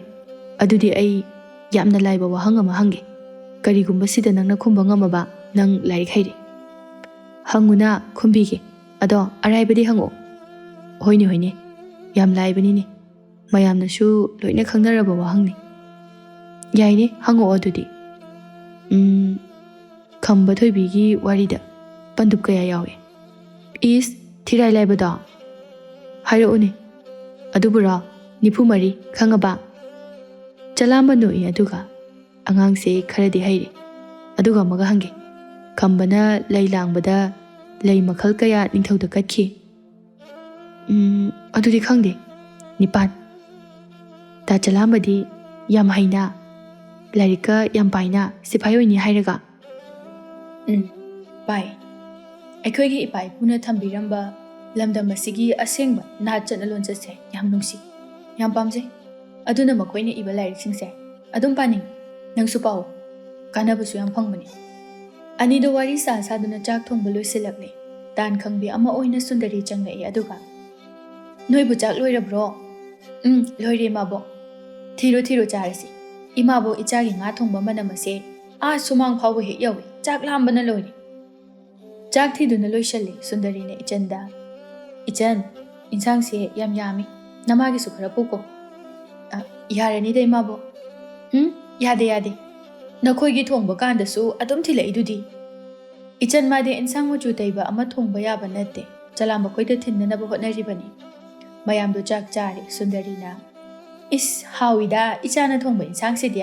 Speaker 1: ꯑꯗꯨꯗꯤ ꯑꯩ ꯌꯥꯝꯅ ꯂꯥꯏꯕ ꯋꯥꯍꯪ ꯑꯃ ꯍꯪꯒꯦ꯫ ꯀꯔꯤꯒꯨꯝꯕ ꯁꯤꯗ ꯅꯪꯅ ꯈꯨꯝꯕ ꯉꯝꯃꯕ ꯅꯪ ꯂꯥꯏꯔꯤꯛ ꯍꯩꯔꯦ꯫ ꯍꯪꯉꯨꯅ ꯈꯨꯝꯕꯤꯒꯦ꯫ ꯑꯗꯣ ꯑꯔꯥꯏꯕꯗꯤ ꯍꯪꯉꯛꯑꯣ꯫ ꯍꯣꯏꯅꯦ ꯌꯥꯝ ꯂꯥꯏꯕꯅꯤꯅꯦ꯫ ꯃꯌꯥꯝꯅꯁꯨ ꯂꯣꯏꯅ ꯈꯪꯅꯔꯕ ꯋꯥꯍꯪꯅꯤ꯫ ꯌꯥꯏꯅꯦ ꯍꯪꯉꯛꯑꯣ ꯑꯗꯨꯗꯤ꯫ ꯈꯝꯕ ꯊꯣꯏꯕꯤꯒꯤ ꯋꯥꯔꯤꯗ ꯄꯟꯗꯨꯞ ꯀꯌꯥ ꯌꯥꯎꯏ? ꯏꯁ ꯊꯤꯔꯥꯏ ꯂꯥꯏꯕꯗꯣ? ꯍꯥꯏꯔꯛꯎꯅꯦ꯫ ꯑꯗꯨꯕꯨꯔꯣ 94 ꯈꯪꯉꯕ? ꯆꯂꯥꯝꯕ ꯅꯣꯛꯏ ꯑꯗꯨꯒ ꯑꯉꯥꯡꯁꯦ ꯈꯔꯗꯤ ꯍꯩꯔꯦ꯫ ꯑꯗꯨꯒ ꯑꯃꯒ ꯍꯪꯒꯦ꯫ ꯈꯝꯕꯅ ꯂꯩ ꯂꯥꯡꯕꯗ ꯂꯩ ꯃꯈꯜ ꯀꯌꯥ ꯅꯤꯡꯊꯧꯗ ꯀꯠꯈꯤ? ꯑꯗꯨꯗꯤ ꯈꯪꯗꯦ꯫ 9 ꯇꯥ ꯆꯂꯥꯝꯕꯗꯤ ꯌꯥꯝ ꯍꯩꯅ ꯂꯥꯏꯔꯤꯛꯀ ꯌꯥꯝ ꯄꯥꯏꯅ ꯁꯤꯐꯥꯏ ꯑꯣꯏꯅꯤ ꯍꯥꯏꯔꯒ? ꯄꯥꯏ꯫ ꯑꯩꯈꯣꯏꯒꯤ ꯏꯄꯥ ꯏꯄꯨꯅ ꯊꯝꯕꯤꯔꯝꯕ ꯂꯝꯗꯝ ꯑꯁꯤꯒꯤ ꯑꯁꯦꯡꯕ ꯅꯥꯠ ꯆꯠꯅ ꯂꯣꯟꯆꯠꯁꯦ ꯌꯥꯝ ꯅꯨꯡꯁꯤ, ꯌꯥꯝ ꯄꯥꯝꯖꯩ꯫ ꯑꯗꯨꯅ ꯃꯈꯣꯏꯅ ꯏꯕ ꯂꯥꯏꯔꯤꯛꯁꯤꯡꯁꯦ ꯑꯗꯨꯝ ꯄꯥꯅꯤꯡꯉꯤ꯫ ꯅꯪꯁꯨ ꯄꯥꯎ, ꯀꯥꯟꯅꯕꯁꯨ ꯌꯥꯝ ꯐꯪꯕꯅꯤ꯫ ꯑꯅꯤꯗꯣ ꯋꯥꯔꯤ ꯁꯥꯗꯨꯅ ꯆꯥꯛ ꯊꯣꯡꯕ ꯂꯣꯏꯁꯤꯜꯂꯛꯂꯦ꯫ ꯇꯥꯟ ꯈꯪꯕꯤ ꯑꯃ ꯑꯣꯏꯅ ꯁꯨꯟꯗꯔꯤ ꯆꯪꯂꯛꯏ ꯑꯗꯨꯒ ꯅꯣꯏꯕꯨ ꯆꯥꯛ ꯂꯣꯏꯔꯕ꯭ꯔꯣ? ꯂꯣꯏꯔꯦ ꯏꯃꯥꯕꯣꯛ꯫ ꯊꯤꯔꯣ ꯆꯥꯔꯁꯤ꯫ ꯏꯃꯥꯕꯣꯛ ꯏꯆꯥꯒꯤ ꯉꯥ ꯊꯣꯡꯕ ꯃꯅꯝ ꯑꯁꯦ ꯁꯨꯃꯥꯡ ꯐꯥꯎꯕ ꯍꯦꯛ ꯌꯧꯏ꯫ ꯆꯥꯛ ꯂꯥꯝꯕꯅ ꯂꯣꯏꯔꯦ꯫ ꯆꯥꯛ ꯊꯤꯗꯨꯅ ꯂꯣꯏꯁꯤꯜꯂꯤ ꯁꯨꯟꯗꯔꯤꯅ ꯏꯆꯟꯗ꯫ ꯏꯆꯟ, ꯏꯟꯁꯥꯡꯁꯦ ꯌꯥꯝ ꯌꯥꯝꯃꯤ, ꯅꯃꯥꯒꯤꯁꯨ ꯈꯔ ꯄꯨꯀꯣ꯫ ꯌꯥꯔꯅꯤꯗ ꯏꯃꯥꯕꯣꯛ꯫ ꯌꯥꯗꯦ꯫ ꯅꯈꯣꯏꯒꯤ ꯊꯣꯡꯕ ꯀꯥꯟꯗꯁꯨ ꯑꯗꯨꯝ ꯊꯤꯜꯂꯛꯏꯗꯨꯗꯤ꯫ ꯏꯆꯟ ꯃꯥꯗꯤ ꯏꯟꯁꯥꯡ ꯃꯆꯨ ꯇꯩꯕ ꯑꯃ ꯊꯣꯡꯕ ꯌꯥꯕ ꯅꯠꯇꯦ꯫ ꯆꯂꯥꯝꯕ ꯈꯣꯏꯗ ꯊꯤꯟꯅꯅꯕ ꯍꯣꯠꯅꯔꯤꯕꯅꯤ꯫ ꯃꯌꯥꯝꯗꯣ ꯆꯥꯛ ꯆꯥꯔꯤ꯫ ꯁꯨꯟꯗꯔꯤꯅ ꯏꯁ ꯍꯥꯎꯏꯗ ꯏꯆꯥꯅ ꯊꯣꯡꯕ ꯏꯟꯁꯥꯡꯁꯤꯗꯤ꯫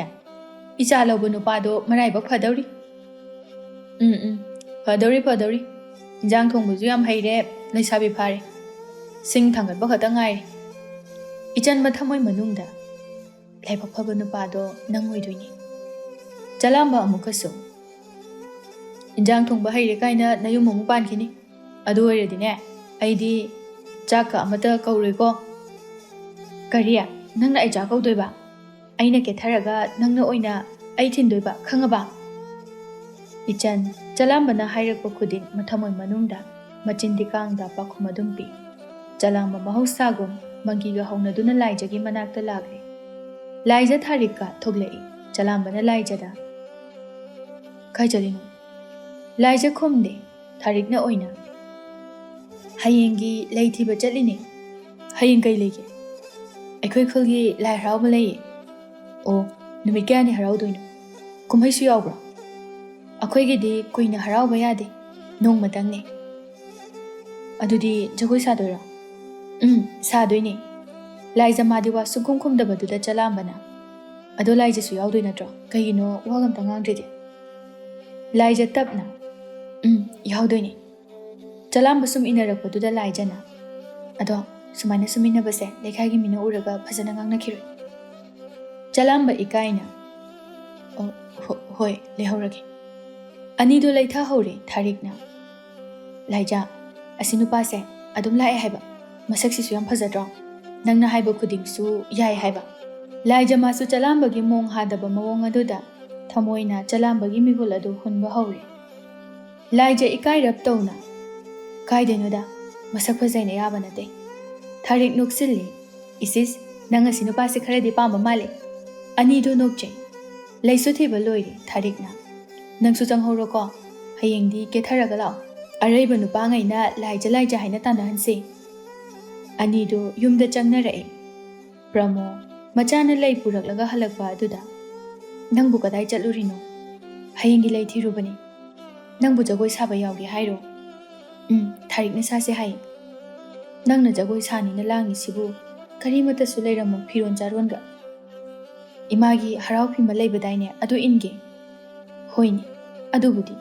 Speaker 1: ꯏꯆꯥ ꯂꯧꯕ ꯅꯨꯄꯥꯗꯣ ꯃꯔꯥꯏꯕꯛ ꯐꯗꯧꯔꯤ꯫ ꯐꯗꯧꯔꯤ꯫ ꯏꯟꯖꯥꯡ ꯊꯣꯡꯕꯁꯨ ꯌꯥꯝ ꯍꯩꯔꯦ, ꯂꯩꯁꯥꯕꯤ ꯐꯥꯔꯦ꯫ ꯁꯤꯡ ꯊꯥꯡꯒꯠꯄ ꯈꯛꯇ ꯉꯥꯏꯔꯦ꯫ ꯏꯆꯟ ꯃꯊꯃꯣꯏ ꯃꯅꯨꯡꯗ ꯂꯥꯏꯕꯛ ꯐꯕ ꯅꯨꯄꯥꯗꯣ ꯅꯪ ꯑꯣꯏꯗꯣꯏꯅꯤ꯫ ꯆꯂꯥꯝꯕ ꯑꯃꯨꯛꯀꯁꯨ ꯏꯟꯖꯥꯡ ꯊꯣꯡꯕ ꯍꯩꯔꯦ ꯀꯥꯏꯅ ꯅꯌꯨꯝ ꯑꯃꯨꯛ ꯄꯥꯟꯈꯤꯅꯤ꯫ ꯑꯗꯨ ꯑꯣꯏꯔꯗꯤꯅꯦ ꯑꯩꯗꯤ ꯆꯥꯛꯀ ꯑꯃꯠꯇ ꯀꯧꯔꯣꯏꯀꯣ꯫ ꯀꯔꯤ? ꯅꯪꯅ ꯑꯩ ꯆꯥꯛ ꯀꯧꯗꯣꯏꯕ? ꯑꯩꯅ ꯀꯦꯊꯔꯒ ꯅꯪꯅ ꯑꯣꯏꯅ ꯑꯩ ꯊꯤꯟꯗꯣꯏꯕ, ꯈꯪꯉꯕ? ꯏꯆꯟ ꯆꯂꯥꯝꯕꯅ ꯍꯥꯏꯔꯛꯄ ꯈꯨꯗꯤꯡ ꯃꯊꯃꯣꯏ ꯃꯅꯨꯡꯗ ꯃꯆꯤꯟ ꯊꯤꯀꯥꯡꯗ ꯄꯥꯎꯈꯨꯝ ꯑꯗꯨꯝ ꯄꯤ꯫ ꯆꯂꯥꯝꯕ ꯃꯍꯧꯁꯥꯒꯨꯝ ꯃꯪꯒꯤꯒ ꯍꯧꯅꯗꯨꯅ ꯂꯥꯏꯖꯒꯤ ꯃꯅꯥꯛꯇ ꯂꯥꯛꯂꯦ꯫ ꯂꯥꯏꯖ ꯊꯥꯔꯤꯛꯀ ꯊꯣꯛꯂꯛꯏ꯫ ꯆꯂꯥꯝꯕꯅ ꯂꯥꯏꯖꯗ ꯀꯥꯏ ꯆꯠꯂꯤꯅꯣ? ꯂꯥꯏꯖ ꯈꯨꯝꯗꯦ꯫ ꯊꯥꯔꯤꯛꯅ ꯑꯣꯏꯅ ꯍꯌꯦꯡꯒꯤ ꯂꯩ ꯊꯤꯕ ꯆꯠꯂꯤꯅꯦ꯫ ꯍꯌꯦꯡ ꯀꯩ ꯂꯩꯒꯦ? ꯑꯩꯈꯣꯏ ꯈꯨꯜꯒꯤ ꯂꯥꯏ ꯍꯔꯥꯎꯕ ꯂꯩꯌꯦ꯫ ꯑꯣ, ꯅꯨꯃꯤꯠ ꯀꯌꯥꯅꯤ ꯍꯔꯥꯎꯗꯣꯏꯅꯣ? ꯀꯨꯝꯍꯩꯁꯨ ꯌꯥꯎꯕ꯭ꯔꯣ? ꯑꯩꯈꯣꯏꯒꯤꯗꯤ ꯀꯨꯏꯅ ꯍꯔꯥꯎꯕ ꯌꯥꯗꯦ, ꯅꯣꯡꯃꯇꯪꯅꯦ꯫ ꯑꯗꯨꯗꯤ ꯖꯒꯣꯏ ꯁꯥꯗꯣꯏꯔꯣ? ꯁꯥꯗꯣꯏꯅꯦ꯫ ꯂꯥꯏꯖ ꯃꯥꯗꯤ ꯋꯥ ꯁꯨꯡꯈꯨꯝ ꯈꯨꯝꯗꯕꯗꯨꯗ ꯆꯂꯥꯝꯕꯅ ꯑꯗꯣ ꯂꯥꯏꯖꯁꯨ ꯌꯥꯎꯗꯣꯏ ꯅꯠꯇ꯭ꯔꯣ? ꯀꯩꯒꯤꯅꯣ ꯋꯥ ꯑꯝꯇ ꯉꯥꯡꯗ꯭ꯔꯤꯗꯤ? ꯂꯥꯏꯖ ꯇꯞꯅ ꯌꯥꯎꯗꯣꯏꯅꯦ꯫ ꯆꯂꯥꯝꯕ ꯁꯨꯝ ꯏꯟꯅꯔꯛꯄꯗꯨꯗ ꯂꯥꯏꯖꯅ ꯑꯗꯣ ꯁꯨꯃꯥꯏꯅ ꯁꯨꯝ ꯏꯟꯅꯕꯁꯦ ꯂꯩꯀꯥꯏꯒꯤ ꯃꯤꯅ ꯎꯔꯒ ꯐꯖꯅ ꯉꯥꯡꯅꯈꯤꯔꯣꯏ? ꯆꯂꯥꯝꯕ ꯏꯀꯥꯏꯅ ꯍꯣꯏ ꯂꯩꯍꯧꯔꯒꯦ꯫ ꯑꯅꯤꯗꯣ ꯂꯩꯊꯍꯧꯔꯦ꯫ ꯊꯥꯔꯤꯛꯅ ꯂꯥꯏꯖ, ꯑꯁꯤ ꯅꯨꯄꯥꯁꯦ ꯑꯗꯨꯝ ꯂꯥꯛꯑꯦ ꯍꯥꯏꯕ, ꯃꯁꯛꯁꯤꯁꯨ ꯌꯥꯝ ꯐꯖꯗ꯭ꯔꯣ? ꯅꯪꯅ ꯍꯥꯏꯕ ꯈꯨꯗꯤꯡꯁꯨ ꯌꯥꯏ ꯍꯥꯏꯕ꯫ ꯂꯥꯏꯖ ꯃꯥꯁꯨ ꯆꯂꯥꯝꯕꯒꯤ ꯃꯣꯡ ꯍꯥꯗꯕ ꯃꯑꯣꯡ ꯑꯗꯨꯗ ꯊꯃꯣꯏꯅ ꯆꯂꯥꯝꯕꯒꯤ ꯃꯤꯍꯨꯜ ꯑꯗꯨ ꯍꯨꯟꯕ ꯍꯧꯔꯦ꯫ ꯂꯥꯏꯖ ꯏꯀꯥꯏꯔꯞ ꯇꯧꯅ ꯀꯥꯏꯗꯩꯅꯣꯗ, ꯃꯁꯛ ꯐꯖꯩꯅ ꯌꯥꯕ ꯅꯠꯇꯦ꯫ ꯊꯥꯔꯤꯛ ꯅꯣꯛꯁꯤꯜꯂꯤ꯫ ꯏꯁꯤꯁ ꯅꯪ ꯑꯁꯤ ꯅꯨꯄꯥꯁꯦ ꯈꯔꯗꯤ ꯄꯥꯝꯕ ꯃꯥꯜꯂꯦ꯫ ꯑꯅꯤꯗꯣ ꯅꯣꯛꯆꯩ꯫ ꯂꯩꯁꯨ ꯊꯤꯕ ꯂꯣꯏꯔꯦ꯫ ꯊꯥꯔꯤꯛꯅ ꯅꯪꯁꯨ ꯆꯪꯍꯧꯔꯣꯀꯣ, ꯍꯌꯦꯡꯗꯤ ꯀꯦꯊꯔꯒ ꯂꯥꯛꯑꯣ꯫ ꯑꯔꯩꯕ ꯅꯨꯄꯥꯉꯩꯅ ꯂꯥꯏꯖ ꯂꯥꯏꯖ ꯍꯥꯏꯅ ꯇꯥꯟꯅꯍꯟꯁꯤ꯫ ꯑꯅꯤꯗꯨ ꯌꯨꯝꯗ ꯆꯪꯅꯔꯛꯏ꯫ ꯄ꯭ꯔꯃꯣ ꯃꯆꯥꯅ ꯂꯩ ꯄꯨꯔꯛꯂꯒ ꯍꯜꯂꯛꯄ ꯑꯗꯨꯗ ꯅꯪꯕꯨ ꯀꯗꯥꯏ ꯆꯠꯂꯨꯔꯤꯅꯣ? ꯍꯌꯦꯡꯒꯤ ꯂꯩ ꯊꯤꯔꯨꯕꯅꯤ꯫ ꯅꯪꯕꯨ ꯖꯒꯣꯏ ꯁꯥꯕ ꯌꯥꯎꯒꯦ ꯍꯥꯏꯔꯣ? ꯊꯥꯔꯤꯛꯅ ꯁꯥꯁꯦ ꯍꯥꯏ꯫ ꯅꯪꯅ ꯖꯒꯣꯏ ꯁꯥꯅꯤꯅ ꯂꯥꯡꯉꯤꯁꯤꯕꯨ ꯀꯔꯤꯃꯠꯇꯁꯨ ꯂꯩꯔꯝꯃꯣꯏ ꯐꯤꯔꯣꯟ ꯆꯥꯔꯣꯟꯒ꯫ ꯏꯃꯥꯒꯤ ꯍꯔꯥꯎ ꯐꯤꯃ ꯂꯩꯕꯗꯥꯏꯅꯦ ꯑꯗꯨ ꯏꯟꯒꯦ꯫ ꯍꯣꯏꯅꯦ ꯑꯗꯨꯕꯨꯗꯤ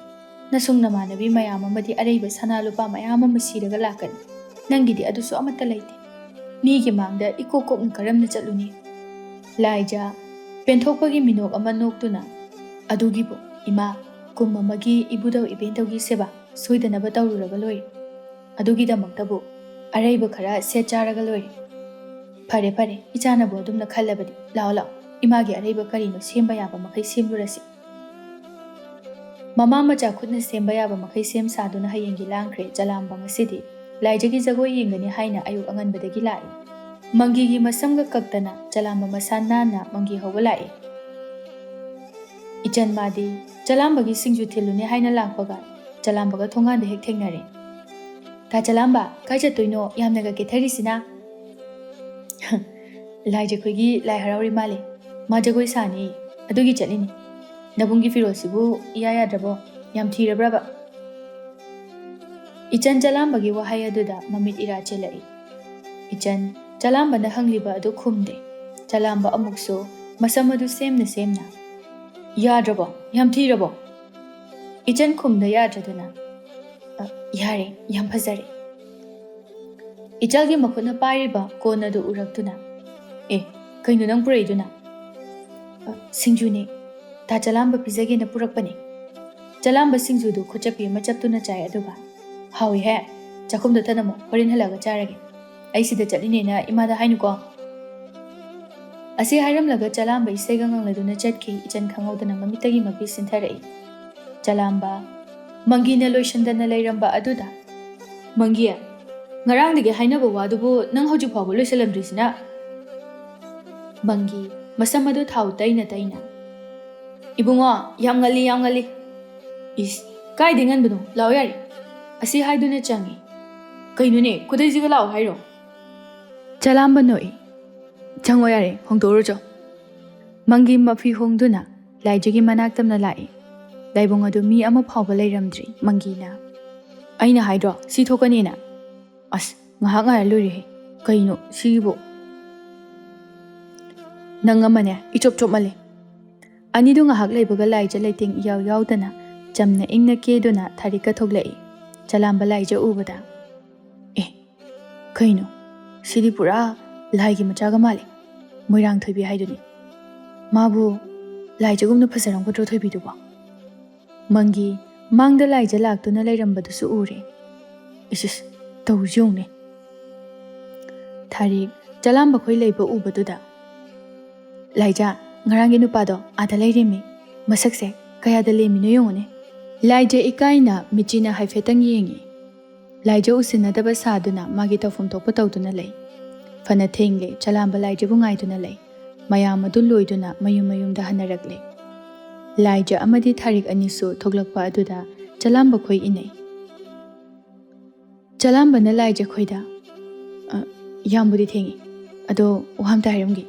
Speaker 1: ꯅꯁꯨꯡ ꯅꯃꯥꯟꯅꯕꯤ ꯃꯌꯥꯝ ꯑꯃꯗꯤ ꯑꯔꯩꯕ ꯁꯅꯥ ꯂꯨꯄꯥ ꯃꯌꯥꯝ ꯑꯃ ꯁꯤꯔꯒ ꯂꯥꯛꯀꯅꯤ꯫ ꯅꯪꯒꯤꯗꯤ ꯑꯗꯨꯁꯨ ꯑꯃꯠꯇ ꯂꯩꯇꯦ꯫ ꯃꯤꯒꯤ ꯃꯥꯡꯗ ꯏꯀꯣꯛ ꯀꯣꯛꯅ ꯀꯔꯝꯅ ꯆꯠꯂꯨꯅꯤ? ꯂꯥꯏꯖ ꯄꯦꯟꯊꯣꯛꯄꯒꯤ ꯃꯤꯅꯣꯛ ꯑꯃ ꯅꯣꯛꯇꯨꯅ ꯑꯗꯨꯒꯤꯕꯨ ꯏꯃꯥ ꯀꯨꯝ ꯑꯃꯒꯤ ꯏꯕꯨꯙꯧ ꯏꯕꯦꯟꯊꯧꯒꯤ ꯁꯦꯕꯥ ꯁꯣꯏꯗꯅꯕ ꯇꯧꯔꯨꯔꯒ ꯂꯣꯏꯔꯦ꯫ ꯑꯗꯨꯒꯤꯗꯃꯛꯇꯕꯨ ꯑꯔꯩꯕ ꯈꯔ ꯁꯦꯠ ꯆꯥꯔꯒ ꯂꯣꯏꯔꯦ꯫ ꯐꯔꯦ ꯐꯔꯦ ꯏꯆꯥꯅꯕꯨ ꯑꯗꯨꯝꯅ ꯈꯜꯂꯕꯗꯤ ꯂꯥꯛꯑꯣ ꯂꯥꯛꯑꯣ ꯏꯃꯥꯒꯤ ꯑꯔꯩꯕ ꯀꯔꯤꯅꯣ ꯁꯦꯝꯕ ꯌꯥꯕ ꯃꯈꯩ ꯁꯦꯝꯂꯨꯔꯁꯤ꯫ ꯃꯃꯥ ꯃꯆꯥ ꯈꯨꯠꯅ ꯁꯦꯝꯕ ꯌꯥꯕ ꯃꯈꯩ ꯁꯦꯝ ꯁꯥꯗꯨꯅ ꯍꯌꯦꯡꯒꯤ ꯂꯥꯡꯈ꯭ꯔꯦ꯫ ꯆꯂꯥꯝꯕ ꯉꯁꯤꯗꯤ ꯂꯥꯏꯖꯒꯤ ꯖꯒꯣꯏ ꯌꯦꯡꯒꯅꯤ ꯍꯥꯏꯅ ꯑꯌꯨꯛ ꯑꯉꯟꯕꯗꯒꯤ ꯂꯥꯛꯏ꯫ ꯃꯪꯒꯤꯒꯤ ꯃꯁꯝꯒ ꯀꯛꯇꯅ ꯆꯂꯥꯝꯕ ꯃꯁꯥ ꯅꯥꯟꯅ ꯃꯪꯒꯤ ꯍꯧꯕ ꯂꯥꯛꯏ꯫ ꯏꯆꯟ ꯃꯥꯗꯤ ꯆꯂꯥꯝꯕꯒꯤ ꯁꯤꯡꯖꯨ ꯊꯤꯜꯂꯨꯅꯤ ꯍꯥꯏꯅ ꯂꯥꯛꯄꯒ ꯆꯂꯥꯝꯕꯒ ꯊꯣꯡꯒꯥꯟꯗ ꯍꯦꯛ ꯊꯦꯡꯅꯔꯦ꯫ ꯇꯥ ꯆꯂꯥꯝꯕ ꯀꯥꯏ ꯆꯠꯇꯣꯏꯅꯣ ꯌꯥꯝꯅꯒ ꯀꯦꯊꯔꯤꯁꯤꯅ? ꯂꯥꯏꯖꯈꯣꯏꯒꯤ ꯂꯥꯏ ꯍꯔꯥꯎꯔꯤ ꯃꯥꯜꯂꯦ꯫ ꯃꯥ ꯖꯒꯣꯏ ꯁꯥꯅꯤ ꯑꯗꯨꯒꯤ ꯆꯠꯂꯤꯅꯤ꯫ ꯅꯕꯨꯡꯒꯤ ꯐꯤꯔꯣꯜꯁꯤꯕꯨ ꯏꯌꯥ ꯌꯥꯗ꯭ꯔꯕꯣ? ꯌꯥꯝ ꯊꯤꯔꯕ꯭ꯔꯕ? ꯏꯆꯟ ꯆꯂꯥꯝꯕꯒꯤ ꯋꯥꯍꯩ ꯑꯗꯨꯗ ꯃꯃꯤꯠ ꯏꯔꯥ ꯆꯦꯜꯂꯛꯏ꯫ ꯏꯆꯟ ꯆꯂꯥꯝꯕꯅ ꯍꯪꯂꯤꯕ ꯑꯗꯨ ꯈꯨꯝꯗꯦ꯫ ꯆꯂꯥꯝꯕ ꯑꯃꯨꯛꯁꯨ ꯃꯁꯝ ꯑꯗꯨ ꯁꯦꯝꯅ ꯁꯦꯝꯅ ꯌꯥꯗ꯭ꯔꯕꯣ? ꯌꯥꯝ ꯊꯤꯔꯕꯣ? ꯏꯆꯟ ꯈꯨꯝꯗ ꯌꯥꯗ꯭ꯔꯗꯨꯅ ꯌꯥꯔꯦ ꯌꯥꯝ ꯐꯖꯔꯦ꯫ ꯏꯆꯜꯒꯤ ꯃꯈꯨꯠꯅ ꯄꯥꯏꯔꯤꯕ ꯀꯣꯟ ꯑꯗꯨ ꯎꯔꯛꯇꯨꯅ ꯀꯩꯅꯣ ꯅꯪ ꯄꯨꯔꯛꯏꯗꯨꯅ? ꯁꯤꯡꯖꯨꯅꯦ ꯇꯥ ꯆꯂꯥꯝꯕ ꯄꯤꯖꯒꯦꯅ ꯄꯨꯔꯛꯄꯅꯦ꯫ ꯆꯂꯥꯝꯕ ꯁꯤꯡꯖꯨꯗꯨ ꯈꯨꯠꯆꯞꯄꯤ ꯑꯃ ꯆꯞꯇꯨꯅ ꯆꯥꯏ ꯑꯗꯨꯒ ꯍꯥꯎꯏꯍꯦ ꯆꯥꯛꯈꯨꯝꯗ ꯊꯅꯝꯃꯣ ꯍꯣꯔꯦꯟ ꯍꯜꯂꯛꯑꯒ ꯆꯥꯔꯒꯦ꯫ ꯑꯩ ꯁꯤꯗ ꯆꯠꯂꯤꯅꯦꯅ ꯏꯃꯥꯗ ꯍꯥꯏꯅꯨꯀꯣ꯫ ꯑꯁꯤ ꯍꯥꯏꯔꯝꯂꯒ ꯆꯂꯥꯝꯕ ꯏꯁꯩꯒ ꯉꯪꯂꯗꯨꯅ ꯆꯠꯈꯤ꯫ ꯏꯆꯟ ꯈꯪꯍꯧꯗꯅ ꯃꯃꯤꯠꯇꯒꯤ ꯃꯄꯤ ꯁꯤꯟꯊꯔꯛꯏ꯫ ꯆꯂꯥꯝꯕ ꯃꯪꯒꯤꯅ ꯂꯣꯏꯁꯤꯟꯗꯅ ꯂꯩꯔꯝꯕ ꯑꯗꯨꯗ ꯃꯪꯒꯤ ꯉꯔꯥꯡꯗꯒꯤ ꯍꯥꯏꯅꯕ ꯋꯥꯗꯨꯕꯨ ꯅꯪ ꯍꯧꯖꯤꯛ ꯐꯥꯎꯕ ꯂꯣꯏꯁꯤꯜꯂꯝꯗ꯭ꯔꯤꯁꯤꯅ? ꯃꯪꯒꯤ ꯃꯁꯝ ꯑꯗꯨ ꯊꯥꯎ ꯇꯩꯅ ꯇꯩꯅ ꯏꯕꯨꯡꯉꯣ ꯌꯥꯝ ꯉꯜꯂꯤ ꯌꯥꯝ ꯉꯜꯂꯤ꯫ ꯏꯁ ꯀꯥꯏꯗꯩ ꯉꯟꯕꯅꯣ ꯂꯥꯛꯑꯣ ꯌꯥꯔꯦ꯫ ꯑꯁꯤ ꯍꯥꯏꯗꯨꯅ ꯆꯪꯉꯤ꯫ ꯀꯩꯅꯣꯅꯦ ꯈꯨꯗꯩꯁꯤꯒ ꯂꯥꯛꯑꯣ ꯍꯥꯏꯔꯣ? ꯆꯂꯥꯝꯕ ꯅꯣꯛꯏ꯫ ꯆꯪꯉꯣ ꯌꯥꯔꯦ ꯍꯣꯡꯗꯣꯛꯎꯔꯣꯆꯣ꯫ ꯃꯪꯒꯤ ꯃꯐꯤ ꯍꯣꯡꯗꯨꯅ ꯂꯥꯏꯖꯒꯤ ꯃꯅꯥꯛꯇꯝꯅ ꯂꯥꯛꯏ꯫ ꯂꯥꯏꯕꯨꯡ ꯑꯗꯨ ꯃꯤ ꯑꯃ ꯐꯥꯎꯕ ꯂꯩꯔꯝꯗ꯭ꯔꯤ꯫ ꯃꯪꯒꯤꯅ ꯑꯩꯅ ꯍꯥꯏꯗ꯭ꯔꯣ ꯁꯤ ꯊꯣꯛꯀꯅꯤꯅ? ꯑꯁ ꯉꯥꯏꯍꯥꯛ ꯉꯥꯏꯔ ꯂꯣꯏꯔꯦꯍꯦ꯫ ꯀꯩꯅꯣ ꯁꯤꯕꯨ? ꯅꯪ ꯑꯃꯅꯦ ꯏꯆꯣꯞ ꯆꯣꯞꯃꯜꯂꯦ꯫ ꯑꯅꯤꯗꯨ ꯉꯥꯏꯍꯥꯛ ꯂꯩꯕꯒ ꯂꯥꯏꯖ ꯂꯩꯇꯦꯡ ꯏꯌꯥꯎ ꯌꯥꯎꯗꯅ ꯆꯝꯅ ꯏꯪꯅ ꯀꯦꯗꯨꯅ ꯊꯥꯔꯤꯛꯀ ꯊꯣꯛꯂꯛꯏ꯫ ꯆꯂꯥꯝꯕ ꯂꯥꯏꯖ ꯎꯕꯗ ꯀꯩꯅꯣ ꯁꯤꯗꯤ ꯄꯨꯔꯥ ꯂꯥꯏꯒꯤ ꯃꯆꯥꯒ ꯃꯥꯜꯂꯤ꯫ ꯃꯣꯏꯔꯥꯡ ꯊꯣꯏꯕꯤ ꯍꯥꯏꯗꯨꯅꯤ꯫ ꯃꯥꯕꯨ ꯂꯥꯏꯖꯒꯨꯝꯅ ꯐꯖꯔꯝꯒꯗ꯭ꯔꯣ ꯊꯣꯏꯕꯤꯗꯨꯕꯣ? ꯃꯪꯒꯤ ꯃꯥꯡꯗ ꯂꯥꯏꯖ ꯂꯥꯛꯇꯨꯅ ꯂꯩꯔꯝꯕꯗꯨꯁꯨ ꯎꯔꯦ꯫ ꯏꯁ ꯇꯧꯔꯤꯁꯤ ꯌꯦꯡꯉꯨꯅꯦ꯫ ꯊꯥꯔꯤꯛ ꯆꯂꯥꯝꯕ ꯈꯣꯏ ꯂꯩꯕ ꯎꯕꯗꯨꯗ ꯂꯥꯏꯖ ꯉꯔꯥꯡꯒꯤ ꯅꯨꯄꯥꯗꯣ ꯑꯥꯗ ꯂꯩꯔꯤꯃꯤ꯫ ꯃꯁꯛꯁꯦ ꯀꯌꯥꯗ ꯂꯦꯝꯃꯤꯅꯣ ꯌꯦꯡꯉꯨꯅꯦ꯫ ꯂꯥꯏꯖ ꯏꯀꯥꯏꯅ ꯃꯤꯆꯤꯅ ꯍꯥꯏꯐꯦꯠꯇꯪ ꯌꯦꯡꯉꯤ꯫ ꯂꯥꯏꯖ ꯎꯁꯤꯟꯅꯗꯕ ꯁꯥꯗꯨꯅ ꯃꯥꯒꯤ ꯇꯧꯐꯝ ꯊꯣꯛꯄ ꯇꯧꯗꯨꯅ ꯂꯩ꯫ ꯐꯅ ꯊꯦꯡꯂꯦ ꯆꯂꯥꯝꯕ ꯂꯥꯏꯖꯕꯨ ꯉꯥꯏꯗꯨꯅ ꯂꯩ꯫ ꯃꯌꯥꯝ ꯑꯗꯨ ꯂꯣꯏꯗꯨꯅ ꯃꯌꯨꯝ ꯃꯌꯨꯝꯗ ꯍꯟꯅꯔꯛꯂꯦ꯫ ꯂꯥꯏꯖ ꯑꯃꯗꯤ ꯊꯥꯔꯤꯛ ꯑꯅꯤꯁꯨ ꯊꯣꯛꯂꯛꯄ ꯑꯗꯨꯗ ꯆꯂꯥꯝꯕ ꯈꯣꯏ ꯏꯟꯅꯩ꯫ ꯆꯂꯥꯝꯕꯅ ꯂꯥꯏꯖ ꯈꯣꯏꯗ ꯌꯥꯝꯕꯨꯗꯤ ꯊꯦꯡꯉꯤ ꯑꯗꯣ ꯋꯥ ꯑꯝꯇ ꯍꯥꯏꯔꯝꯒꯦ꯫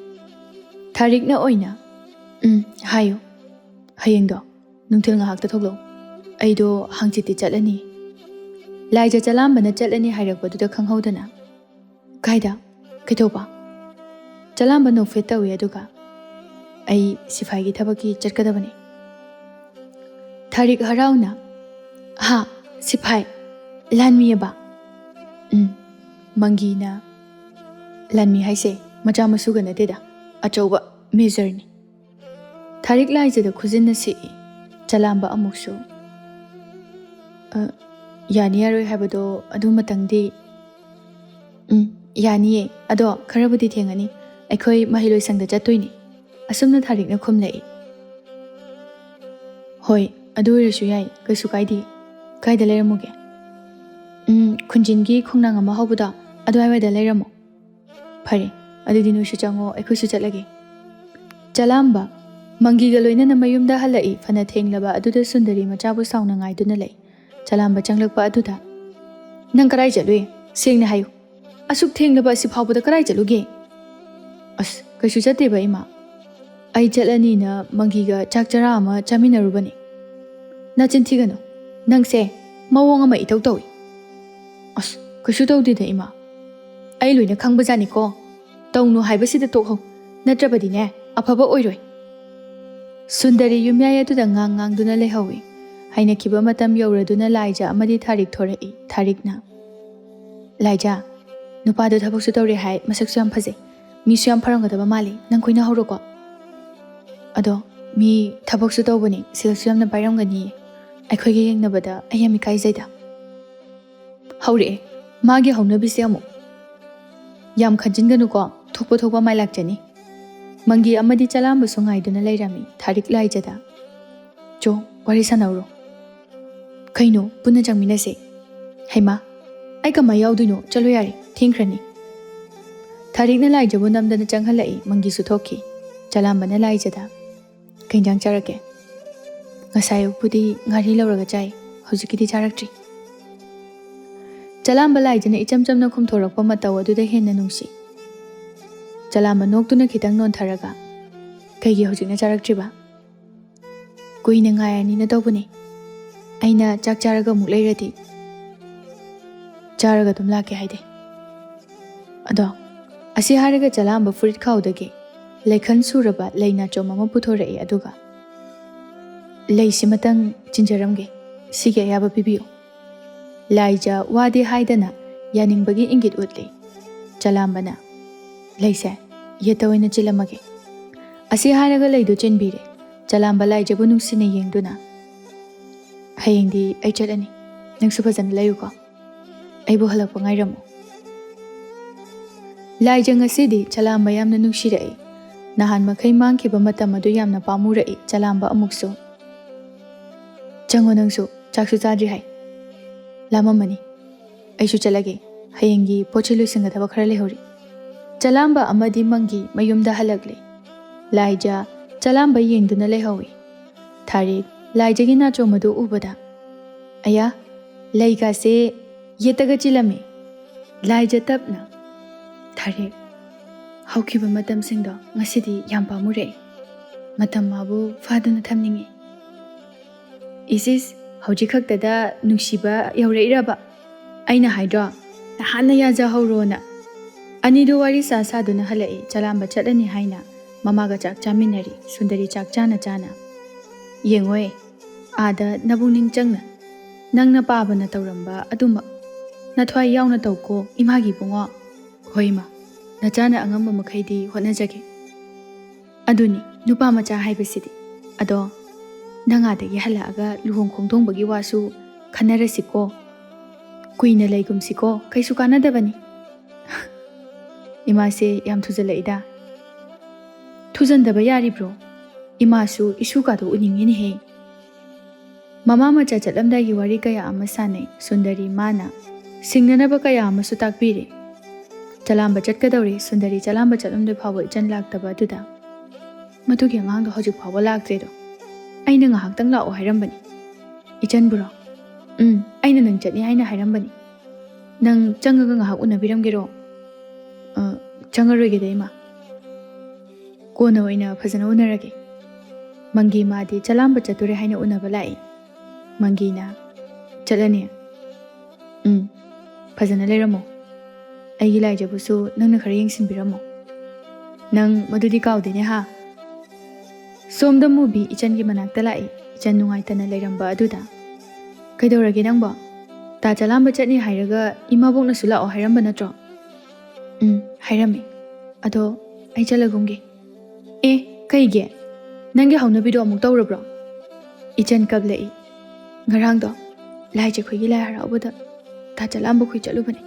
Speaker 1: ꯊꯥꯔꯤꯛꯅ ꯑꯣꯏꯅ ꯍꯥꯏꯌꯨ꯫ ꯍꯌꯦꯡꯗꯣ ꯅꯨꯡꯊꯤꯜ ꯉꯥꯏꯍꯥꯛꯇ ꯊꯣꯛꯂꯛꯎ꯫ ꯑꯩꯗꯣ ꯍꯥꯡꯆꯤꯠꯇꯤ ꯆꯠꯂꯅꯤ꯫ ꯂꯥꯏꯖ ꯆꯂꯥꯝꯕꯅ ꯆꯠꯂꯅꯤ ꯍꯥꯏꯔꯛꯄꯗꯨꯗ ꯈꯪꯍꯧꯗꯅ ꯀꯥꯏꯗ ꯀꯩꯗꯧꯕ? ꯆꯂꯥꯝꯕ ꯅꯣꯛꯐꯦꯠ ꯇꯧꯏ ꯑꯗꯨꯒ ꯑꯩ ꯁꯤꯐꯥꯏꯒꯤ ꯊꯕꯛꯀꯤ ꯆꯠꯀꯗꯕꯅꯤ꯫ ꯊꯥꯔꯤꯛ ꯍꯔꯥꯎꯅ ꯁꯤꯐꯥꯏ ꯂꯥꯟꯃꯤꯑꯕ? ꯃꯪꯒꯤꯅ ꯂꯥꯟꯃꯤ ꯍꯥꯏꯁꯦ ꯃꯆꯥ ꯃꯁꯨꯒ ꯅꯠꯇꯦꯗ ꯑꯆꯧꯕ ꯃꯦꯖꯔꯅꯤ꯫ ꯊꯥꯔꯤꯛ ꯂꯥꯏꯖꯗ ꯈꯨꯖꯤꯟꯅ ꯁꯤꯛꯏ꯫ ꯆꯂꯥꯝꯕ ꯑꯃꯨꯛꯁꯨ ꯌꯥꯅꯤ ꯌꯥꯔꯣꯏ ꯍꯥꯏꯕꯗꯣ ꯑꯗꯨꯃꯇꯪꯗꯤ ꯌꯥꯅꯤꯌꯦ ꯑꯗꯣ ꯈꯔꯕꯨꯗꯤ ꯊꯦꯡꯉꯅꯤ꯫ ꯑꯩꯈꯣꯏ ꯃꯍꯩꯂꯣꯏꯁꯪꯗ ꯆꯠꯇꯣꯏꯅꯤ꯫ ꯑꯁꯨꯝꯅ ꯊꯥꯔꯤꯛꯅ ꯈꯨꯝꯂꯛꯏ꯫ ꯍꯣꯏ ꯑꯗꯨ ꯑꯣꯏꯔꯁꯨ ꯌꯥꯏ ꯀꯩꯁꯨ ꯀꯥꯏꯗꯦ꯫ ꯀꯥꯏꯗ ꯂꯩꯔꯝꯃꯨꯒꯦ? ꯈꯨꯟꯖꯤꯟꯒꯤ ꯈꯣꯡꯅꯥꯡ ꯑꯃ ꯍꯧꯕꯗꯣ ꯑꯗꯨꯋꯥꯏꯋꯥꯏꯗ ꯂꯩꯔꯝꯃꯣ꯫ ꯐꯔꯦ ꯑꯗꯨꯗꯤ ꯅꯣꯏꯁꯨ ꯆꯪꯉꯣ ꯑꯩꯈꯣꯏꯁꯨ ꯆꯠꯂꯒꯦ꯫ ꯆꯂꯥꯝꯕ ꯃꯪꯒꯤꯒ ꯂꯣꯏꯅꯅ ꯃꯌꯨꯝꯗ ꯍꯜꯂꯛꯏ꯫ ꯐꯅ ꯊꯦꯡꯂꯕ ꯑꯗꯨꯗ ꯁꯨꯟꯗꯔꯤ ꯃꯆꯥꯕꯨ ꯁꯥꯎꯅ ꯉꯥꯏꯗꯨꯅ ꯂꯩ꯫ ꯆꯂꯥꯝꯕ ꯆꯪꯂꯛꯄ ꯑꯗꯨꯗ ꯅꯪ ꯀꯗꯥꯏ ꯆꯠꯂꯨꯏ ꯁꯦꯡꯅ ꯍꯥꯏꯌꯨ ꯑꯁꯨꯛ ꯊꯦꯡꯂꯕ ꯑꯁꯤ ꯐꯥꯎꯕꯗ ꯀꯗꯥꯏ ꯆꯠꯂꯨꯒꯦ ꯑꯁ ꯀꯩꯁꯨ ꯆꯠꯇꯦꯕ ꯏꯃꯥ ꯑꯩ ꯆꯠꯂꯅꯤꯅ ꯃꯪꯒꯤꯒ ꯆꯥꯛ ꯆꯔꯥ ꯑꯃ ꯆꯥꯃꯤꯟꯅꯔꯨꯕꯅꯤ ꯅꯆꯤꯟ ꯊꯤꯒꯅꯨ ꯅꯪꯁꯦ ꯃꯑꯣꯡ ꯑꯃ ꯏꯇꯧ ꯇꯧꯏ ꯑꯁ ꯀꯩꯁꯨ ꯇꯧꯗꯦꯗ ꯏꯃꯥ ꯑꯩ ꯂꯣꯏꯅ ꯈꯪꯕꯖꯥꯠꯅꯤꯀꯣ ꯇꯧꯅꯨ ꯍꯥꯏꯕꯁꯤꯗ ꯇꯣꯛꯍꯧ ꯅꯠꯇ꯭ꯔꯕꯗꯤꯅꯦ ꯑꯐꯕ ꯑꯣꯏꯔꯣꯏ ꯁꯨꯟꯗꯔꯤ ꯌꯨꯝꯌꯥꯏ ꯑꯗꯨꯗ ꯉꯥꯡꯗꯨꯅ ꯂꯩꯍꯧꯏ ꯍꯩꯅꯈꯤꯕ ꯃꯇꯝ ꯌꯧꯔꯗꯨꯅ ꯂꯥꯏꯖ ꯑꯃꯗꯤ ꯊꯥꯔꯤꯛ ꯊꯣꯔꯛꯏ ꯊꯥꯔꯤꯛꯅ ꯂꯥꯏꯖ ꯅꯨꯄꯥꯗꯣ ꯊꯕꯛꯁꯨ ꯇꯧꯔꯦ ꯍꯥꯏ ꯃꯁꯛꯁꯨ ꯌꯥꯝ ꯐꯖꯩ ꯃꯤꯁꯨ ꯌꯥꯝ ꯐꯔꯝꯒꯗꯕ ꯃꯥꯜꯂꯤ ꯅꯪ ꯀꯣꯏꯅꯍꯧꯔꯣꯀꯣ ꯑꯗꯣ ꯃꯤ ꯊꯕꯛꯁꯨ ꯇꯧꯕꯅꯤ ꯁꯦꯜꯁꯨ ꯌꯥꯝꯅ ꯄꯥꯏꯔꯝꯒꯅꯤꯌꯦ ꯑꯩꯈꯣꯏꯒ ꯌꯦꯡꯅꯕꯗ ꯑꯩ ꯌꯥꯝ ꯏꯀꯥꯏꯖꯩꯗ ꯍꯧꯔꯛꯑꯦ ꯃꯥꯒꯤ ꯍꯧꯅꯕꯤꯁꯦ ꯑꯃꯨꯛ ꯌꯥꯝ ꯈꯟꯖꯤꯟꯒꯅꯨꯀꯣ ꯊꯣꯛꯄ ꯊꯣꯛꯄ ꯃꯥꯏ ꯂꯥꯛꯆꯅꯤ ꯃꯪꯒꯤ ꯑꯃꯗꯤ ꯆꯂꯥꯝꯕꯁꯨ ꯉꯥꯏꯗꯨꯅ ꯂꯩꯔꯝꯃꯤ ꯊꯥꯔꯤꯛ ꯂꯥꯏꯖꯗ ꯆꯣ ꯋꯥꯔꯤ ꯁꯥꯟꯅꯧꯔꯣ ꯀꯩꯅꯣ ꯄꯨꯟꯅ ꯆꯪꯃꯤꯟꯅꯁꯦ ꯍꯩꯃꯥ ꯑꯩ ꯀꯃꯥꯏ ꯌꯥꯎꯗꯣꯏꯅꯣ ꯆꯠꯂꯣ ꯌꯥꯔꯦ ꯊꯦꯡꯈ꯭ꯔꯅꯤ ꯊꯥꯔꯤꯛꯅ ꯂꯥꯏꯖꯕꯨ ꯅꯝꯗꯅ ꯆꯪꯍꯜꯂꯛꯏ ꯃꯪꯒꯤꯁꯨ ꯊꯣꯛꯈꯤ ꯆꯂꯥꯝꯕꯅ ꯂꯥꯏꯖꯗ ꯀꯩ ꯆꯥꯔꯛꯀꯦ ꯉꯁꯥꯏ ꯑꯌꯨꯛꯄꯨꯗꯤ ꯉꯥꯔꯤ ꯂꯧꯔꯒ ꯆꯥꯏ ꯍꯧꯖꯤꯛꯀꯤꯗꯤ ꯆꯥꯔꯛꯇ꯭ꯔꯤ ꯆꯂꯥꯝꯕ ꯂꯥꯏꯖꯅ ꯏꯆꯝ ꯆꯝꯅ ꯈꯨꯝꯊꯣꯔꯛꯄ ꯃꯇꯧ ꯑꯗꯨꯗ ꯍꯦꯟꯅ ꯅꯨꯡꯁꯤ ꯆꯂꯥꯝꯕ ꯅꯣꯛꯇꯨꯅ ꯈꯤꯇꯪ ꯅꯣꯟꯊꯔꯒ ꯀꯩꯒꯤ ꯍꯧꯖꯤꯛꯅ ꯆꯥꯔꯛꯇ꯭ꯔꯤꯕ ꯀꯨꯏꯅ ꯉꯥꯏꯔꯅꯤꯅ ꯇꯧꯕꯅꯤ ꯑꯩꯅ ꯆꯥꯛ ꯆꯥꯔꯒ ꯑꯃꯨꯛ ꯂꯩꯔꯗꯤ ꯆꯥꯔꯒ ꯑꯗꯨꯝ ꯂꯥꯛꯀꯦ ꯍꯥꯏꯗꯦ ꯑꯗꯣ ꯑꯁꯤ ꯍꯥꯏꯔꯒ ꯆꯂꯥꯝꯕ ꯐꯨꯔꯤꯠ ꯈꯥꯎꯗꯒꯤ ꯂꯩꯈꯟ ꯁꯨꯔꯕ ꯂꯩ ꯅꯥꯆꯣꯝ ꯑꯃ ꯄꯨꯊꯣꯔꯛꯏ ꯑꯗꯨꯒ ꯂꯩꯁꯤꯃꯇꯪ ꯆꯤꯟꯖꯔꯝꯒꯦ ꯁꯤꯒꯤ ꯑꯌꯥꯕ ꯄꯤꯕꯤꯌꯨ ꯂꯥꯏꯖ ꯋꯥꯗꯦ ꯍꯥꯏꯗꯅ ꯌꯥꯅꯤꯡꯕꯒꯤ ꯏꯪꯒꯤꯠ ꯎꯠꯂꯤ ꯆꯂꯥꯝꯕꯅ ꯂꯩꯁꯦ ꯌꯦꯠꯇ ꯑꯣꯏꯅ ꯆꯤꯜꯂꯝꯃꯒꯦ ꯑꯁꯤ ꯍꯥꯏꯔꯒ ꯂꯩꯗꯨ ꯆꯤꯟꯕꯤꯔꯦ ꯆꯂꯥꯝꯕ ꯂꯥꯏꯖꯕꯨ ꯅꯨꯡꯁꯤꯅ ꯌꯦꯡꯗꯨꯅ ꯍꯌꯦꯡꯗꯤ ꯑꯩ ꯆꯠꯂꯅꯤ ꯅꯪꯁꯨ ꯐꯖꯅ ꯂꯩꯌꯨꯀꯣ ꯑꯩꯕꯨ ꯍꯜꯂꯛꯄ ꯉꯥꯏꯔꯝꯃꯨ ꯂꯥꯏꯖ ꯉꯁꯤꯗꯤ ꯆꯂꯥꯝꯕ ꯌꯥꯝꯅ ꯅꯨꯡꯁꯤꯔꯛꯏ ꯅꯍꯥꯟ ꯃꯈꯩ ꯃꯥꯡꯈꯤꯕ ꯃꯇꯝ ꯑꯗꯨ ꯌꯥꯝꯅ ꯄꯥꯝꯃꯨꯔꯛꯏ ꯆꯂꯥꯝꯕ ꯑꯃꯨꯛꯁꯨ ꯆꯪꯉꯣ ꯅꯪꯁꯨ ꯆꯥꯛꯁꯨ ꯆꯥꯗ꯭ꯔꯤ ꯍꯥꯏ ꯂꯥꯝꯃꯝꯃꯅꯤ ꯑꯩꯁꯨ ꯆꯠꯂꯒꯦ ꯍꯌꯦꯡꯒꯤ ꯄꯣꯠꯆꯩ ꯂꯣꯏꯁꯤꯟꯒꯗꯕ ꯈꯔ ꯂꯩꯍꯧꯔꯤ ꯆꯂꯥꯝꯕ ꯑꯃꯗꯤ ꯃꯪꯒꯤ ꯃꯌꯨꯝꯗ ꯍꯜꯂꯛꯂꯤ ꯂꯥꯏꯖ ꯆꯂꯥꯝꯕ ꯌꯦꯡꯗꯨꯅ ꯂꯩꯍꯧꯏ ꯊꯥꯔꯤꯛ ꯂꯥꯏꯖꯒꯤ ꯅꯥꯆꯣꯝ ꯑꯗꯨ ꯎꯕꯗ ꯑꯌꯥ ꯂꯩꯒꯥꯁꯦ ꯌꯦꯠꯇꯒ ꯆꯤꯜꯂꯝꯃꯤ ꯂꯥꯏꯖ ꯇꯞꯅ ꯊꯥꯔꯤꯛ ꯍꯧꯈꯤꯕ ꯃꯇꯝꯁꯤꯡꯗꯣ ꯉꯁꯤꯗꯤ ꯌꯥꯝ ꯄꯥꯝꯃꯨꯔꯛꯏ ꯃꯇꯝ ꯃꯥꯕꯨ ꯐꯥꯗꯨꯅ ꯊꯝꯅꯤꯡꯉꯤ ꯏꯁꯤꯁ ꯍꯧꯖꯤꯛ ꯈꯛꯇꯗ ꯅꯨꯡꯁꯤꯕ ꯌꯧꯔꯛꯏꯔꯕ ꯑꯩꯅ ꯍꯥꯏꯗ꯭ꯔꯣ ꯅꯍꯥꯟꯅ ꯌꯥꯖꯍꯧꯔꯣꯅ ꯑꯅꯤꯗꯨ ꯋꯥꯔꯤ ꯁꯥꯗꯨꯅ ꯍꯜꯂꯛꯏ ꯆꯂꯥꯝꯕ ꯆꯠꯂꯅꯤ ꯍꯥꯏꯅ ꯃꯃꯥꯒ ꯆꯥꯛ ꯆꯥꯃꯤꯟꯅꯔꯤ ꯁꯨꯟꯗꯔꯤ ꯆꯥꯛ ꯆꯥꯅ ꯌꯦꯡꯉꯣꯏ ꯑꯥꯗ ꯅꯕꯨꯡꯅꯤꯡ ꯆꯪꯅ ꯅꯪꯅ ꯄꯥꯕꯅ ꯇꯧꯔꯝꯕ ꯑꯗꯨꯃꯛ ꯅꯊ꯭ꯋꯥꯏ ꯌꯥꯎꯅ ꯇꯧꯀꯣ ꯏꯃꯥꯒꯤ ꯏꯕꯨꯡꯉꯣ ꯍꯣꯏ ꯏꯃꯥ ꯅꯆꯥꯅ ꯑꯉꯝꯕ ꯃꯈꯩꯗꯤ ꯍꯣꯠꯅꯖꯒꯦ ꯑꯗꯨꯅꯤ ꯅꯨꯄꯥ ꯃꯆꯥ ꯍꯥꯏꯕꯁꯤꯗꯤ ꯑꯗꯣ ꯅꯪ ꯑꯥꯗꯒꯤ ꯍꯜꯂꯛꯑꯒ ꯂꯨꯍꯣꯡ ꯈꯣꯡꯗꯣꯡꯕꯒꯤ ꯋꯥꯁꯨ ꯈꯟꯅꯔꯁꯤꯀꯣ ꯀꯨꯏꯅ ꯂꯩꯒꯨꯝꯁꯤꯀꯣ ꯀꯩꯁꯨ ꯀꯥꯟꯅꯗꯕꯅꯤ ꯏꯃꯥꯁꯦ ꯌꯥꯝ ꯊꯨꯖꯜꯂꯛꯏꯗ ꯊꯨꯖꯟꯗꯕ ꯌꯥꯔꯤꯕ꯭ꯔꯣ ꯏꯃꯥꯁꯨ ꯏꯁꯨꯀꯥꯗꯣ ꯎꯅꯤꯡꯉꯤꯅꯦꯍꯦ ꯃꯃꯥ ꯃꯆꯥ ꯆꯠꯂꯝꯗꯥꯏꯒꯤ ꯋꯥꯔꯤ ꯀꯌా ꯑꯃ ꯁꯥꯟꯅꯩ ꯁꯨꯟꯗꯔꯤ ꯃꯥꯅ ꯁꯤꯡꯅꯅꯕ ꯀꯌా ꯑꯃꯁꯨ ꯇꯥꯛꯄꯤꯔꯤ ꯆꯂꯥꯝꯕ ꯆꯠꯀꯗꯧꯔꯤ ꯁꯨꯟꯗꯔꯤ ꯆꯂꯥꯝꯕ ꯆꯠꯂꯝꯗꯣꯏ ꯐꯥꯎꯕ ꯏꯆꯟ ꯂꯥꯛꯇꯕ ꯑꯗꯨꯗ ꯃꯗꯨꯒꯤ ꯑꯉꯥꯡꯗꯣ ꯍꯧꯖꯤꯛ ꯐꯥꯎꯕ ꯂꯥꯛꯇ꯭ꯔꯦꯗꯣ ꯑꯩꯅ ꯉꯥꯏꯍꯥꯛꯇꯪ ꯂꯥꯛꯑꯣ ꯍꯥꯏꯔꯝꯕꯅꯤ ꯏꯆꯟꯕꯨꯔꯣ ꯑꯩꯅ ꯅꯪ ꯆꯠꯅꯤ ꯍꯥꯏꯅ ꯍꯥꯏꯔꯝꯕꯅꯤ ꯅꯪ ꯆꯪꯉꯒ ꯉꯥꯏꯍꯥꯛ ꯎꯅꯕꯤꯔꯝꯒꯦꯔꯣ ꯆꯪꯉꯔꯣꯏꯒꯦꯗ ꯏꯃꯥ ꯀꯣꯟꯅ ꯑꯣꯏꯅ ꯐꯖꯅ ꯎꯅꯔꯒꯦ ꯃꯪꯒꯤ ꯃꯥꯗꯤ ꯆꯂꯥꯝꯕ ꯆꯠꯇꯣꯔꯦ ꯍꯥꯏꯅ ꯎꯅꯕ ꯂꯥꯛꯏ ꯃꯪꯒꯤꯅ ꯆꯠꯂꯅꯤ ꯐꯖꯅ ꯂꯩꯔꯝꯃꯣ ꯑꯩꯒꯤ ꯂꯥꯏꯖꯕꯨꯁꯨ ꯅꯪꯅ ꯈꯔ ꯌꯦꯡꯁꯤꯟꯕꯤꯔꯝꯃꯣ ꯅꯪ ꯃꯗꯨꯗꯤ ꯀꯥꯎꯗꯦꯅꯦ ꯍꯥ ꯁꯣꯝꯗ ꯃꯨꯕꯤ ꯏꯆꯟꯒꯤ ꯃꯅꯥꯛꯇ ꯂꯥꯛꯏ ꯏꯆꯟ ꯅꯨꯡꯉꯥꯏꯇꯅ ꯂꯩꯔꯝꯕ ꯑꯗꯨꯗ ꯀꯩꯗꯧꯔꯒꯦ ꯅꯪꯕꯣ ꯇꯥ ꯆꯂꯥꯝꯕ ꯆꯠꯅꯤ ꯍꯥꯏꯔꯒ ꯏꯃꯥꯕꯣꯛꯅꯁꯨ ꯂꯥꯛꯑꯣ ꯍꯥꯏꯔꯝꯕ ꯅꯠꯇ꯭ꯔꯣ ꯍꯥꯏꯔꯝꯃꯤ ꯑꯗꯣ ꯑꯩ ꯆꯠꯂꯒꯨꯝꯒꯦ ꯀꯩꯒꯤ ꯅꯪꯒꯤ ꯍꯧꯅꯕꯤꯗꯣ ꯑꯃꯨꯛ ꯇꯧꯔꯕ꯭ꯔꯣ ꯏꯆꯟ ꯀꯞꯂꯛꯏ ꯉꯔꯥꯡꯗꯣ ꯂꯥꯏꯖ ꯈꯣꯏꯒꯤ ꯂꯥꯏ ꯍꯔꯥꯎꯕꯗ ꯇꯥ ꯆꯂꯥꯝꯕ ꯈꯣꯏ ꯆꯠꯂꯨꯕꯅꯤ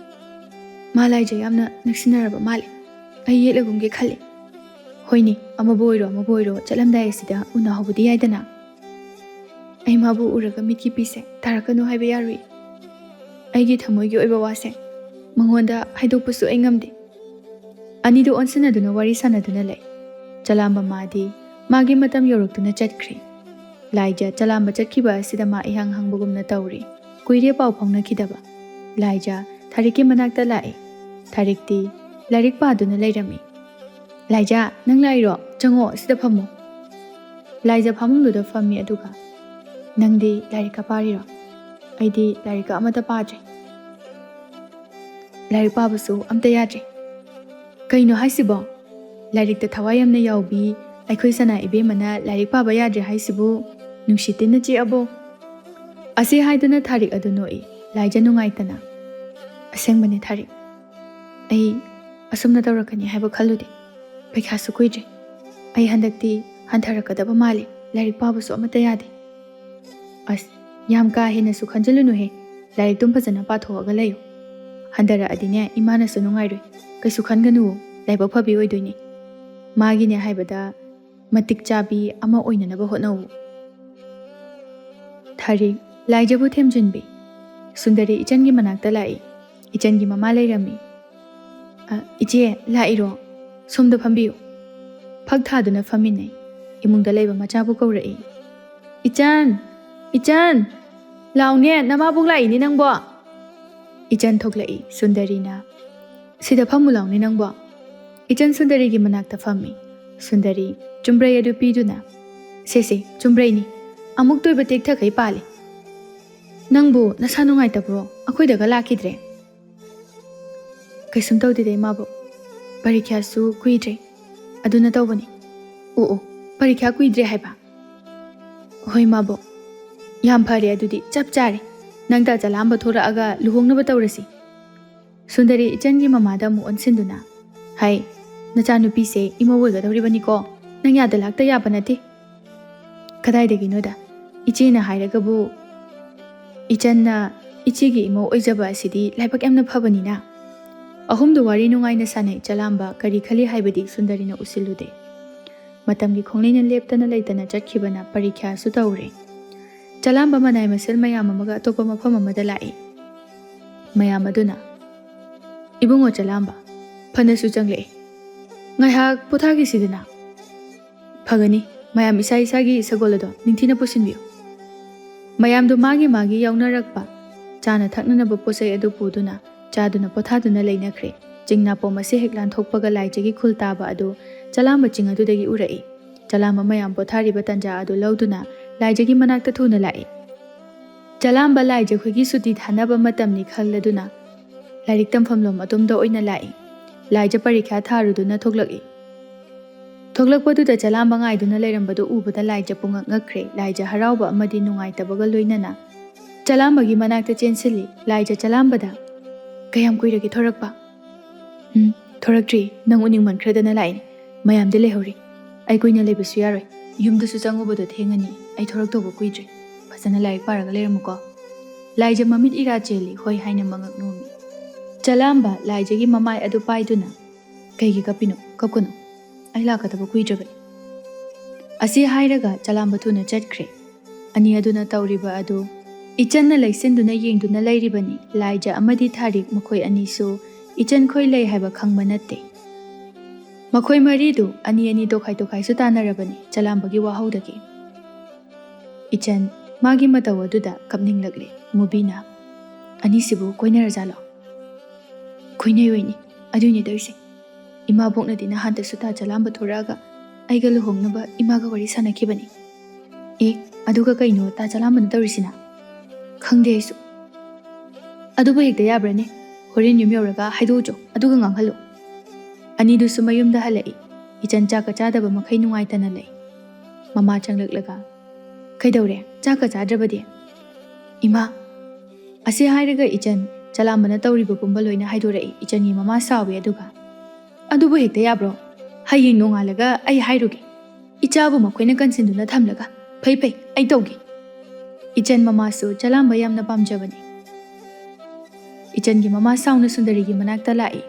Speaker 1: ꯃꯥ ꯂꯥꯏꯖ ꯌꯥꯝꯅ ꯅꯛꯁꯤꯟꯅꯔꯕ ꯃꯥꯜꯂꯤ ꯑꯩ ꯌꯦꯠꯂꯒꯨꯝꯒꯦ ꯈꯜꯂꯤ ꯍꯣꯏꯅꯦ ꯑꯃꯕꯨ ꯑꯣꯏꯔꯣ ꯆꯠꯂꯝꯗꯥꯏ ꯑꯁꯤꯗ ꯎꯅꯍꯧꯕꯗꯤ ꯌꯥꯏꯗꯅ ꯑꯩ ꯃꯥꯕꯨ ꯎꯔꯒ ꯃꯤꯠꯀꯤ ꯄꯤꯁꯦ ꯇꯥꯔꯛꯀꯅꯨ ꯍꯥꯏꯕ ꯌꯥꯔꯨꯏ ꯑꯩꯒꯤ ꯊꯃꯣꯏꯒꯤ ꯑꯣꯏꯕ ꯋꯥꯁꯦ ꯃꯉꯣꯟꯗ ꯍꯥꯏꯗꯣꯛꯄꯁꯨ ꯑꯩ ꯉꯝꯗꯦ ꯑꯅꯤꯗꯨ ꯑꯣꯟꯁꯤꯟꯅꯗꯨꯅ ꯋꯥꯔꯤ ꯁꯥꯟꯅꯗꯨꯅ ꯂꯩ ꯆꯂꯥꯝꯕ ꯃꯥꯗꯤ ꯃꯥꯒꯤ ꯃꯇꯝ ꯌꯧꯔꯛꯇꯨꯅ ꯆꯠꯈ꯭ꯔꯤ ꯂꯥꯏꯖ ꯆꯂꯥꯝꯕ ꯆꯠꯈꯤꯕ ꯑꯁꯤꯗ ꯃꯥ ꯏꯍꯥꯡ ꯍꯥꯡꯕꯒꯨꯝꯅ ꯇꯧꯔꯤ kuire pau faunakidaba. Laija Tharikki manakta lai. Tharikti lairik paduna lairami. Laija nang lairo chango sida phamu. Laija phamungduda fammi aduga. Nangdi lairika pariro. Aidi lairika amata padre. Lairik pabasu amta yadre. Kaino haisibo. Lairik ta thawayamna yaubi. Aikhoi sana ibemana lairik paba yadre haisibu. Nungsitina chi abo. Asi haiduna Tharik adu noi. Laija nungaitana. Asengbane Tharik. Ai asumna tawrakani haiba khallude. Paikhasu kuidre. Ai handakti hantharakadaba mali. Lairik pabasu amata yade. As yam ka hena su khanjalunu he. Lairik tum fazana pathoaga layo. Handara adine imana su nungairoi. Kaisu khanganu laiba phabi oidoini. Magine haibada matik chabi ama oinanaba hotnawu. Tharik Laijabu themjinbi. Sundari ichangi manakta lai. Ichangi mama lairami. Iche lairo. Somda phambiyo. Phak thaduna phamine. Imungda laiba machabu kawrai. Ichan! Ichan! Laune namabuk lai ni nangbo. Ichan thoklai Sundari na. Sida phamu laune nangbo. Ichan Sundari gi manakta phammi. Sundari chumbrai adu piduna. Sese chumbrai ni. Amuk toiba tektha kai pali. Nangbu nasa nungaitabro. Akoy daga lakidre. Kaisum tawdide mabu. Parikya su kuidre. Aduna tawbani. Oo. Parikya kuidre haiba. Hoi mabu. Yam phare adudi chap chare. Nangda jalamba thora aga luhongnaba tawrasi. Sundari ichangi mamada mu onsinduna. Hai. Nachanupi se imawoiga tawribani ko. Nang yada lakta yabanati. Kadaidagi noda. Ichina hairagabu. Ichanna ichigi imo oijaba asidi laibak yamna phabanina. Ahumdu wari nungaina sanai chalamba kari khali haibadi Sundarina usilude. Matamgi khonglina leptana leitana chakhibana parikya su tawre. Chalamba manai masal mayam amaga atopa mafam amada lai. Mayam aduna. Ibungo chalamba. Phana su changle. Ngaihak pothagi sidina. Phagani mayam isa isagi sagolado ningthina pusinbiyo. Mayam do magi yaunarakpa. Chana thaknanaba posai adu puduna. Chaduna pothaduna lainakre. Jingna pomase heklan thokpaga laijagi khultaba adu. Chalamba chingadudagi urai. Chalamba mayam pothariba tanja adu lauduna. Laijagi manakta thuna lai. Chalamba laijakhigi suti thanaba matamni khalladuna. Lairik tamfamlom atumda oina lai. Laija parikya tharuduna thoklaki. Thoklakpaduda chalamba ngaiduna lairambadu ubada laija pungak ngakre. Laija harauba amadi nungaitabaga loinana. Chalambagi manakta chensili. Laija chalambada. Kayam kuiragi thorakpa. Thoraktri nang uning mankradana laini. Mayamde lehori. Ay kuina lebasu yaroi. Yumdasu changubado thengani. Ay thoraktoba kuidre. Fasana lairik paraga leiramuko. Laija mamit ira cheli hoi haina mangak numi. Chalamba laijagi mamai adu paiduna. Kaigi kapino kapkuno. Ay lakataba kuidrabani. Asi hairaga chalamba thuna chatkre. Ani aduna tawriba adu. Ichanna laisenduna yengduna lairibani. Laija amadi Tharik makhoi anisu. Ichan khoi lai haiba khangba natte. Makhoi maridu ani tokhai su tanarabani. Chalambagi wahaudagi. Ichan magi matawa duda kapning lagle. Mubina. Anisibu koinarajalo. Koinayoini. Aduni darisi. Ima bokna dina hanta suta chalamba thoraga. Aiga luhongnaba imaga wari sanakibani. Aduga kaino ta chalamba natarisina. Khangde isu. Aduba hekta yabrane. Horen yumyoraga haidojo. Aduga nganghalo. Anidu sumayumda halai. Ichan chaka chadaba makai nungaitana lai. Mama changlaklaga. Kaidaure chaka chadrabade. Ima. Asi hairaga ichan chalamba na tawriba pumbaloina haidorai. Ichangi mama sawi aduga. Aduba hekta yabro. Haying nongalaga ay hairugi. Ichabu makoina kansinduna thamlaga. Pay ay tawgi. Ichan mama su chalamba yamna pamjabani. Ichan gi mama sauna Sundari gi manakta lai.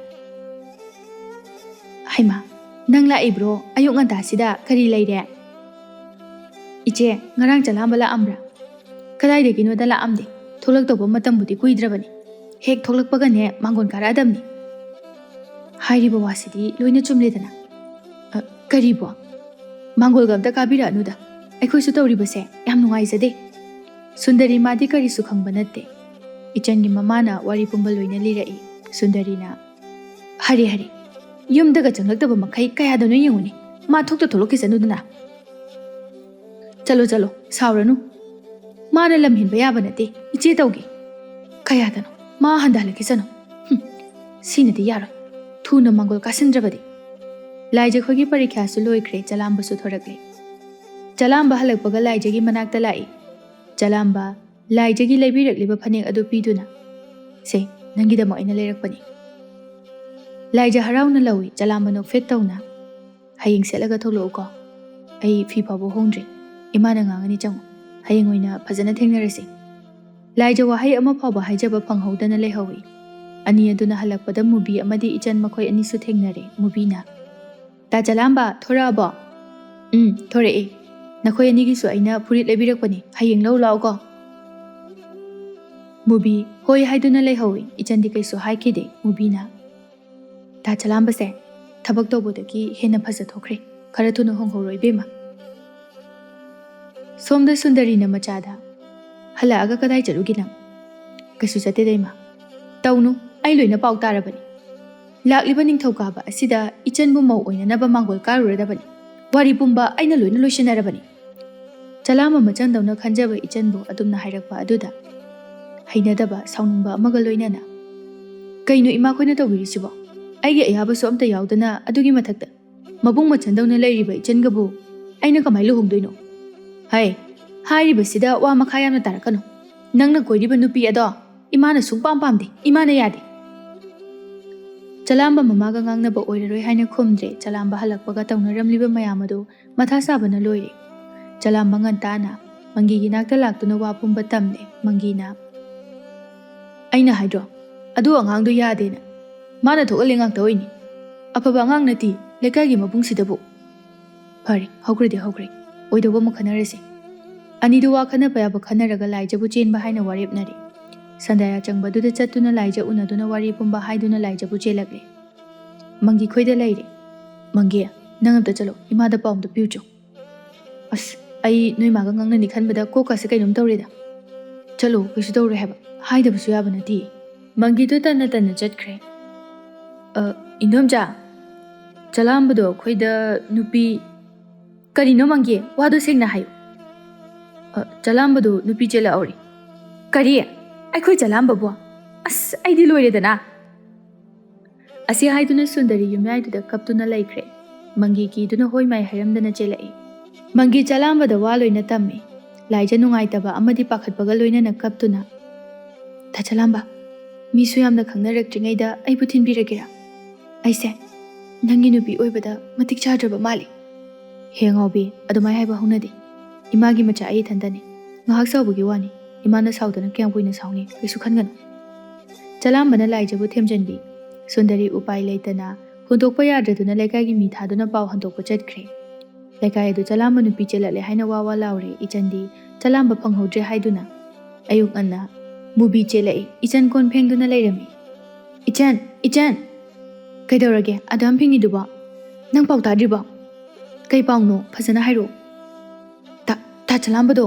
Speaker 1: Haima, nang lai bro, ayuk nganta sida kari laire. Iche, ngarang chalamba la amra. Kadai de gino da la amde. Tholak toba matam budi kuidrabani. Hek tholak pagane mangon karadamni. Hairiba wasidi loina chumledana. Karibo. Mangol gamta kabira anuda. Aikoi su tawribase yam nungaizade. Sundari madi kari su khangba natte. ꯏꯆꯟꯒꯤ ꯃꯃꯥꯅ ꯋꯥꯔꯤ ꯄꯨꯝꯕ ꯂꯣꯏꯅ ꯂꯤꯔꯛꯏ꯫ ꯁꯨꯟꯗꯔꯤꯅ ꯍꯔꯤ ꯍꯔꯤ ꯌꯨꯝꯗꯒ ꯆꯪꯂꯛꯇꯕ ꯃꯈꯩ ꯀꯌꯥꯗꯅꯣ ꯌꯦꯡꯉꯨꯅꯤ, ꯃꯥ ꯊꯣꯛꯇ ꯊꯣꯛꯂꯛꯈꯤꯁꯅꯨꯗꯅ꯫ ꯆꯠꯂꯣ ꯆꯠꯂꯣ ꯁꯥꯎꯔꯅꯨ, ꯃꯥꯅ ꯂꯝ ꯍꯦꯟꯕ ꯌꯥꯕ ꯅꯠꯇꯦ, ꯏꯆꯦ ꯇꯧꯒꯦ꯫ ꯀꯌꯥꯗꯅꯣ ꯃꯥ ꯍꯟꯊꯍꯜꯂꯛꯈꯤꯁꯅꯨ, ꯁꯤꯅꯗꯤ ꯌꯥꯔꯣꯏ, ꯊꯨꯅ ꯃꯥꯡꯒꯣꯜ ꯀꯥꯁꯤꯟꯗ꯭ꯔꯕꯗꯤ꯫ ꯂꯥꯏꯖꯈꯣꯏꯒꯤ ꯄꯔꯤꯈ꯭ꯌꯥꯁꯨ ꯂꯣꯏꯈ꯭ꯔꯦ, ꯆꯂꯥꯝꯕꯁꯨ ꯊꯣꯔꯛꯂꯦ꯫ ꯆꯂꯥꯝꯕ ꯍꯜꯂꯛꯄꯒ ꯂꯥꯏꯖꯒꯤ ꯃꯅꯥꯛꯇ ꯂꯥꯛꯏ꯫ ꯆꯂꯥꯝꯕ ꯂꯥꯏꯖꯒꯤ ꯂꯩꯕꯤꯔꯛꯂꯤꯕ ꯐꯅꯦꯛ ꯑꯗꯨ ꯄꯤꯗꯨꯅ, ꯁꯦ ꯅꯪꯒꯤꯗꯃꯛ ꯑꯩꯅ ꯂꯩꯔꯛꯄꯅꯤ꯫ ꯂꯥꯏꯖ ꯍꯔꯥꯎꯅ ꯂꯧꯏ꯫ ꯆꯂꯥꯝꯕ ꯅꯣꯛꯐꯦꯠ ꯇꯧꯅ, ꯍꯌꯦꯡ ꯁꯦꯠꯂꯒ ꯊꯣꯛꯂꯛꯎꯀꯣ, ꯑꯩ ꯐꯤ ꯐꯥꯎꯕ ꯍꯣꯡꯗ꯭ꯔꯤ, ꯏꯃꯥꯅ ꯉꯥꯡꯉꯅꯤ ꯆꯪꯉꯨ, ꯍꯌꯦꯡ ꯑꯣꯏꯅ ꯐꯖꯅ ꯊꯦꯡꯅꯔꯁꯤ꯫ ꯂꯥꯏꯖ ꯋꯥꯍꯩ ꯑꯃ ꯐꯥꯎꯕ ꯍꯥꯏꯖꯕ ꯐꯪꯍꯧꯗꯅ ꯂꯩꯍꯧꯏ꯫ ꯑꯅꯤ ꯑꯗꯨꯅ ꯍꯜꯂꯛꯄꯗ ꯃꯨꯕꯤ ꯑꯃꯗꯤ ꯏꯆꯟ ꯃꯈꯣꯏ ꯑꯅꯤꯁꯨ ꯊꯦꯡꯅꯔꯦ꯫ ꯃꯨꯕꯤꯅ, ꯇꯥ ꯆꯂꯥꯝꯕ ꯊꯣꯔꯛꯑꯕꯣ? ꯊꯣꯔꯛꯑꯦ, ꯅꯈꯣꯏ ꯑꯅꯤꯒꯤꯁꯨ ꯑꯩꯅ ꯐꯨꯔꯤꯠ ꯂꯩꯕꯤꯔꯛꯄꯅꯤ, ꯍꯌꯦꯡ ꯂꯧ ꯂꯥꯛꯑꯣꯀꯣ꯫ ꯃꯨꯕꯤ ꯍꯣꯏ ꯍꯥꯏꯗꯨꯅ ꯂꯩꯍꯧꯏ꯫ ꯏꯆꯟꯗꯤ ꯀꯩꯁꯨ ꯍꯥꯏꯈꯤꯗꯦ꯫ ꯃꯨꯕꯤꯅ, ꯇꯥ ꯆꯂꯥꯝꯕꯁꯦ ꯊꯕꯛ ꯇꯧꯕꯗꯒꯤ ꯍꯦꯟꯅ ꯐꯖꯊꯣꯛꯈ꯭ꯔꯦ, ꯈꯔ ꯊꯨꯅ ꯍꯣꯡꯍꯧꯔꯣ ꯏꯕꯦꯝꯃ꯫ ꯁꯣꯝꯗ ꯁꯨꯟꯗꯔꯤꯅ ꯃꯆꯥꯗ, ꯍꯜꯂꯛꯑꯒ ꯀꯗꯥꯏ ꯆꯠꯂꯨꯒꯦ ꯅꯪ? ꯀꯩꯁꯨ ꯆꯠꯇꯦꯗ ꯏꯃꯥ, ꯇꯧꯅꯨ, ꯑꯩ ꯂꯣꯏꯅ ꯄꯥꯎ ꯇꯥꯔꯕꯅꯤ꯫ ꯂꯥꯛꯂꯤꯕ ꯅꯤꯡꯊꯧꯀꯥꯕ ꯑꯁꯤꯗ ꯏꯆꯟꯕු ꯃꯧ ꯑꯣꯏꯅꯅꯕ ꯃꯥꯡꯒꯣꯜ ꯀꯥꯔꯨꯔꯗꯕꯅꯤ, ꯋꯥꯔꯤ ꯄꯨꯝꯕ ꯑꯩꯅ ꯂꯣꯏꯅ ꯂꯣꯏꯁꯤꯟꯅꯔꯕꯅꯤ꯫ ꯆꯂꯥꯝꯕ ꯃꯆꯪꯗꯧꯅ ꯈꯟꯖꯕ ꯏꯆꯟꯕꯨ ꯑꯗꯨꯝꯅ ꯍꯥꯏꯔꯛꯄ ꯑꯗꯨꯗ ꯍꯩꯅꯗꯕ ꯁꯥꯎꯅꯤꯡꯕ ꯑꯃꯒ ꯂꯣꯏꯅꯅ, ꯀꯩꯅꯣ ꯏꯃꯥꯈꯣꯏꯅ ꯇꯧꯕꯤꯔꯤꯁꯤꯕꯣ? ꯑꯩꯒꯤ ꯑꯌꯥꯕꯁꯨ ꯑꯝꯇ ꯌꯥꯎꯗꯅ, ꯑꯗꯨꯒꯤ ꯃꯊꯛꯇ ꯃꯕꯨꯡ ꯃꯆꯟꯗꯧꯅ ꯂꯩꯔꯤꯕ ꯏꯆꯟꯒꯕꯨ ꯑꯩꯅ ꯀꯃꯥꯏ ꯂꯨꯍꯣꯡꯗꯣꯏꯅꯣ? ꯍꯩ, ꯍꯥꯏꯔꯤꯕꯁꯤꯗ ꯋꯥ ꯃꯈꯥ ꯌꯥꯝꯅ ꯇꯥꯔꯛꯀꯅꯨ, ꯅꯪꯅ ꯀꯣꯏꯔꯤꯕ ꯅꯨꯄꯤ ꯑꯗꯣ ꯏꯃꯥꯅ ꯁꯨꯡꯄꯥꯝ ꯄꯥꯝꯗꯦ, ꯏꯃꯥꯅ ꯌꯥꯗꯦ꯫ ꯆꯂꯥꯝꯕ ꯃꯃꯥꯒ ꯉꯥꯡꯅꯕ ꯑꯣꯏꯔꯔꯣꯏ ꯍꯥꯏꯅ ꯈꯨꯝꯗ꯭ꯔꯦ꯫ ꯆꯂꯥꯝꯕ ꯍꯜꯂꯛꯄꯒ ꯇꯧꯅꯔꯝꯂꯤꯕ ꯃꯌꯥꯝ ꯑꯗꯨ ꯃꯊꯥ ꯁꯥꯕꯅ ꯂꯣꯏꯔꯦ꯫ ꯆꯂꯥꯝꯕ ꯉꯟꯇꯥꯅ ꯃꯪꯒꯤꯒꯤ ꯅꯥꯛꯇ ꯂꯥꯛꯇꯨꯅ ꯋꯥ ꯄꯨꯝꯕ ꯇꯝꯂꯦ꯫ ꯃꯪꯒꯤꯅ, ꯑꯩꯅ ꯍꯥꯏꯗ꯭ꯔꯣ ꯑꯗꯨ ꯑꯉꯥꯡꯗꯣ ꯌꯥꯗꯦꯅ, ꯃꯥꯅ ꯊꯣꯛꯍꯜꯂꯤ ꯉꯥꯛꯇ ꯑꯣꯏꯅꯤ, ꯑꯐꯕ ꯑꯉꯥꯡ ꯅꯠꯇꯦ ꯂꯩꯀꯥꯏꯒꯤ ꯃꯕꯨꯡꯁꯤꯗꯕꯨ꯫ ꯐꯔꯦ, ꯍꯧꯈ꯭ꯔꯗꯤ ꯍꯧꯈ꯭ꯔꯦ, ꯑꯣꯏꯗꯧꯕ ꯑꯃꯨꯛ ꯈꯟꯅꯔꯁꯤ꯫ ꯑꯅꯤꯗꯨ ꯋꯥ ꯈꯟꯅꯕ ꯌꯥꯕ ꯈꯟꯅꯔꯒ ꯂꯥꯏꯖꯕꯨ ꯆꯦꯟꯕ ꯍꯥꯏꯅ ꯋꯥꯔꯦꯞꯅꯔꯦ꯫ ꯁꯟꯗꯥꯌꯥ ꯆꯪꯕꯗꯨꯗ ꯆꯠꯇꯨꯅ ꯂꯥꯏꯖ ꯎꯅꯗꯨꯅ ꯋꯥꯔꯤ ꯄꯨꯝꯕ ꯍꯥꯏꯗꯨꯅ ꯂꯥꯏꯖꯕꯨ ꯆꯦꯜꯂꯛꯂꯦ꯫ ꯃꯪꯒꯤ ꯈꯣꯏꯗ ꯂꯩꯔꯦ꯫ ꯃꯪꯒꯤ, ꯅꯪ ꯑꯝꯇ ꯆꯠꯂꯣ, ꯏꯃꯥꯗ ꯄꯥꯎ ꯑꯝꯇ ꯄꯤꯌꯨꯆꯣ꯫ ꯑꯁ, ꯑꯩ ꯅꯣꯏ ꯃꯥꯒ ꯉꯥꯡꯅꯅꯤ ꯈꯟꯕꯗ ꯀꯣꯛꯀꯥꯁꯦ ꯀꯩꯅꯣꯝ ꯇꯧꯔꯦꯗ꯫ ꯆꯠꯂꯣ, ꯀꯩꯁꯨ ꯇꯧꯔꯣꯏ ꯍꯥꯏꯕ, ꯍꯥꯏꯗꯕꯁꯨ ꯌꯥꯕ ꯅꯠꯇꯦ꯫ ꯃꯪꯒꯤꯗꯨ ꯇꯟꯅ ꯇꯟꯅ ꯆꯠꯈ꯭ꯔꯦ꯫ ꯏꯟꯗꯣꯝꯆꯥ, ꯆꯂꯥꯝꯕꯗꯣ ꯑꯩꯈꯣꯏꯗ ꯅꯨꯄꯤ… ꯀꯔꯤꯅꯣ ꯃꯪꯒꯤ, ꯋꯥꯗꯣ ꯁꯦꯡꯅ ꯍꯥꯏꯌꯨ꯫ ꯆꯂꯥꯝꯕꯗꯣ ꯅꯨꯄꯤ ꯆꯦꯜꯂꯛꯍꯧꯔꯤ꯫ ꯀꯔꯤ? ꯑꯩꯈꯣꯏ ꯆꯂꯥꯝꯕꯕꯨ? ꯑꯁ, ꯑꯩꯗꯤ ꯂꯣꯏꯔꯦꯗꯅ꯫ ꯑꯁꯤ ꯍꯥꯏꯗꯨꯅ ꯁꯨꯟꯗꯔꯤ ꯌꯨꯝꯌꯥꯏꯗꯨꯗ ꯀꯞꯇꯨꯅ ꯂꯩꯈ꯭ꯔꯦ꯫ ꯃꯪꯒꯤ ꯀꯤꯗꯨꯅ ꯍꯣꯏ ꯃꯥꯏ ꯍꯥꯏꯔꯝꯗꯅ ꯆꯦꯜꯂꯛꯏ꯫ ꯃꯪꯒꯤ ꯆꯂꯥꯝꯕꯗ ꯋꯥ ꯂꯣꯏꯅ ꯇꯝꯃꯤ꯫ ꯂꯥꯏꯖ ꯅꯨꯡꯉꯥꯏꯇꯕ ꯑꯃꯗꯤ ꯄꯥꯈꯠꯄꯒ ꯂꯣꯏꯅꯅ ꯀꯞꯇꯨꯅ, ꯇꯥ ꯆꯂꯥꯝꯕ, ꯃꯤꯁꯨ ꯌꯥꯝꯅ ꯈꯪꯅꯔꯛꯇ꯭ꯔꯤꯉꯩꯗ ꯑꯩꯕꯨ ꯊꯤꯟꯕꯤꯔꯒꯦꯔꯥ? ꯑꯩꯁꯦ ꯅꯪꯒꯤ ꯅꯨꯄꯤ ꯑꯣꯏꯕꯗ ꯃꯇꯤꯛ ꯆꯥꯗ꯭ꯔꯕ ꯃꯥꯜꯂꯤ꯫ ꯍꯦ ꯑꯉꯥꯎꯕꯤ, ꯑꯗꯨꯃꯥꯏ ꯍꯥꯏꯕ ꯍꯧꯅꯗꯦ, ꯏꯃꯥꯒꯤ ꯃꯆꯥ ꯑꯩ ꯏꯊꯟꯇꯅꯤ, ꯉꯥꯏꯍꯥꯛ ꯁꯥꯎꯕꯒꯤ ꯋꯥꯅꯤ, ꯏꯃꯥꯅ ꯁꯥꯎꯗꯅ ꯀꯌꯥꯝ ꯀꯨꯏꯅ ꯁꯥꯎꯅꯤ, ꯀꯩꯁꯨ ꯈꯟꯒꯅꯨ꯫ ꯆꯂꯥꯝꯕꯅ ꯂꯥꯏꯖꯕꯨ ꯊꯦꯝꯖꯤꯟꯕꯤ꯫ ꯁꯨꯟꯗꯔꯤ ꯎꯄꯥꯏ ꯂꯩꯇꯅ ꯍꯨꯟꯗꯣꯛꯄ ꯌꯥꯗ꯭ꯔꯗꯨꯅ ꯂꯩꯀꯥꯏꯒꯤ ꯃꯤ ꯊꯥꯗꯨꯅ ꯄꯥꯎ ꯍꯟꯗꯣꯛꯄ ꯆꯠꯈ꯭ꯔꯦ꯫ ꯂꯩꯀꯥꯏ ꯑꯗꯨ ꯆꯂꯥꯝꯕ ꯅꯨꯄꯤ ꯆꯦꯜꯂꯛꯂꯦ ꯍꯥꯏꯅ ꯋꯥ ꯋꯥ ꯂꯥꯎꯔꯦ꯫ ꯏꯆꯟꯗꯤ ꯆꯂꯥꯝꯕ ꯐꯪꯍꯧꯗ꯭ꯔꯦ ꯍꯥꯏꯗꯨꯅ ꯑꯌꯨꯛ ꯉꯟꯅ ꯃꯨꯕꯤ ꯆꯦꯜꯂꯛꯏ꯫ ꯏꯆꯟ ꯀꯣꯟ ꯐꯦꯡꯗꯨꯅ ꯂꯩꯔꯝꯃꯤ꯫ ꯏꯆꯟ, ꯏꯆꯟ! ꯀꯩꯗꯧꯔꯒꯦ ꯑꯗꯨꯌꯥꯝ ꯐꯦꯡꯉꯤꯗꯨꯕꯣ? ꯅꯪ ꯄꯥꯎ ꯇꯥꯗ꯭ꯔꯤꯕꯣ? ꯀꯩ ꯄꯥꯎꯅꯣ, ꯐꯖꯅ ꯍꯥꯏꯔꯛꯑꯣ꯫ ꯇꯥ ꯆꯂꯥꯝꯕꯗꯣ,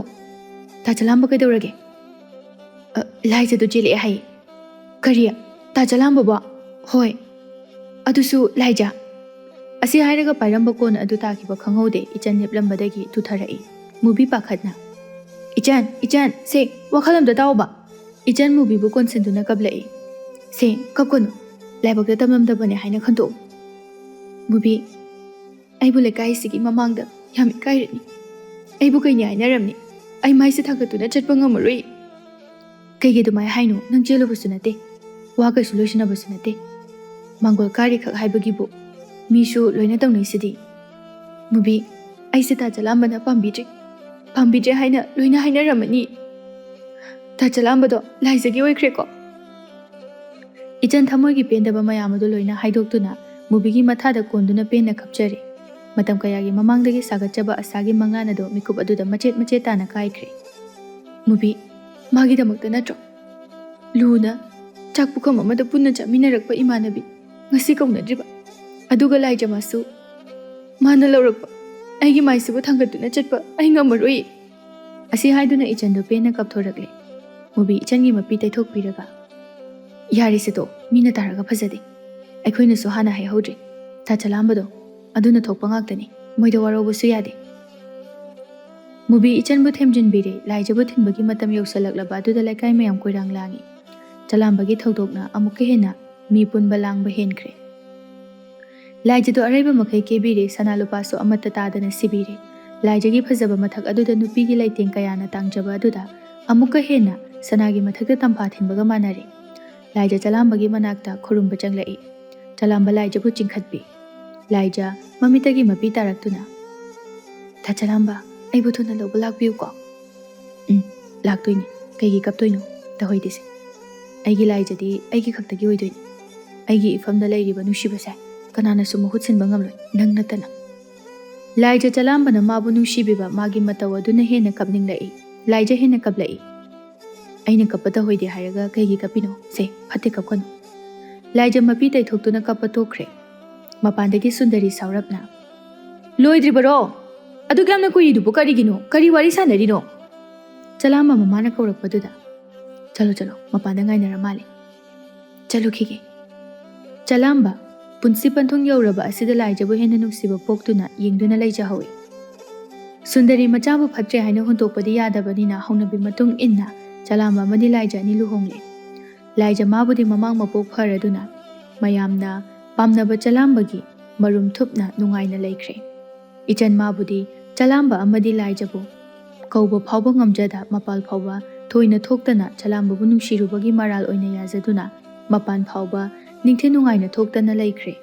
Speaker 1: ꯇꯥ ꯆꯂꯥꯝꯕ ꯀꯩꯗꯧꯔꯒꯦ? ꯂꯥꯏꯖꯗꯨ ꯆꯦꯜꯂꯛꯑꯦ ꯍꯥꯏꯌꯦ꯫ ꯀꯔꯤ? ꯇꯥ ꯆꯂꯥꯝꯕꯕꯣ? ꯍꯣꯏ, ꯑꯗꯨꯁꯨ ꯂꯥꯏꯖ꯫ ꯑꯁꯤ ꯍꯥꯏꯔꯒ ꯄꯥꯏꯔꯝꯕ ꯀꯣꯟ ꯑꯗꯨ ꯇꯥꯈꯤꯕ ꯈꯪꯍꯧꯗꯦ꯫ ꯏꯆꯟ ꯂꯦꯞꯂꯝꯕꯗꯒꯤ ꯇꯨꯊꯔꯛꯏ꯫ ꯃꯨꯕꯤ ꯄꯥꯈꯠꯅ, ꯏꯆꯟ, ꯏꯆꯟ, ꯁꯦ ꯋꯥꯈꯜ ꯑꯝꯇ ꯇꯥꯎꯕ꯫ ꯏꯆꯟ ꯃꯨꯕꯤꯕꯨ ꯀꯣꯟꯁꯤꯟꯗꯨꯅ ꯀꯞꯂꯛꯏ꯫ ꯁꯦ ꯀꯞꯀꯅꯨ, ꯂꯥꯏꯕꯛꯇ ꯇꯝꯂꯝꯗꯕꯅꯦ ꯍꯥꯏꯅ ꯈꯟꯇꯣꯛꯎ꯫ ꯃꯨꯕꯤ, ꯑꯩꯕꯨ ꯂꯩꯀꯥꯏꯁꯤꯒꯤ ꯃꯃꯥꯡꯗ ꯌꯥꯝ ꯏꯀꯥꯏꯔꯅꯤ, ꯑꯩꯕꯨ ꯀꯩꯅꯤ ꯍꯥꯏꯅꯔꯝꯅꯤ, ꯑꯩ ꯃꯥꯏꯁꯦ ꯊꯥꯡꯒꯠꯇꯨꯅ ꯆꯠꯄ ꯉꯝꯃꯔꯣꯏ꯫ ꯀꯩꯒꯤ ꯑꯗꯨꯃꯥꯏ ꯍꯥꯏꯅꯣ? ꯅꯪ ꯆꯦꯜꯂꯨꯕꯁꯨ ꯅꯠꯇꯦ, ꯋꯥ ꯀꯩꯁꯨ ꯂꯣꯏꯁꯤꯟꯅꯕꯁꯨ ꯅꯠꯇꯦ, ꯃꯥꯡꯒꯣꯜ ꯀꯥꯔꯤꯈꯛ ꯍꯥꯏꯕꯒꯤꯕꯨ ꯃꯤꯁꯨ ꯂꯣꯏꯅ ꯇꯧꯅꯩꯁꯤꯗꯤ꯫ ꯃꯨꯕꯤ, ꯑꯩꯁꯦ ꯇꯥ ꯆꯂꯥꯝꯕꯅ ꯄꯥꯝꯕꯤꯗ꯭ꯔꯦ ꯍꯥꯏꯅ ꯂꯣꯏꯅ ꯍꯥꯏꯅꯔꯝꯃꯅꯤ꯫ ꯇꯥ ꯆꯂꯥꯝꯕꯗꯣ ꯂꯥꯏꯖꯒꯤ ꯑꯣꯏꯈ꯭ꯔꯦꯀꯣ꯫ ꯏꯆꯟ ꯊꯃꯣꯏꯒꯤ ꯄꯦꯟꯗꯕ ꯃꯌꯥꯝ ꯑꯗꯨ ꯂꯣꯏꯅ ꯍꯥꯏꯗꯣꯛꯇꯨꯅ ꯃꯨꯕꯤꯒꯤ ꯃꯊꯥꯗ ꯀꯣꯟꯗꯨꯅ ꯄꯦꯟꯅ ꯀꯞꯆꯔꯦ꯫ ꯃꯇꯝ ꯀꯌꯥꯒꯤ ꯃꯃꯥꯡꯗꯒꯤ ꯁꯥꯒꯠꯆꯕ ꯑꯁꯥꯒꯤ ꯃꯪꯂꯥꯟ ꯑꯗꯨ ꯃꯤꯀꯨꯞ ꯑꯗꯨꯗ ꯃꯆꯦꯠ ꯃꯆꯦꯠ ꯇꯥꯅ ꯀꯥꯏꯈ꯭ꯔꯦ꯫ ꯃꯨꯕꯤ, ꯃꯥꯒꯤꯗꯃꯛꯇ ꯅꯠꯇ꯭ꯔꯣ ꯂꯨꯅ ꯆꯥꯛ ꯄꯨꯈꯝ ꯑꯃꯗ ꯄꯨꯟꯅ ꯆꯥꯃꯤꯟꯅꯔꯛꯄ ꯏꯃꯥꯟꯅꯕꯤ ꯉꯁꯤ ꯀꯧꯅꯗ꯭ꯔꯤꯕ, ꯑꯗꯨꯒ ꯂꯥꯏꯖ ꯃꯥꯁꯨ ꯃꯥꯅ ꯂꯧꯔꯛꯄ ꯑꯩꯒꯤ ꯃꯥꯏꯁꯤꯕꯨ ꯊꯥꯡꯒꯠꯇꯨꯅ ꯆꯠꯄ ꯑꯩ ꯉꯝꯃꯔꯣꯏ꯫ ꯑꯁꯤ ꯍꯥꯏꯗꯨꯅ ꯏꯆꯟꯗꯨ ꯄꯦꯟꯅ ꯀꯞꯊꯣꯔꯛꯂꯦ꯫ ꯃꯨꯕꯤ ꯏꯆꯟꯒꯤ ꯃꯄꯤ ꯇꯩꯊꯣꯛꯄꯤꯔꯒ ꯌꯥꯔꯤꯁꯤꯗꯣ ꯃꯤꯅ ꯇꯥꯔꯒ ꯐꯖꯗꯦ ꯑꯩꯈꯣꯏꯅꯁꯨ ꯍꯥꯟꯅ ꯍꯥꯏꯍꯧꯗ꯭ꯔꯤ ꯊꯥ ꯆꯂꯥꯝꯕꯗꯣ ꯑꯗꯨꯅ ꯊꯣꯛꯄ ꯉꯥꯛꯇꯅꯤ ꯃꯣꯏꯗ ꯋꯥꯔꯧꯕꯁꯨ ꯌꯥꯗꯦ ꯃꯨꯕꯤ ꯏꯆꯟꯕꯨ ꯊꯦꯝꯖꯤꯟꯕꯤꯔꯦ ꯂꯥꯏꯖꯕꯨ ꯊꯤꯟꯕꯒꯤ ꯃꯇꯝ ꯌꯧꯁꯜꯂꯛꯂꯕ ꯑꯗꯨꯗ ꯂꯩꯀꯥꯏ ꯃꯌꯥꯝ ꯀꯣꯏꯔꯥꯡ ꯂꯥꯡꯏ ꯆꯂꯥꯝꯕꯒꯤ ꯊꯧꯗꯣꯛꯅ ꯑꯃꯨꯛꯀ ꯍꯦꯟꯅ ꯃꯤ ꯄꯨꯟꯕ ꯂꯥꯡꯕ ꯍꯦꯟꯈ꯭ꯔꯦ ꯂꯥꯏꯖꯗꯣ ꯑꯔꯩꯕ ꯃꯈꯩ ꯀꯦꯕꯤꯔꯦ ꯁꯅꯥ ꯂꯨꯄꯥꯁꯨ ꯑꯃꯠꯇ ꯇꯥꯗꯅ ꯁꯤꯕꯤꯔꯦ ꯂꯥꯏꯖꯒꯤ ꯐꯖꯕ ꯃꯊꯛ ꯑꯗꯨꯗ ꯅꯨꯄꯤꯒꯤ ꯂꯩꯇꯦꯡ ꯀꯌꯥꯅ ꯇꯥꯡꯖꯕ ꯑꯗꯨꯗ ꯑꯃꯨꯛꯀ ꯍꯦꯟꯅ ꯁꯅꯥꯒꯤ ꯃꯊꯛꯇ ꯇꯝꯐꯥ ꯊꯤꯟꯕꯒ ꯃꯥꯟꯅꯔꯦ ꯂꯥꯏꯖ ꯆꯂꯥꯝꯕꯒꯤ ꯃꯅꯥꯛꯇ ꯈꯨꯔꯨꯝꯕ ꯆꯪꯂꯛꯏ ꯆꯂꯥꯝꯕ ꯂꯥꯏꯖꯕꯨ ꯆꯤꯡꯈꯠꯄꯤ ꯂꯥꯏꯖ ꯃꯃꯤꯠꯇꯒꯤ ꯃꯄꯤ ꯇꯥꯔꯛꯇꯨꯅ ꯊꯥ ꯆꯂꯥꯝꯕ ꯑꯩꯕꯨ ꯊꯨꯅ ꯂꯧꯕ ꯂꯥꯛꯄꯤꯌꯨꯀꯣ ꯂꯥꯛꯇꯣꯏꯅꯤ ꯀꯩꯒꯤ ꯀꯞꯇꯣꯏꯅꯣ ꯇꯍꯣꯏꯗꯤꯁꯦ ꯑꯩꯒꯤ ꯂꯥꯏꯖꯗꯤ ꯑꯩꯒꯤ ꯈꯛꯇꯒꯤ ꯑꯣꯏꯗꯣꯏꯅꯤ ꯑꯩꯒꯤ ꯏꯐꯝꯗ ꯂꯩꯔꯤꯕ ꯅꯨꯡꯁꯤꯕꯁꯦ ꯀꯅꯥꯅꯁꯨ ꯃꯍꯨꯠ ꯁꯤꯟꯕ ꯉꯝꯂꯣꯏ ꯅꯪ ꯅꯠꯇꯅ ꯂꯥꯏꯖ ꯆꯂꯥꯝꯕꯅ ꯃꯥꯕꯨ ꯅꯨꯡꯁꯤꯕꯤꯕ ꯃꯥꯒꯤ ꯃꯇꯧ ꯑꯗꯨꯅ ꯍꯦꯟꯅ ꯀꯞꯅꯤꯡꯂꯛꯏ ꯂꯥꯏꯖ ꯍꯦꯟꯅ ꯀꯞꯂꯛꯏ ꯑꯩꯅ ꯀꯞꯄ ꯇꯍꯣꯏꯗꯦ ꯍꯥꯏꯔꯒ ꯀꯩꯒꯤ ꯀꯞꯄꯤꯅꯣ ꯁꯦ ꯐꯠꯇꯦ ꯀꯞꯀꯅꯨ ꯂꯥꯏꯖ ꯃꯄꯤ ꯇꯩꯊꯣꯛꯇꯨꯅ ꯀꯞꯄ ꯇꯣꯛꯈ꯭ꯔꯦ ꯃꯄꯥꯟꯗꯒꯤ ꯁꯨꯟꯗꯔꯤ ꯁꯥꯎꯔꯞꯅ ꯂꯣꯏꯗ꯭ꯔꯤꯕꯔꯣ ꯑꯗꯨꯛ ꯌꯥꯝꯅ ꯀꯨꯏꯔꯤꯗꯨꯕꯨ ꯀꯔꯤꯒꯤꯅꯣ ꯀꯔꯤ ꯋꯥꯔꯤ ꯁꯥꯟꯅꯔꯤꯅꯣ ꯆꯂꯥꯝꯕ ꯃꯃꯥꯅ ꯀꯧꯔꯛꯄꯗꯨꯗ ꯆꯂꯣ ꯆꯂꯣ ꯃꯄꯥꯟꯗ ꯉꯥꯏꯅꯔ ꯃꯥꯜꯂꯦ ꯆꯠꯂꯨꯈꯤꯒꯦ ꯆꯂꯥꯝꯕ ꯄꯨꯟꯁꯤ ꯄꯟꯊꯨꯡ ꯌꯧꯔꯕ ꯑꯁꯤꯗ ꯂꯥꯏꯖꯕꯨ ꯍꯦꯟꯅ ꯅꯨꯡꯁꯤꯕ ꯄꯣꯛꯇꯨꯅ ꯌꯦꯡꯗꯨꯅ ꯂꯩꯖꯍꯧꯏ ꯁꯨꯟꯗꯔꯤ ꯃꯆꯥꯕꯨ ꯐꯠꯇ꯭ꯔꯦ ꯍꯥꯏꯅ ꯍꯨꯟꯇꯣꯛꯄꯗꯤ ꯌꯥꯗꯕꯅꯤꯅ ꯍꯧꯅꯕꯤ ꯃꯇꯨꯡ ꯏꯟꯅ ꯆꯂꯥꯝꯕ ꯑꯃꯗꯤ ꯂꯥꯏꯖ ꯑꯅꯤ ꯂꯨꯍꯣꯡꯂꯦ ꯂꯥꯏꯖ ꯃꯥꯕꯨꯗꯤ ꯃꯃꯥꯡ ꯃꯄꯣꯛ ꯐꯔꯗꯨꯅ ꯃꯌꯥꯝꯅ ꯄꯥꯝꯅꯕ ꯆꯂꯥꯝꯕꯒꯤ ꯃꯔꯨꯝ ꯊꯨꯞꯅ ꯅꯨꯡꯉꯥꯏꯅ ꯂꯩꯈ꯭ꯔꯦ ꯏꯆꯟ ꯃꯥꯕꯨꯗꯤ ꯆꯂꯥꯝꯕ ꯑꯃꯗꯤ ꯂꯥꯏꯖꯕꯨ ꯀꯧꯕ ꯐꯥꯎꯕ ꯉꯝꯖꯗ ꯃꯄꯥꯜ ꯐꯥꯎꯕ ꯊꯣꯏꯅ ꯊꯣꯛꯇꯅ ꯆꯂꯥꯝꯕꯕꯨ ꯅꯨꯡꯁꯤꯔꯨꯕꯒꯤ ꯃꯔꯥꯜ ꯑꯣꯏꯅ ꯌꯥꯖꯗꯨꯅ ꯃꯄꯥꯟ ꯐꯥꯎꯕ ꯅꯤꯡꯊꯤ ꯅꯨꯡꯉꯥꯏꯅ ꯊꯣꯛꯇꯅ ꯂꯩꯈ꯭ꯔꯦ